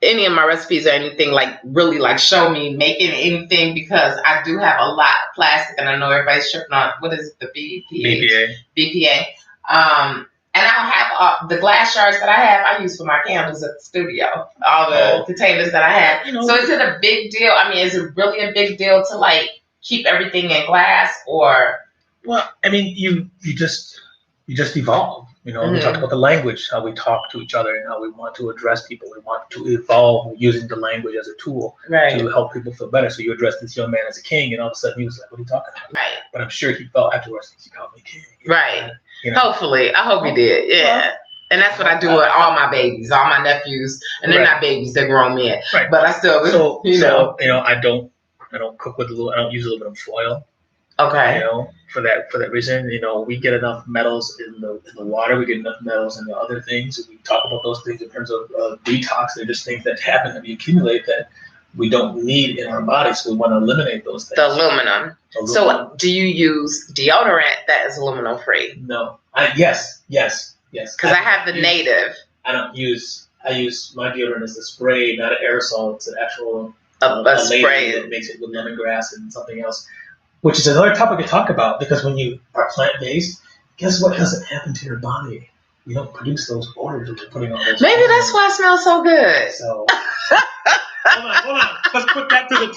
any of my recipes or anything like really like show me making anything, because I do have a lot of plastic, and I know everybody's tripping on what is it, the BPA. And I don't have the glass shards that I have. I use for my candles at the studio. All the containers that I have. So is it a big deal? I mean, is it really a big deal to like keep everything in glass, or? Well, I mean, you just evolve. We talked about the language, how we talk to each other, and how we want to address people. We want to evolve using the language as a tool to help people feel better. So you address this young man as a king, and all of a sudden he was like, "What are you talking about?" Right. But I'm sure he felt afterwards, "He called me king." Right. Hopefully, I hope he did. Yeah. And that's what I do with all my babies, all my nephews, and they're not babies; they're grown men. Right. But I still, I don't cook with I don't use a little bit of foil. Okay. For that reason, we get enough metals in the water. We get enough metals in the other things. We talk about those things in terms of detox. They're just things that happen and we accumulate that we don't need in our bodies. So we want to eliminate those things. The aluminum. So, do you use deodorant that is aluminum free? No. Yes. Because I have the native. I use my deodorant as a spray, not an aerosol. It's an actual a spray that makes it with lemongrass and something else. Which is another topic to talk about, because when you are plant-based, guess what doesn't happen to your body? You don't produce those odors that you're putting on those. Maybe that's why it smells so good. So, hold on. Let's put that to the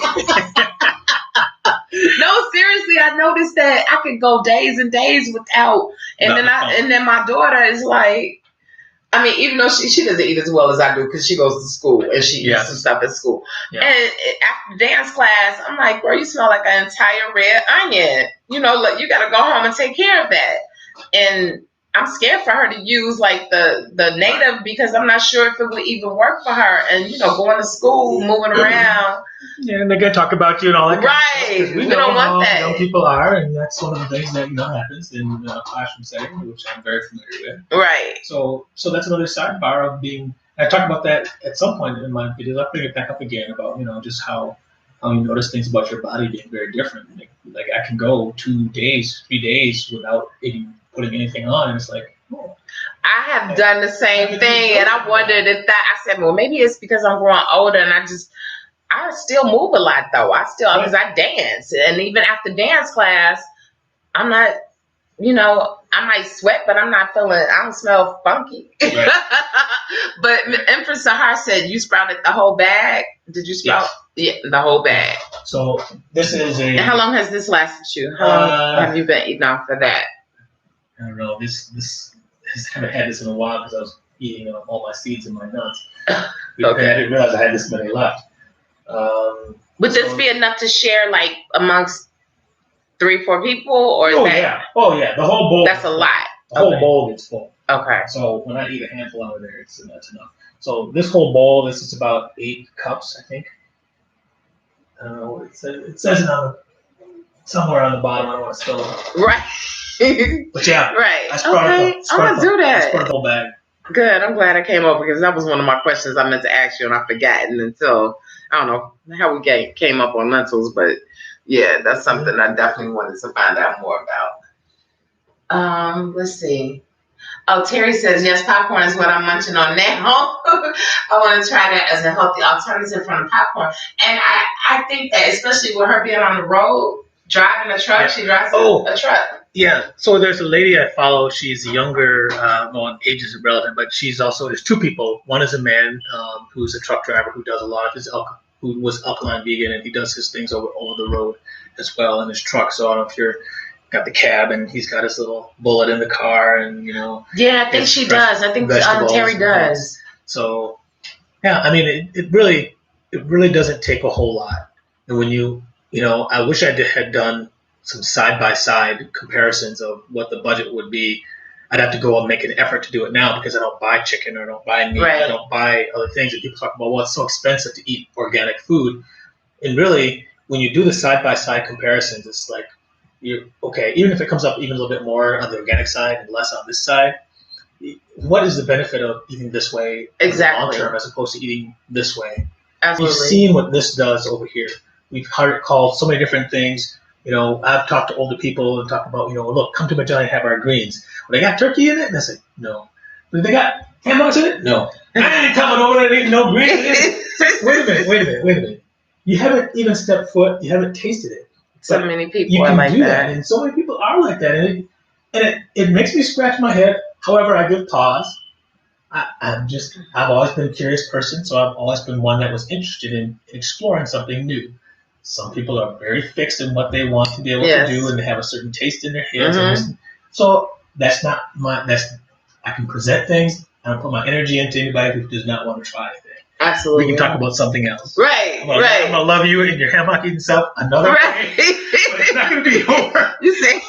No, seriously, I noticed that I could go days and days without, and then my daughter is like, I mean, even though she doesn't eat as well as I do because she goes to school and she eats some stuff at school. Yeah. And after dance class, I'm like, girl, you smell like an entire red onion. You got to go home and take care of that. And I'm scared for her to use like the native because I'm not sure if it would even work for her. And going to school, moving around. Yeah, and they're gonna talk about you and all that. Right. Kind of we don't want that. Young people are, and that's one of the things that happens in a classroom setting, which I'm very familiar with. Right. So that's another sidebar of being. I talk about that at some point in my videos. I'll bring it back up again about just how you notice things about your body being very different. Like I can go 2 days, 3 days without even putting anything on, and it's like, oh. I have done the same thing, and I wondered if I said, well, maybe it's because I'm growing older, and I still move a lot though. Because I dance, and even after dance class, I'm not, I might sweat, but I'm not I don't smell funky. Right. But Empress Sahar said you sprouted the whole bag. Did you sprout? Yes. Yeah, the whole bag. So this is And how long has this lasted you? How long have you been eating off of that? I don't know. This haven't had this in a while because I was eating all my seeds and my nuts. Okay. I didn't realize I had this many left. Would this be enough to share like amongst 3-4 people, or is yeah, the whole bowl. That's a lot. The whole bowl gets full. Okay. So when I eat a handful out of there, that's enough. So this whole bowl, this is about 8 cups, I think. I don't know what it says. It says it somewhere on the bottom. I don't want to spill it. Right. But yeah. Right. I'm gonna do that. I spread the whole bag. Good. I'm glad I came over because that was one of my questions I meant to ask you and I forgot until I don't know how we came up on lentils, but yeah, that's something I definitely wanted to find out more about. Let's see. Oh, Terry says, yes, popcorn is what I'm munching on now. I want to try that as a healthy alternative from the popcorn. And I think that especially with her being on the road, driving a truck, she drives a truck. Yeah. So there's a lady I follow. She's younger. Age is irrelevant, but there's 2 people. One is a man who's a truck driver who does a lot of his who was upline vegan, and he does his things over the road as well in his truck. So I don't know if you're got the cab and he's got his little bullet in the car and Yeah, I think she does. I think Terry does. So yeah, I mean it really doesn't take a whole lot. And when I wish I had done some side-by-side comparisons of what the budget would be. I'd have to go and make an effort to do it now because I don't buy chicken or I don't buy meat. Right. I don't buy other things. And people talk about, well, it's so expensive to eat organic food. And really, when you do the side-by-side comparisons, it's like, even if it comes up even a little bit more on the organic side and less on this side, what is the benefit of eating this way in the long term as opposed to eating this way? Absolutely. You've seen what this does over here. We've heard it called so many different things. I've talked to older people and talked about, look, come to my joint and have our greens. Well, they got turkey in it? And I said, no. They got hamburgers in it? No. I ain't coming over there and eating no greens in it. Wait a minute. You haven't even stepped foot. You haven't tasted it. So many people are like that. And so many people are like that. And it makes me scratch my head. However, I give pause. I've always been a curious person, so I've always been one that was interested in exploring something new. Some people are very fixed in what they want to be able to do, and they have a certain taste in their heads. Mm-hmm. So that's not I can present things, and I put my energy into anybody who does not want to try anything. Absolutely. We can talk about something else. Right, I'm gonna love you in your hammock eating stuff another day, but it's not gonna be over. You say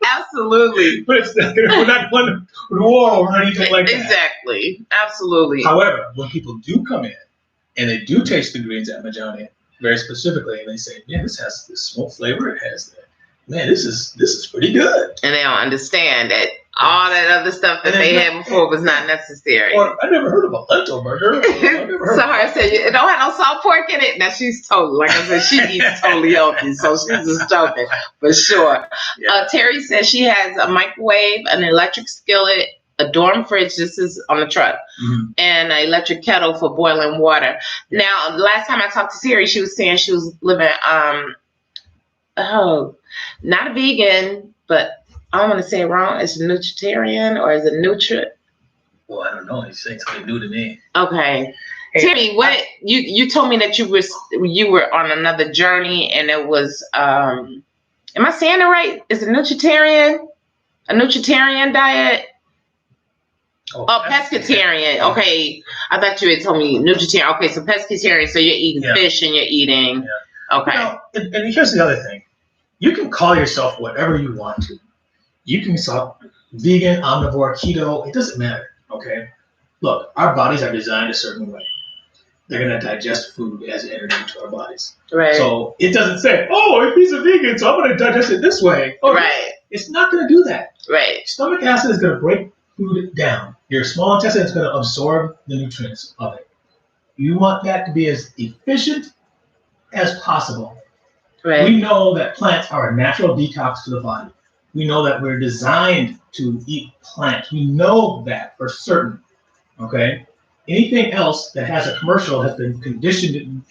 absolutely. But we're not going to war or anything like that. Exactly. Absolutely. However, when people do come in and they do taste the greens at Majani very specifically, and they say, "Man, this has this smoke flavor. It has that. Man, this is pretty good." And they don't understand that all that other stuff that they had before was not necessary. Or I never heard of a lentil burger. Sorry, I said it don't have no salt pork in it. Now she's totally, like I said, she eats totally healthy, so she's just joking for sure. Yeah. Terry says she has a microwave, an electric skillet, a dorm fridge. This is on the truck, and an electric kettle for boiling water. Now, the last time I talked to Terry, she was saying she was living, not a vegan, but I don't want to say it wrong. Is it nutritarian or is it nutrit? Well, I don't know. He's saying something new to me. Okay. Hey, Terry, what you told me that you were on another journey, and it was am I saying it right? Is it nutritarian? A nutritarian diet? Pescatarian. Okay. I thought you had told me nutritarian. Okay, so pescatarian, so you're eating fish and you're eating okay. And here's the other thing. You can call yourself whatever you want to. You can stop vegan, omnivore, keto. It doesn't matter. Okay. Look, our bodies are designed a certain way. They're going to digest food as it enters into our bodies. Right. So it doesn't say, oh, if he's a vegan, so I'm going to digest it this way. Oh, right. It's not going to do that. Right. Stomach acid is going to break food down. Your small intestine is going to absorb the nutrients of it. You want that to be as efficient as possible. Right. We know that plants are a natural detox to the body. We know that we're designed to eat plants. We know that for certain. Okay? Anything else that has a commercial has conditioned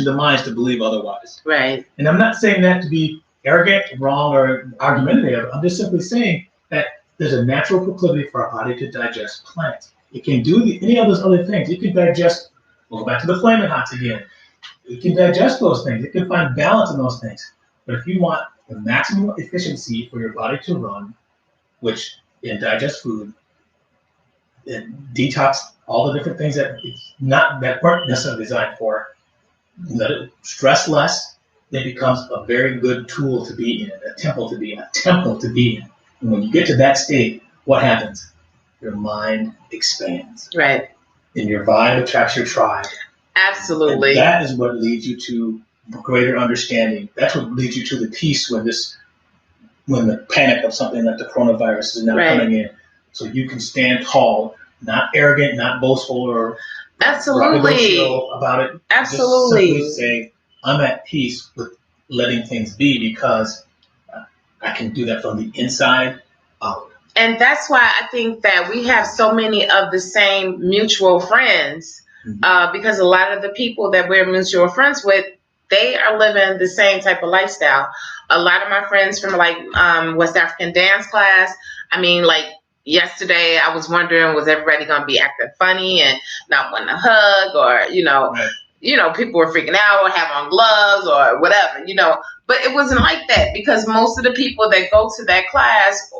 the minds to believe otherwise. Right. And I'm not saying that to be arrogant, wrong, or argumentative. I'm just simply saying that there's a natural proclivity for our body to digest plants. It can do any of those other things. It can digest, we'll go back to the flaming hots again. It can digest those things. It can find balance in those things. But if you want the maximum efficiency for your body to run, which in digest food, it detox all the different things that weren't necessarily designed for. Let it stress less. It becomes a very good tool to be in, a temple to be in. And when you get to that state, what happens? Your mind expands. Right. And your vibe attracts your tribe. Absolutely. And that is what leads you to greater understanding. That's what leads you to the peace when the panic of something like the coronavirus is now coming in. So you can stand tall, not arrogant, not boastful or absolutely about it. Absolutely. Just simply say, I'm at peace with letting things be because I can do that from the inside out. And that's why I think that we have so many of the same mutual friends, because a lot of the people that we're mutual friends with, they are living the same type of lifestyle. A lot of my friends from like West African dance class, I mean, like yesterday I was wondering, was everybody going to be acting funny and not wanting to hug, or, people were freaking out or have on gloves or whatever, but it wasn't like that, because most of the people that go to that class,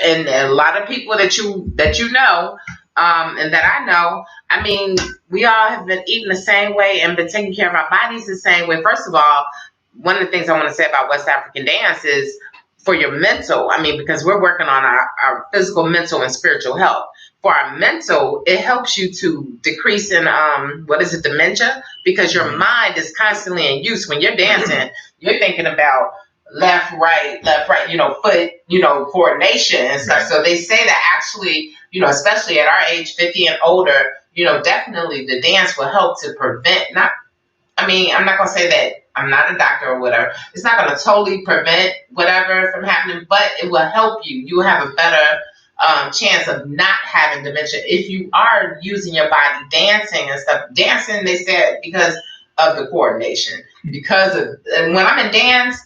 and a lot of people that you know, and that I know, I mean, we all have been eating the same way and been taking care of our bodies the same way. First of all, one of the things I want to say about West African dance is for your mental. I mean, because we're working on our physical, mental, and spiritual health. For our mental, it helps you to decrease in, dementia, because your mind is constantly in use. When you're dancing, you're thinking about left, right, foot, coordination and stuff. Right. So they say that actually, especially at our age, 50 and older, definitely the dance will help to prevent, I'm not going to say that I'm not a doctor or whatever. It's not going to totally prevent whatever from happening, but it will help you. You will have a better chance of not having dementia if you are using your body dancing and stuff. Dancing, they said, because of the coordination. And when I'm in dance,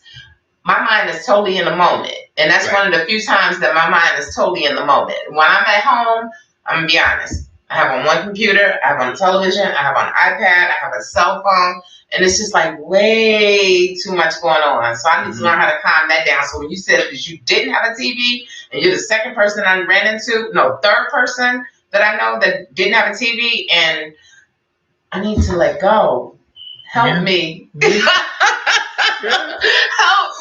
my mind is totally in the moment. And that's one of the few times that my mind is totally in the moment. When I'm at home, I'm going to be honest. I have on one computer, I have on television, I have on iPad, I have a cell phone, and it's just like way too much going on. So I need to learn how to calm that down. So when you said that you didn't have a TV, and you're the second person I ran into, third person that I know that didn't have a TV, and I need to let go. Help me. Help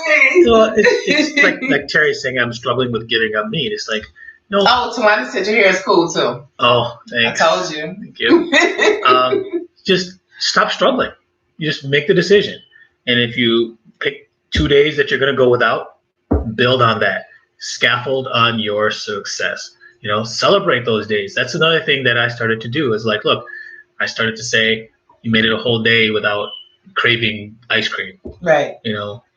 me. So it's like Terry's saying, I'm struggling with giving up meat. It's like, no. Oh, Tawanda said your hair is cool too. Oh, thanks. I told you. Thank you. Just stop struggling. You just make the decision. And if you pick 2 days that you're going to go without, build on that. Scaffold on your success. Celebrate those days. That's another thing that I started to do is like, look, I started to say, you made it a whole day without craving ice cream. Right.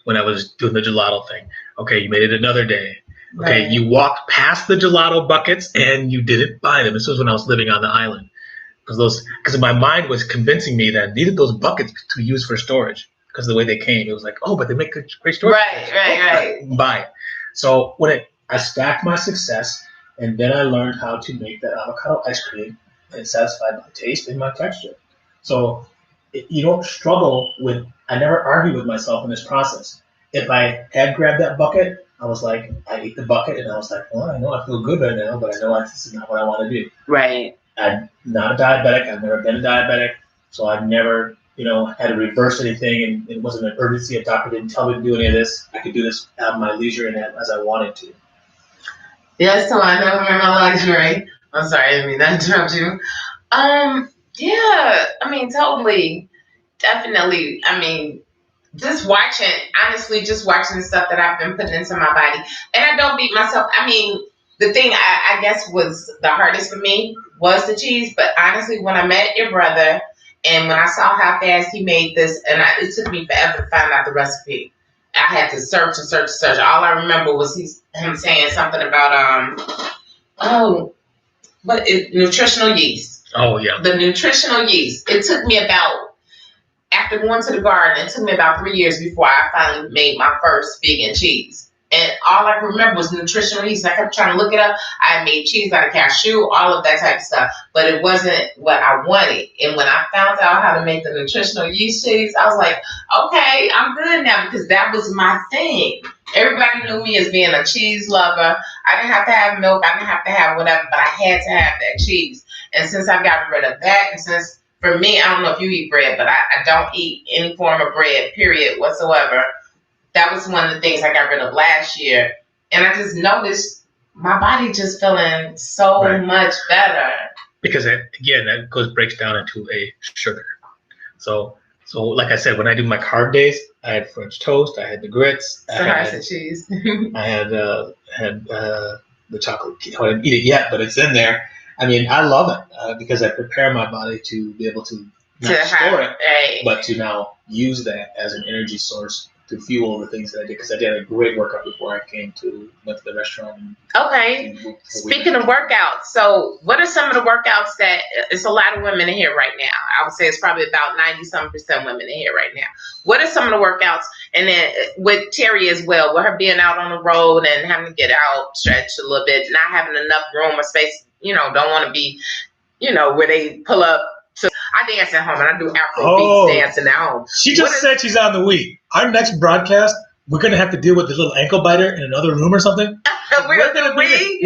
When I was doing the gelato thing. Okay, you made it another day. Okay, right. You walked past the gelato buckets and you didn't buy them. This was when I was living on the island. Because my mind was convincing me that I needed those buckets to use for storage because of the way they came. It was like, oh, but they make great storage. Right. Buy it. So I stacked my success, and then I learned how to make that avocado ice cream and satisfy my taste and my texture. So you don't struggle with. I never argue with myself in this process. If I had grabbed that bucket, I was like, I ate the bucket, and I was like, well, I know I feel good right now, but I know this is not what I want to do. Right. I'm not a diabetic. I've never been a diabetic, so I've never, had to reverse anything, and it wasn't an urgency. A doctor didn't tell me to do any of this. I could do this at my leisure and as I wanted to. Yes, so I know we're my luxury. I'm sorry, I didn't mean to interrupt you. Yeah, I mean, totally, definitely. I mean, just watching, honestly, just watching the stuff that I've been putting into my body. And I don't beat myself. I mean, the thing I guess was the hardest for me was the cheese. But honestly, when I met your brother and when I saw how fast he made this, and it took me forever to find out the recipe. I had to search and search and search. All I remember was him saying something about oh, nutritional yeast. Oh yeah. The nutritional yeast. It took me about, after going to the garden, it took me about 3 years before I finally made my first vegan cheese. And all I could remember was nutritional yeast. I kept trying to look it up. I made cheese out of cashew, all of that type of stuff. But it wasn't what I wanted. And when I found out how to make the nutritional yeast cheese, I was like, okay, I'm good now, because that was my thing. Everybody knew me as being a cheese lover. I didn't have to have milk. I didn't have to have whatever, but I had to have that cheese. And since I got rid of that, and since for me, I don't know if you eat bread, but I don't eat any form of bread, period, whatsoever. That was one of the things I got rid of last year. And I just noticed my body just feeling so much better. Because again, that breaks down into a sugar. So like I said, when I do my carb days, I had French toast, I had the grits, I had cheese. I had the chocolate. I didn't eat it yet, but it's in there. I mean, I love it because I prepare my body to be able to not store it, but to now use that as an energy source to fuel the things that I did, because I did a great workout before I went to the restaurant. Okay. Speaking of workouts, so what are some of the workouts that, it's a lot of women in here right now. I would say it's probably about 90-some% women in here right now. What are some of the workouts? And then with Terry as well, with her being out on the road and having to get out, stretch a little bit, not having enough room or space, don't want to be, where they pull up. So I dance at home and I do Afrobeats dancing at home. She just said she's on the Wii. Our next broadcast, we're going to have to deal with the little ankle biter in another room or something. We're going to do the Wii.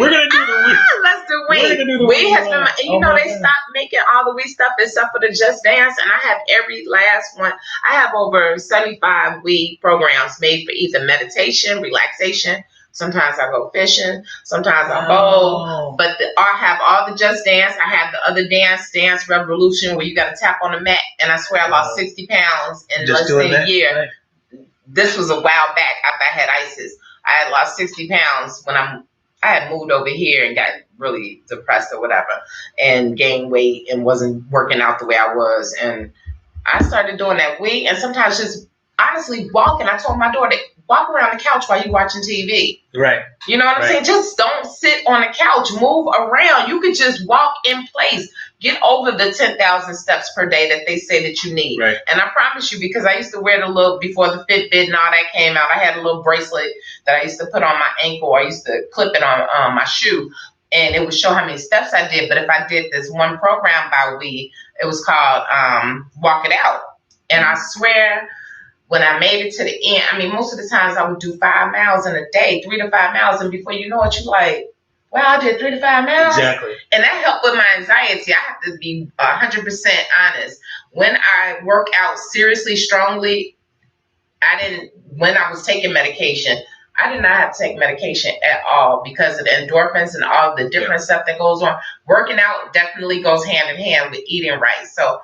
Let's do Wii. Wii has been, they stopped making all the Wii stuff except for the Just Dance, and I have every last one. I have over 75 Wii programs made for either meditation, relaxation. Sometimes I go fishing. Sometimes I bowl. But I have all the Just Dance. I have the other Dance Revolution, where you got to tap on the mat. And I swear I lost 60 pounds in less than a year. Right. This was a while back after I had ISIS. I had lost 60 pounds when I had moved over here and got really depressed or whatever, and gained weight and wasn't working out the way I was. And I started doing that week, and sometimes just honestly walking. I told my daughter, walk around the couch while you're watching TV. Right. You know what I'm saying? Just don't sit on the couch. Move around. You could just walk in place. Get over the 10,000 steps per day that they say that you need. Right. And I promise you, because I used to wear the little, before the Fitbit and all that came out, I had a little bracelet that I used to put on my ankle. I used to clip it on my shoe, and it would show how many steps I did. But if I did this one program by week, it was called Walk It Out. And I swear, when I made it to the end, I mean, most of the times I would do 5 miles in a day, 3 to 5 miles. And before you know it, you're like, wow, I did 3 to 5 miles. Exactly. And that helped with my anxiety. I have to be 100% honest. When I work out seriously, strongly, when I was taking medication, I did not have to take medication at all because of the endorphins and all the different stuff that goes on. Working out definitely goes hand in hand with eating right. So,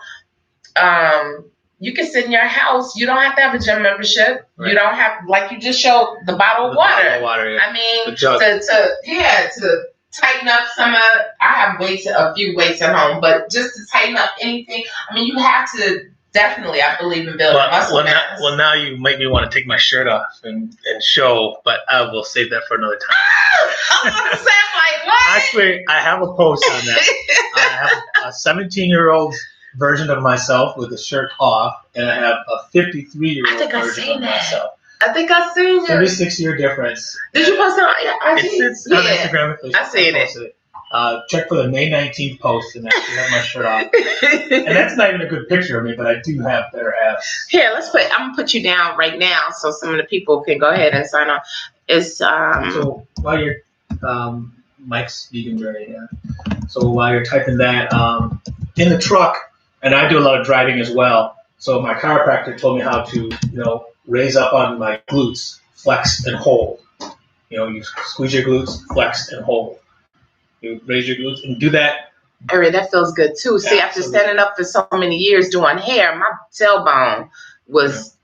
you can sit in your house. You don't have to have a gym membership. Right. You don't have, like you just showed, the bottle of water. Bottle of water, yeah. I mean, to tighten up some of, I have a few weights at home, but just to tighten up anything. I mean, you have to definitely, I believe in building muscle mass. Well, now you make me want to take my shirt off and show, but I will save that for another time. I was going to say, I'm like, what? Actually, I have a post on that. I have a 17-year-old version of myself with the shirt off, and I have a 53-year-old version of myself. I think I've seen it. 36-year difference. Did you post it on? It's on Instagram and Facebook. I seen it. Check for the May 19th post, and I have my shirt off. And that's not even a good picture of me, but I do have better abs. Here, I'm gonna put you down right now, so some of the people can go ahead and sign on. It's So while you're Mike's Vegan Journey, so while you're typing that in the truck. And I do a lot of driving as well. So my chiropractor told me how to, raise up on my glutes, flex and hold. You squeeze your glutes, flex, and hold. You raise your glutes and do that. Area that feels good too. See, after standing up for so many years doing hair, my tailbone was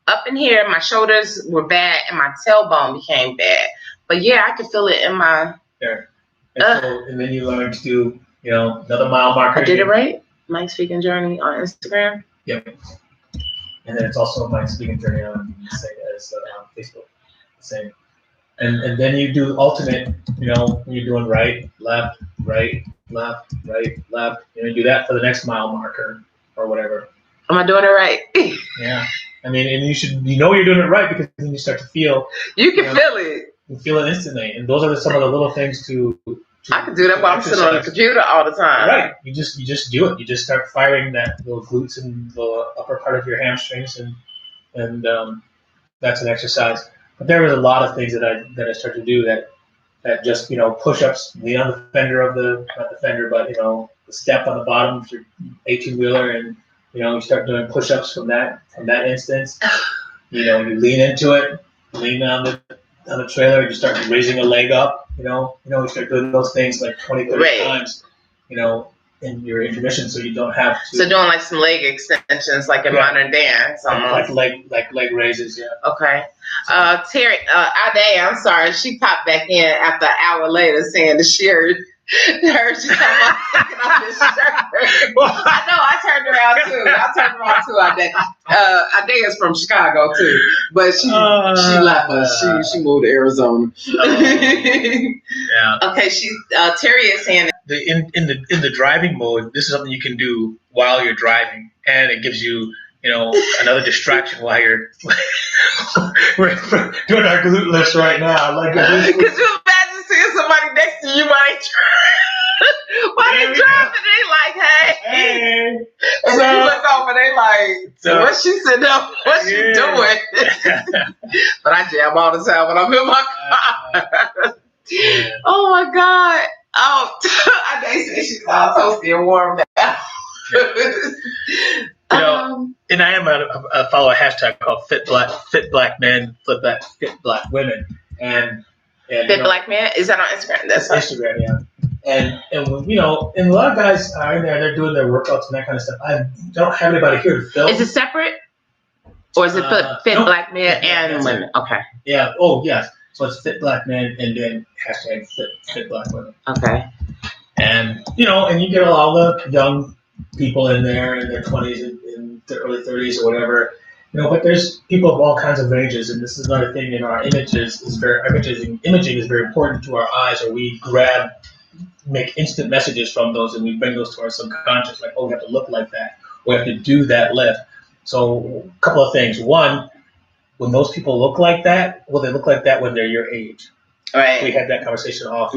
up in here. My shoulders were bad, and my tailbone became bad. But yeah, I could feel it in my. There. And then you learn to do, another mile marker. I did it right. Mike's Vegan Journey on Instagram. Yep. And then it's also Mike's Vegan Journey on Facebook. Same. And then you do alternate, when you're doing right, left, left. You do that for the next mile marker or whatever. Am I doing it right? Yeah. I mean, and you're doing it right because then you start to feel. You can feel it. You feel it instantly. And those are some of the little things to I can do that while I'm sitting on the computer all the time. Right. You just do it. You just start firing those glutes and the upper part of your hamstrings and that's an exercise. But there was a lot of things that I started to do that just, push-ups, lean on the fender of not the fender, but, the step on the bottom of your 18-wheeler, and, you start doing push-ups from that instance. You lean into it, lean on the trailer, and you start raising a leg up, you start doing those things like 20, 30 times, in your intermission, so you don't have to. So doing like some leg extensions, like in modern dance, almost. Like leg raises, yeah. Okay. Terry, Ade, I'm sorry, she popped back in after an hour later saying the shirt. She's talking about taking off this shirt. Well, I know, I turned around too. Ade is from Chicago too, but she left us. She moved to Arizona. Yeah. Okay, Terry is saying in the driving mode, this is something you can do while you're driving, and it gives you another distraction while you're we're doing our glute lifts right now. Like, could you imagine seeing somebody next to you while they driving? They like, hey. And then you look over, they like, what's she sitting up? What's she doing? But I jam all the time when I'm in my car. Oh my God. Oh, they say she's all toasty and warm now. And I am I follow a hashtag called fit black men, fit black women, and fit black men. Is that on Instagram? That's Instagram, yeah. And and a lot of guys are in there. They're doing their workouts and that kind of stuff. I don't have anybody here to film. Is it separate, or is it fit black men and women? Okay. Yeah. Oh, yes. So it's fit black men and then hashtag fit black women. Okay. And and you get all the young people in there in their 20s and their early 30s or whatever, but there's people of all kinds of ranges, and this is another thing in our imaging is very important to our eyes, or we make instant messages from those, and we bring those to our subconscious, like, oh, we have to look like that, we have to do that lift. So a couple of things. One, when those people look like that, well, they look like that when they're your age. Right. We had that conversation off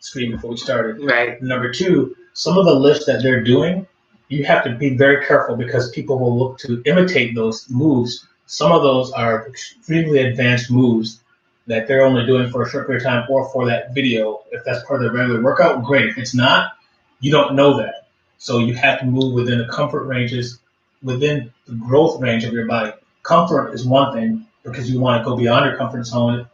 screen before we started. Right. Number two, some of the lifts that they're doing, you have to be very careful because people will look to imitate those moves. Some of those are extremely advanced moves that they're only doing for a short period of time or for that video. If that's part of their regular workout, great. If it's not, you don't know that. So you have to move within the comfort ranges, within the growth range of your body. Comfort is one thing because you want to go beyond your comfort zone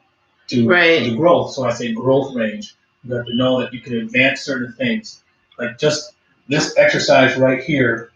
to the growth. So I say growth range. You have to know that you can advance certain things. Like just this exercise right here,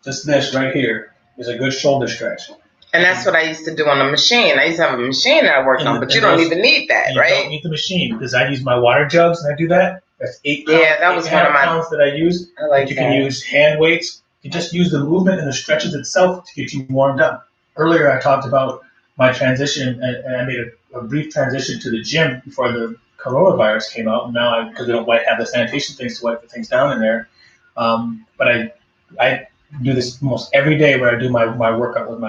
just this right here is a good shoulder stretch. And that's what I used to do on the machine. I used to have a machine that I worked on, but you don't even need that, right? You don't need the machine because I use my water jugs and I do that. That's 8 pounds. Yeah, that was one of my pounds that I use. I like you can use hand weights. You just use the movement and the stretches itself to get you warmed up. Earlier, I talked about my transition, and I made a brief transition to the gym before the coronavirus came out. And now, because we don't have the sanitation things to wipe the things down in there, but I do this almost every day where I do my workout with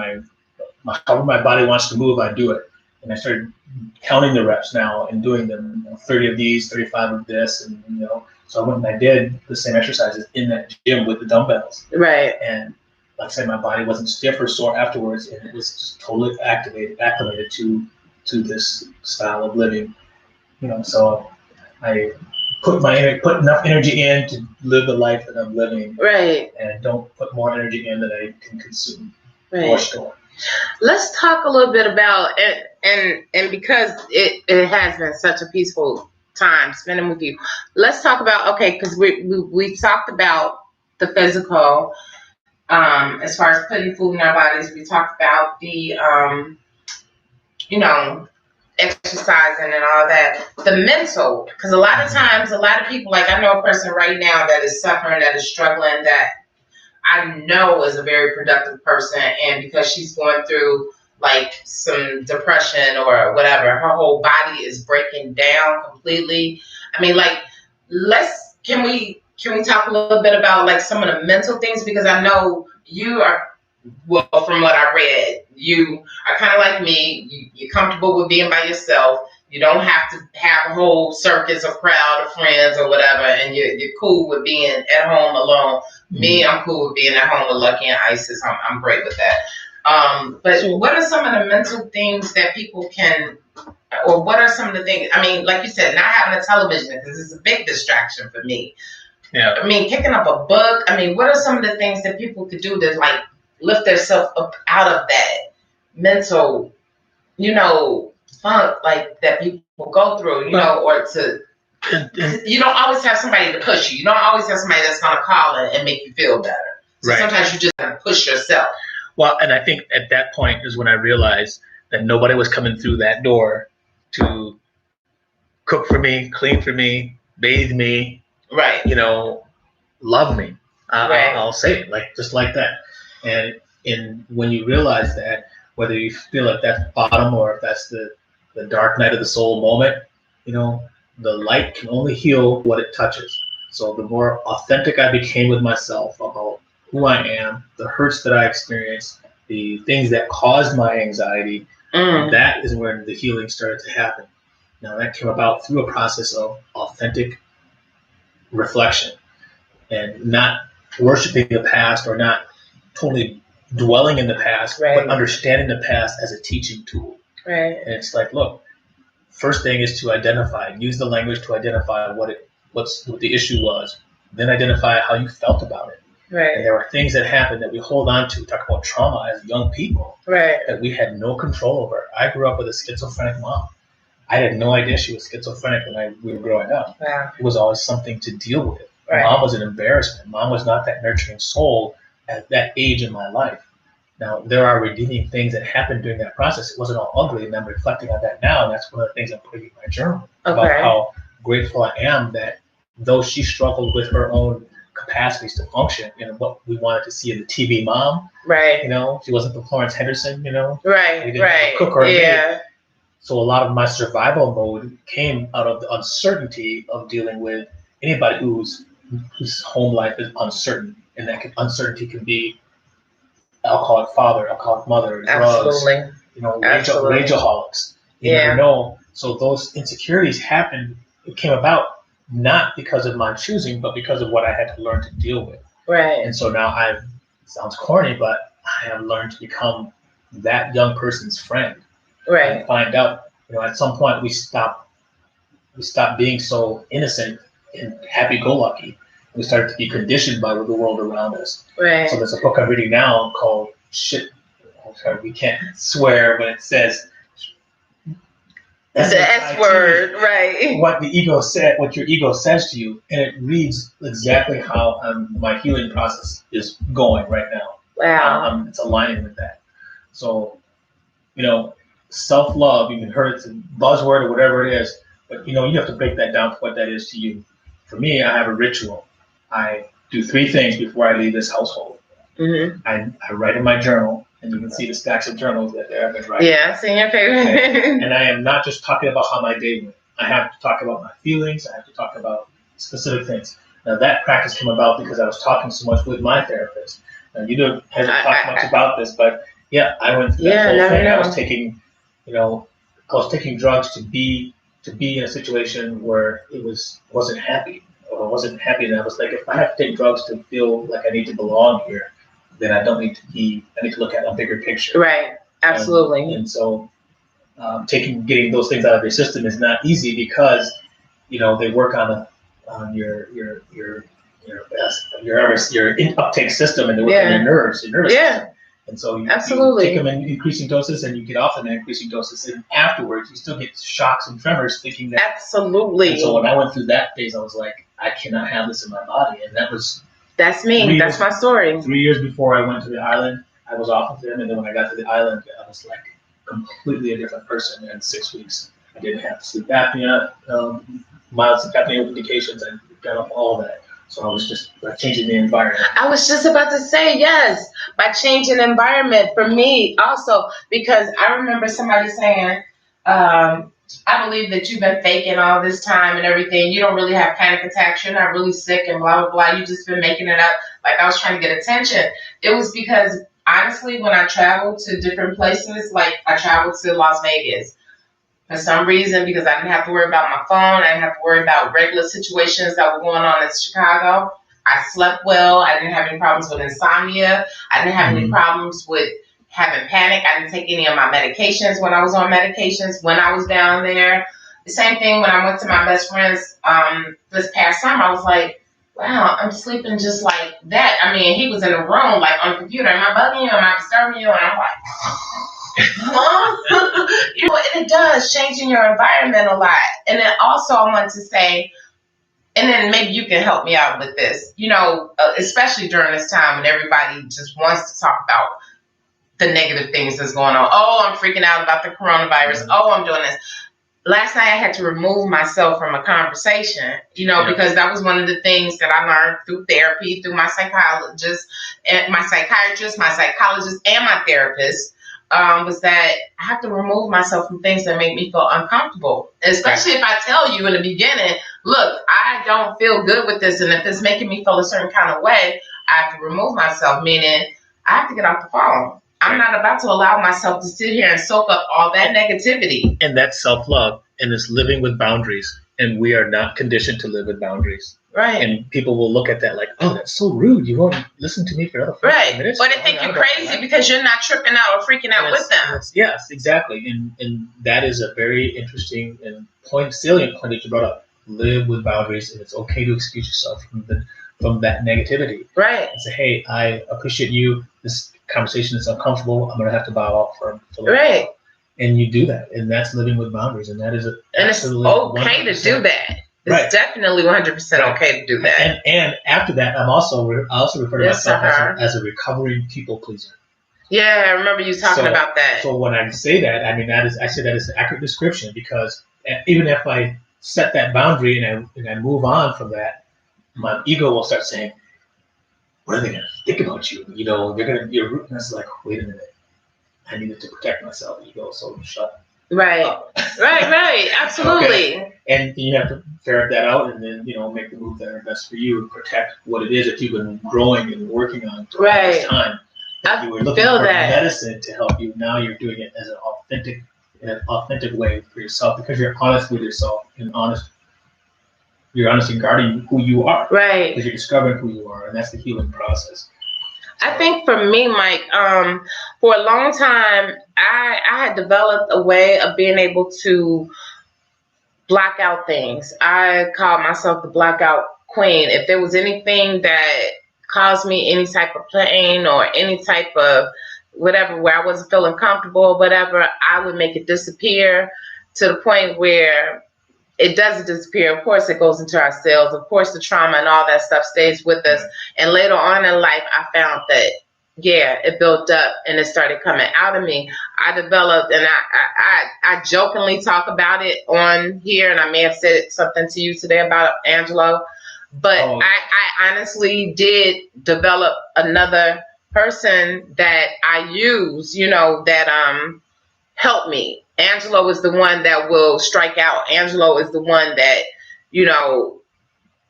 however my body wants to move, I do it. And I started counting the reps now and doing them, 30 of these, 35 of this, and so I went and I did the same exercises in that gym with the dumbbells. Right. And like I said, my body wasn't stiff or sore afterwards, and it was just totally acclimated to this style of living. So I put enough energy in to live the life that I'm living. Right. And don't put more energy in that I can consume or store. Let's talk a little bit about and because it has been such a peaceful time spending with you. Let's talk about because we talked about the physical, as far as putting food in our bodies. We talked about the you know, exercising and all that. The mental, because a lot of times, a lot of people, like I know a person right now that is suffering, that is struggling, that I know is a very productive person, and because she's going through like some depression or whatever, her whole body is breaking down completely. I mean, like, can we talk a little bit about like some of the mental things, because I know you are, well, from what I read, you are kind of like me. You're comfortable with being by yourself. You don't have to have a whole circus or crowd of friends or whatever, and you're cool with being at home alone. Me, I'm cool with being at home with Lucky and Isis. I'm great with that. But what are some of the mental things that people can, or what are some of the things? I mean, like you said, not having a television, because it's a big distraction for me. Yeah. I mean, picking up a book. I mean, what are some of the things that people could do to like lift themselves up out of that mental, funk like that people go through, or to. You don't always have somebody to push you. You don't always have somebody that's going to call and make you feel better. So sometimes you just got to push yourself. Well, and I think at that point is when I realized that nobody was coming through that door to cook for me, clean for me, bathe me, love me. I'll say it just like that. And when you realize that, whether you feel like that's bottom or if that's the dark night of the soul moment, the light can only heal what it touches. So the more authentic I became with myself about who I am, the hurts that I experienced, the things that caused my anxiety, that is when the healing started to happen. Now that came about through a process of authentic reflection and not worshiping the past or not totally dwelling in the past, but understanding the past as a teaching tool. Right. And it's like, look, first thing is to identify, use the language to identify what the issue was, then identify how you felt about it. Right. And there are things that happen that we hold on to, talk about trauma as young people, that we had no control over. I grew up with a schizophrenic mom. I had no idea she was schizophrenic when we were growing up. Wow. It was always something to deal with. Mom was an embarrassment. Mom was not that nurturing soul at that age in my life. Now, there are redeeming things that happened during that process. It wasn't all ugly, and I'm reflecting on that now, and that's one of the things I'm putting in my journal about how grateful I am that though she struggled with her own capacities to function and what we wanted to see in the TV mom, she wasn't the Florence Henderson, we didn't cook or maid. So a lot of my survival mode came out of the uncertainty of dealing with anybody whose home life is uncertain, and that uncertainty can be alcoholic father, alcoholic mother, drugs, rageaholics. You never know. So those insecurities happened. It came about not because of my choosing, but because of what I had to learn to deal with. Right. And so now sounds corny, but I have learned to become that young person's friend. Right. And find out, at some point we stop being so innocent and happy-go-lucky. We started to be conditioned by the world around us. Right. So there's a book I'm reading now called we can't swear, but it says the S word, right? What your ego says to you, and it reads exactly how my healing process is going right now. Wow. It's aligning with that. So, self-love, you can hear it's a buzzword or whatever it is, but you have to break that down to what that is to you. For me, I have a ritual. I do 3 things before I leave this household. Mm-hmm. I write in my journal, and you can see the stacks of journals that I've been writing. Yeah, I've seen your favorite. And I am not just talking about how my day went. I have to talk about my feelings. I have to talk about specific things. Now, that practice came about because I was talking so much with my therapist. Now, you don't have to talk much about this, but I went through that whole thing. I was taking drugs to be in a situation where wasn't happy. Or wasn't happy, and I was like, if I have to take drugs to feel like I need to belong here, then I don't need to be. I need to look at a bigger picture. Right. Absolutely. And so, getting those things out of your system is not easy because, they work on your uptake system, and they work on your nerves, your nervous system. And so you Absolutely. take them in increasing doses, and you get off in increasing doses, and afterwards you still get shocks and tremors, thinking that. Absolutely. And so when I went through that phase, I was like, I cannot have this in my body, and that's me. That's my story. 3 years before I went to the island, I was off with them, and then when I got to the island, I was like completely a different person in 6 weeks. I didn't have sleep apnea, mild sleep apnea indications. I got off all that. So I was just changing the environment. I was just about to say, yes, by changing the environment for me also, because I remember somebody saying, I believe that you've been faking all this time and everything. You don't really have panic attacks. You're not really sick and blah, blah, blah. You just been making it up. Like I was trying to get attention. It was because, honestly, when I traveled to different places, like I traveled to Las Vegas, for some reason, because I didn't have to worry about my phone. I didn't have to worry about regular situations that were going on in Chicago. I slept well. I didn't have any problems with insomnia. I didn't have any problems with having panic. I didn't take any of my medications when I was on medications when I was down there. The same thing when I went to my best friend's this past summer. I was like, wow, I'm sleeping just like that. I mean, he was in the room, like on the computer. Am I bugging you? Am I disturbing you? And I'm like, you know, and it does, changing your environment a lot. And then also I want to say, and then maybe you can help me out with this, you know, especially during this time when everybody just wants to talk about the negative things that's going on. Oh, I'm freaking out about the coronavirus. Oh, I'm doing this. Last night I had to remove myself from a conversation, you know, because that was one of the things that I learned through therapy, through my psychologist, and my psychiatrist, my psychologist, and my therapist. Was that I have to remove myself from things that make me feel uncomfortable. Especially if I tell you in the beginning, look, I don't feel good with this, and if it's making me feel a certain kind of way, I have to remove myself, meaning I have to get off the phone. I'm not about to allow myself to sit here and soak up all that negativity. And that's self-love, and it's living with boundaries, and we are not conditioned to live with boundaries. Right. And people will look at that like, oh, that's so rude. You won't listen to me for another 5 minutes. Or they think you're crazy because you're not tripping out or freaking out with them. Yes, exactly. And that is a very interesting and salient point that you brought up. Live with boundaries, and it's okay to excuse yourself from that negativity. Right. And say, hey, I appreciate you. This conversation is uncomfortable. I'm going to have to bow out for a little while. And you do that. And that's living with boundaries. And that is absolutely okay 100%. To do that. It's definitely 100% okay to do that. And after that, I also refer to myself as a recovering people pleaser. Yeah, I remember you talking about that. So when I say that, I mean I say that is an accurate description, because even if I set that boundary and I move on from that, my ego will start saying, "What are they going to think about you? You know, you're rooting." That's like, wait a minute, I needed to protect myself. Ego, so shut. Right. Absolutely. Okay. And you have to ferret that out, and then make the move that are best for you and protect what it is that you've been growing and working on for all this time. You were looking for medicine to help you. Now you're doing it as an authentic way for yourself, because you're honest with yourself and you're honest in guarding who you are. Right. Because you're discovering who you are, and that's the healing process. I think for me, Mike, for a long time, I had developed a way of being able to block out things. I called myself the blackout queen. If there was anything that caused me any type of pain or any type of whatever, where I wasn't feeling comfortable or whatever, I would make it disappear to the point where it doesn't disappear. Of course, it goes into our cells. Of course, the trauma and all that stuff stays with us. And later on in life, I found that, it built up and it started coming out of me. I developed, and I jokingly talk about it on here, and I may have said something to you today about Angelo, but I honestly did develop another person that I use, that helped me. Angelo is the one that will strike out. Angelo is the one that,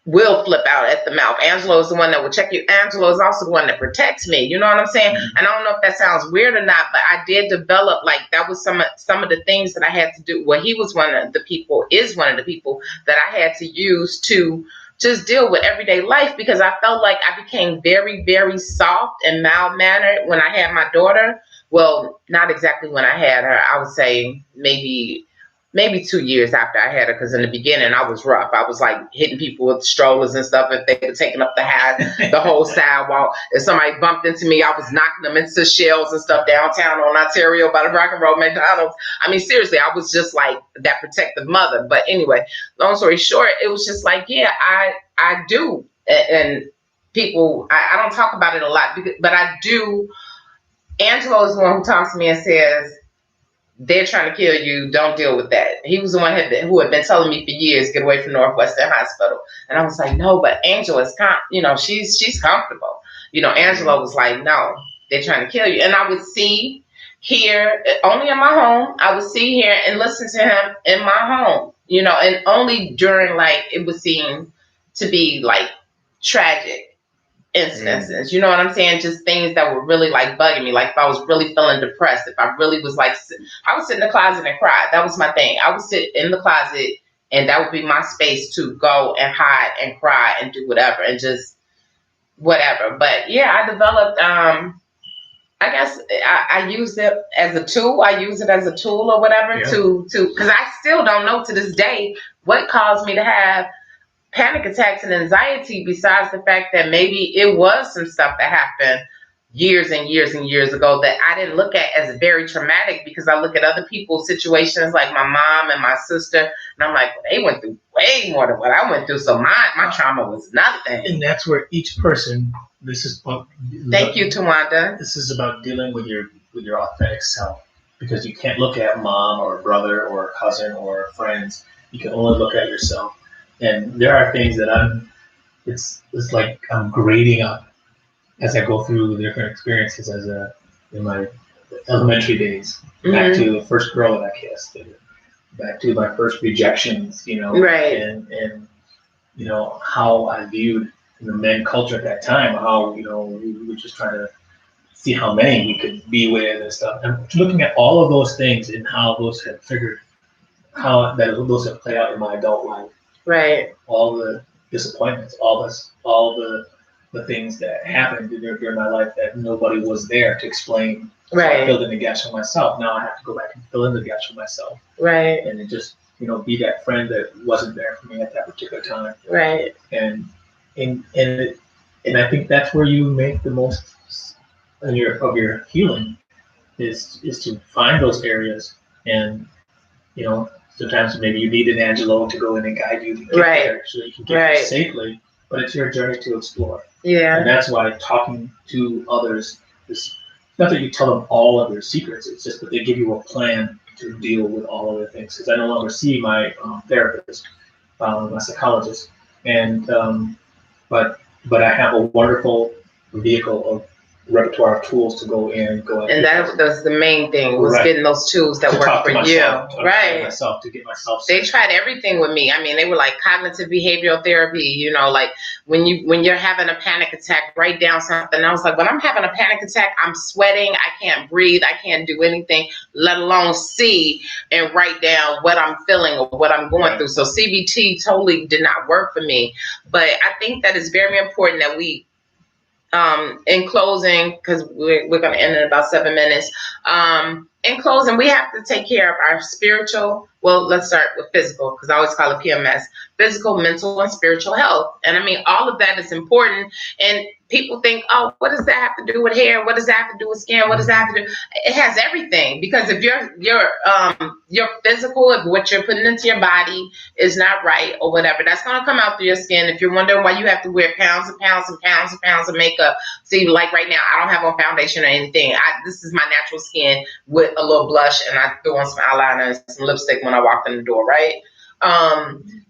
will flip out at the mouth. Angelo is the one that will check you. Angelo is also the one that protects me. You know what I'm saying? Mm-hmm. And I don't know if that sounds weird or not, but I did develop, that was some of the things that I had to do. Well, he was one of the people that I had to use to just deal with everyday life, because I felt like I became very, very soft and mild-mannered when I had my daughter. Well, not exactly when I had her. I would say maybe maybe 2 years after I had her, because in the beginning I was rough. I was like hitting people with strollers and stuff if they were taking up the whole sidewalk. If somebody bumped into me, I was knocking them into shells and stuff downtown on Ontario by the Rock and Roll McDonald's. I mean, seriously, I was just like that protective mother. But anyway, long story short, it was just like, yeah, I do. And people, I don't talk about it a lot, but I do. Angelo is the one who talks to me and says, they're trying to kill you. Don't deal with that. He was the one who had been telling me for years, get away from Northwestern Hospital. And I was like, no, but Angela's, she's comfortable. Angela was like, no, they're trying to kill you. And I would see, hear, only in my home. I would see, hear, and listen to him in my home. And only during it would seem to be tragic instances, you know what I'm saying? Just things that were really bugging me. Like if I was really feeling depressed, if I really was I would sit in the closet and cry. That was my thing. I would sit in the closet and that would be my space to go and hide and cry and do whatever and just whatever. But yeah, I developed, I guess I used it as a tool. I use it as a tool or whatever to, because I still don't know to this day what caused me to have panic attacks and anxiety, besides the fact that maybe it was some stuff that happened years and years and years ago that I didn't look at as very traumatic, because I look at other people's situations like my mom and my sister and I'm like, well, they went through way more than what I went through, so my trauma was nothing. And that's where each person, thank you, Tawanda. This is about dealing with your authentic self, because you can't look at mom or brother or cousin or friends. You can only look at yourself. And there are things that it's like I'm grading up as I go through the different experiences in my elementary days, back to the first girl that I kissed, and back to my first rejections, right. And how I viewed the men culture at that time, how, we were just trying to see how many we could be with and stuff. And looking at all of those things and how those have figured, how those have played out in my adult life. Right. All the disappointments, all the things that happened during my life that nobody was there to explain. Right. So I filled in the gaps for myself. Now I have to go back and fill in the gaps for myself. Right. And it just, be that friend that wasn't there for me at that particular time. Right. And I think that's where you make the most of your healing is to find those areas. And sometimes maybe you need an Angelo to go in and guide you to get there so you can get there safely. But it's your journey to explore. Yeah. And that's why talking to others is not that you tell them all of your secrets. It's just that they give you a plan to deal with all of the things. Because I no longer see my therapist, my psychologist, and but I have a wonderful vehicle of repertoire of tools to go in. And that was the main thing, was getting those tools that work for you. Right. To get myself. They tried everything with me. I mean, they were like cognitive behavioral therapy, like when you're having a panic attack, write down something. I was like, when I'm having a panic attack, I'm sweating, I can't breathe, I can't do anything, let alone see and write down what I'm feeling or what I'm going through. So CBT totally did not work for me. But I think that it's very important that we, in closing, because we're going to end in about 7 minutes. In closing, we have to take care of our spiritual. Well, let's start with physical, because I always call it PMS: physical, mental, and spiritual health. And I mean, all of that is important. And people think, oh, what does that have to do with hair? What does that have to do with skin? What does that have to do? It has everything, because if your physical, if what you're putting into your body is not right or whatever, that's going to come out through your skin. If you're wondering why you have to wear pounds and pounds and pounds and pounds of makeup, see, like right now, I don't have on foundation or anything. This is my natural skin with a little blush, and I threw on some eyeliner and some lipstick when I walked in the door, right?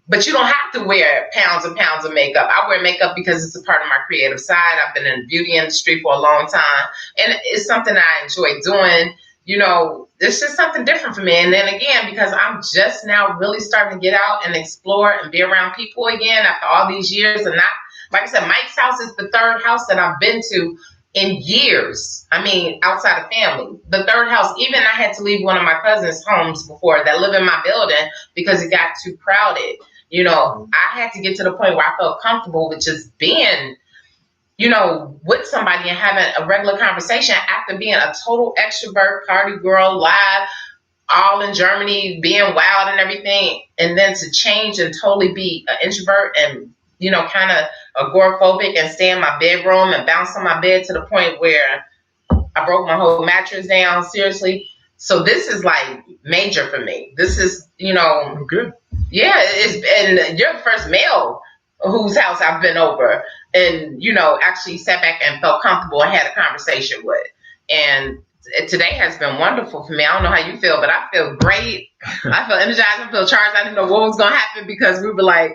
But you don't have to wear pounds and pounds of makeup. I wear makeup because it's a part of my creative side. I've been in the beauty industry for a long time, and it's something I enjoy doing. It's just something different for me. And then again, because I'm just now really starting to get out and explore and be around people again after all these years, and not, like I said, Mike's house is the third house that I've been to in years. I mean, outside of family, the third house. Even I had to leave one of my cousins' homes before that live in my building because it got too crowded. I had to get to the point where I felt comfortable with just being, with somebody and having a regular conversation after being a total extrovert, party girl, live, all in Germany, being wild and everything, and then to change and totally be an introvert and, kind of agoraphobic and stay in my bedroom and bounce on my bed to the point where I broke my whole mattress down, seriously. So this is like major for me. This is, good. Yeah, and you're the first male whose house I've been over and, actually sat back and felt comfortable and had a conversation with. And today has been wonderful for me. I don't know how you feel, but I feel great. I feel energized. I feel charged. I didn't know what was going to happen because you were like,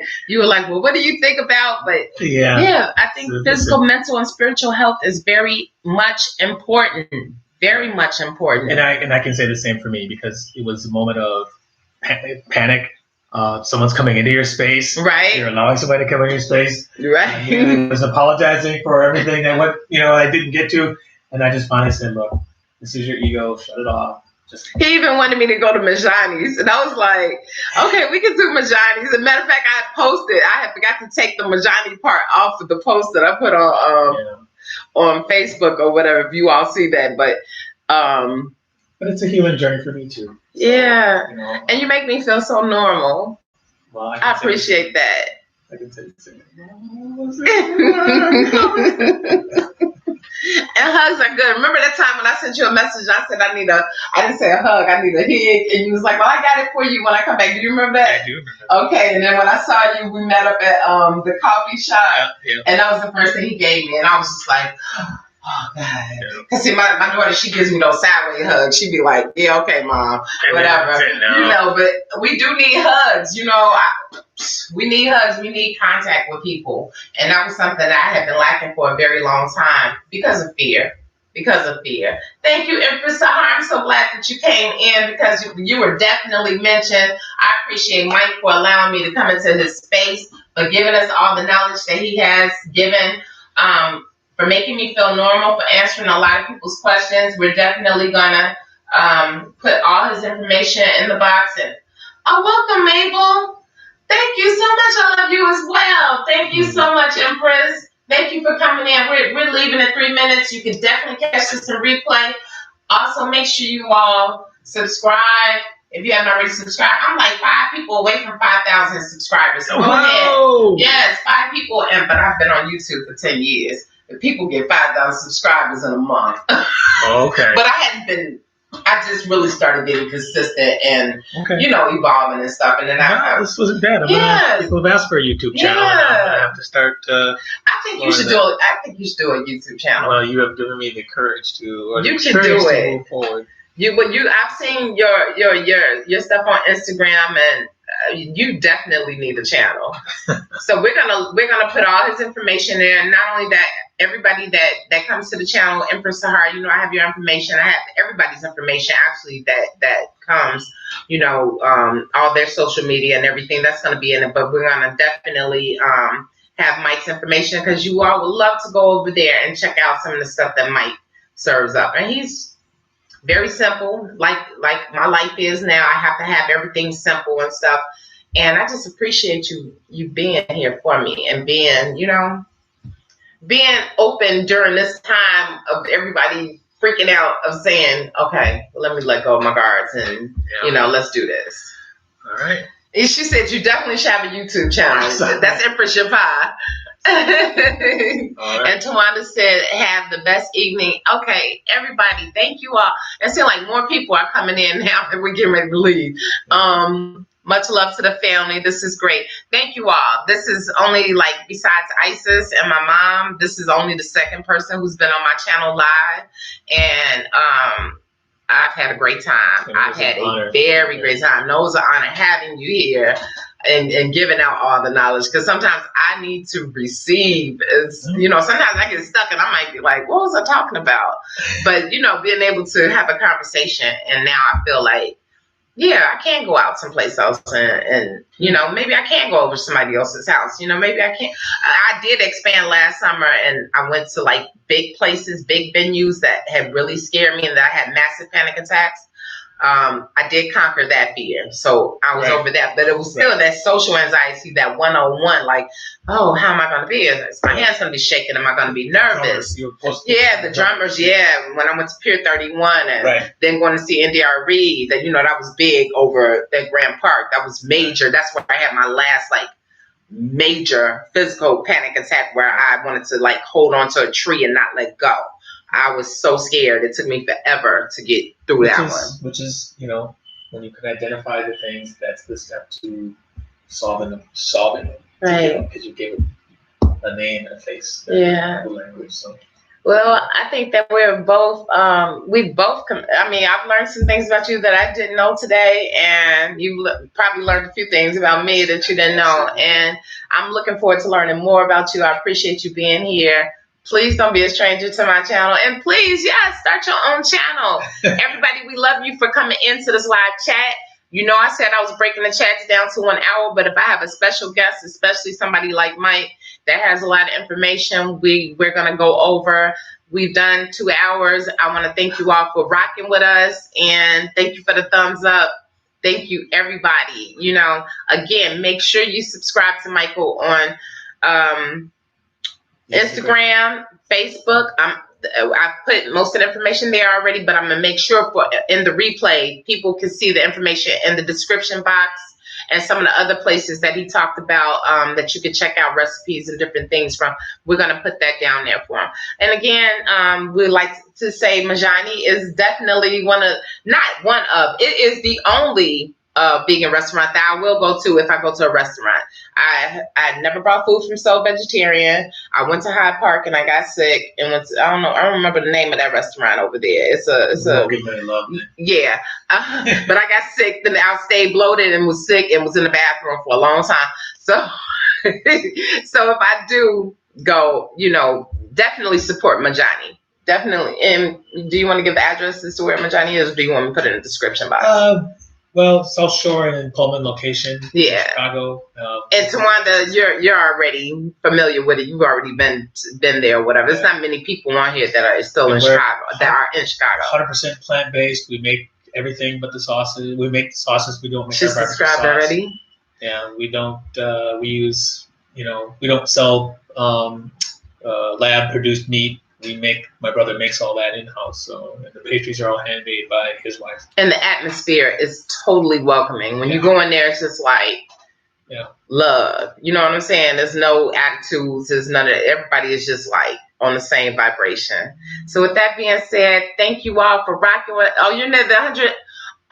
well, what do you think about? But yeah, I think physical, mental, and spiritual health is very much important. Very much important. And I can say the same for me because it was a moment of panic. Someone's coming into your space. Right. You're allowing somebody to come into your space. Right. I was apologizing for everything that I didn't get to. And I just finally said, look, this is your ego. Shut it off. He even wanted me to go to Majani's. And I was like, okay, we can do Majani's. As a matter of fact, I had forgot to take the Majani part off of the post that I put on Facebook or whatever, if you all see that. But it's a healing journey for me too. So, yeah. And you make me feel so normal. Well, I appreciate that. I can say the same. And hugs are good. Remember that time when I sent you a message? I said I didn't say a hug, I need a hug. And you was like, well, I got it for you when I come back. Do you remember that? I do remember. Okay, and then when I saw you, we met up at the coffee shop. Yeah. And that was the first thing he gave me. And I was just like, oh, God. Because see, my daughter, she gives me those sideways hugs. She'd be like, yeah, okay, Mom, whatever. But we do need hugs. We need hugs. We need contact with people. And that was something that I had been lacking for a very long time because of fear. Thank you, Empress Sahar. I'm so glad that you came in because you were definitely mentioned. I appreciate Mike for allowing me to come into his space, for giving us all the knowledge that he has given, for making me feel normal, for answering a lot of people's questions. We're definitely going to put all his information in the box. And welcome, Mabel. Thank you so much. I love you as well. Thank you so much, Empress. Thank you for coming in. We're leaving in 3 minutes. You can definitely catch this in replay. Also, make sure you all subscribe. If you haven't already subscribed, I'm like 5 people away from 5,000 subscribers. So go ahead. Yes, 5 people. But I've been on YouTube for 10 years. And people get 5,000 subscribers in a month. Okay. But I just really started getting consistent and, evolving and stuff. And then this wasn't bad. People have asked for a YouTube channel. Yeah. And I have to start. I think you should do it. I think you should do a YouTube channel. Well, you have given me the courage to. You can do it. Move forward. I've seen your stuff on Instagram, and you definitely need a channel. So we're gonna put all his information there. And not only that, everybody that comes to the channel, Empress Sahar, I have your information. I have everybody's information actually that comes, all their social media and everything that's gonna be in it. But we're gonna definitely have Mike's information because you all would love to go over there and check out some of the stuff that Mike serves up. And he's very simple, like my life is now. I have to have everything simple and stuff. And I just appreciate you being here for me and being open during this time of everybody freaking out of saying, okay, let me let go of my guards and, let's do this. All right. And she said you definitely should have a YouTube channel. That's Empress Shapa. Right. And Tawanda said, have the best evening. Okay, everybody, thank you all. It seems like more people are coming in now that we're getting ready to leave. Much love to the family. This is great. Thank you all. This is only besides Isis and my mom, this is only the second person who's been on my channel live. And I've had a great time. I've had a very great time. No, it was an honor having you here and giving out all the knowledge. Because sometimes I need to receive. Sometimes I get stuck and I might be like, what was I talking about? But, being able to have a conversation. And now I feel like, yeah, I can go out someplace else and maybe I can go over to somebody else's house. Maybe I can't. I did expand last summer and I went to big places, big venues that had really scared me and that I had massive panic attacks. I did conquer that fear. So I was Right. over that. But it was still that social anxiety, that one-on-one, like, oh, how am I going to be? Is my hand's going to be shaking? Am I going to be nervous? Yeah, the drummers, yeah. When I went to Pier 31 and then going to see NDRE, that, you know, that was big over at Grand Park. That was major. That's where I had my last, like, major physical panic attack where I wanted to, like, hold on to a tree and not let go. I was so scared. It took me forever to get through that one. Which is, you know, when you can identify the things, that's the step to solving them. Right. Because you gave it a name and a face. Yeah. Language. So. Well, I think that we're both, I mean, I've learned some things about you that I didn't know today, and you probably learned a few things about me that you didn't know, and I'm looking forward to learning more about you. I appreciate you being here. Please don't be a stranger to my channel, and please, start your own channel. Everybody, we love you for coming into this live chat. You know, I said I was breaking the chats down to 1 hour, but if I have a special guest, especially somebody like Mike that has a lot of information, we're going to go over. We've done 2 hours. I want to thank you all for rocking with us, and thank you for the thumbs up. Thank you, everybody. You know, again, make sure you subscribe to Michael on Instagram, Facebook. I've put most of the information there already, but I'm going to make sure in the replay, people can see the information in the description box and some of the other places that he talked about that you can check out recipes and different things from. We're going to put that down there for him. And again, we like to say Majani is definitely it is the only vegan restaurant that I will go to if I go to a restaurant. I never brought food from Soul Vegetarian. I went to Hyde Park and I got sick and went to, I don't remember the name of that restaurant over there. It's a yeah. But I got sick. Then I stayed bloated and was sick and was in the bathroom for a long time. So so if I do go, you know, definitely support Majani. Definitely. And do you want to give the address as to where Majani is, or do you want me to put it in the description box? Well, South Shore and in Pullman location, Chicago. And Tawanda, you're already familiar with it. You've already been there, or whatever. There's not many people on here that are still in Chicago. That are in Chicago. 100% plant based. We make everything but the sauces. We make the sauces. We don't make our barbecue sauce. Already. Yeah, we don't. We use. You know, we don't sell lab produced meat. My brother makes all that in-house, so the pastries are all handmade by his wife. And the atmosphere is totally welcoming. When you go in there, it's just like love. You know what I'm saying? There's no attitudes. There's none of it. Everybody is just like on the same vibration. So with that being said, thank you all for rocking with. Oh, you're near the 100.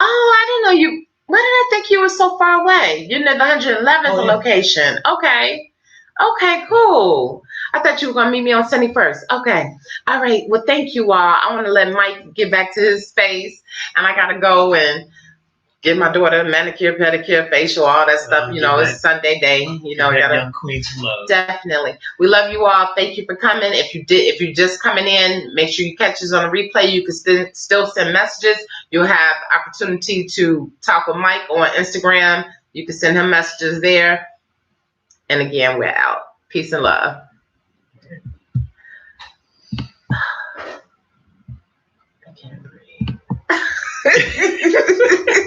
Oh, I didn't know you. Why did I think you were so far away? You're near the 111th location. Okay. Okay, cool. I thought you were going to meet me on 71st. Okay. All right. Well, thank you all. I want to let Mike get back to his space. And I got to go and give my daughter a manicure, pedicure, facial, all that stuff. You know, it's Sunday day. You know, young queen some love. Definitely. We love you all. Thank you for coming. If you're just coming in, make sure you catch us on a replay. You can still send messages. You'll have opportunity to talk with Mike on Instagram. You can send him messages there. And again, we're out. Peace and love. I can't breathe.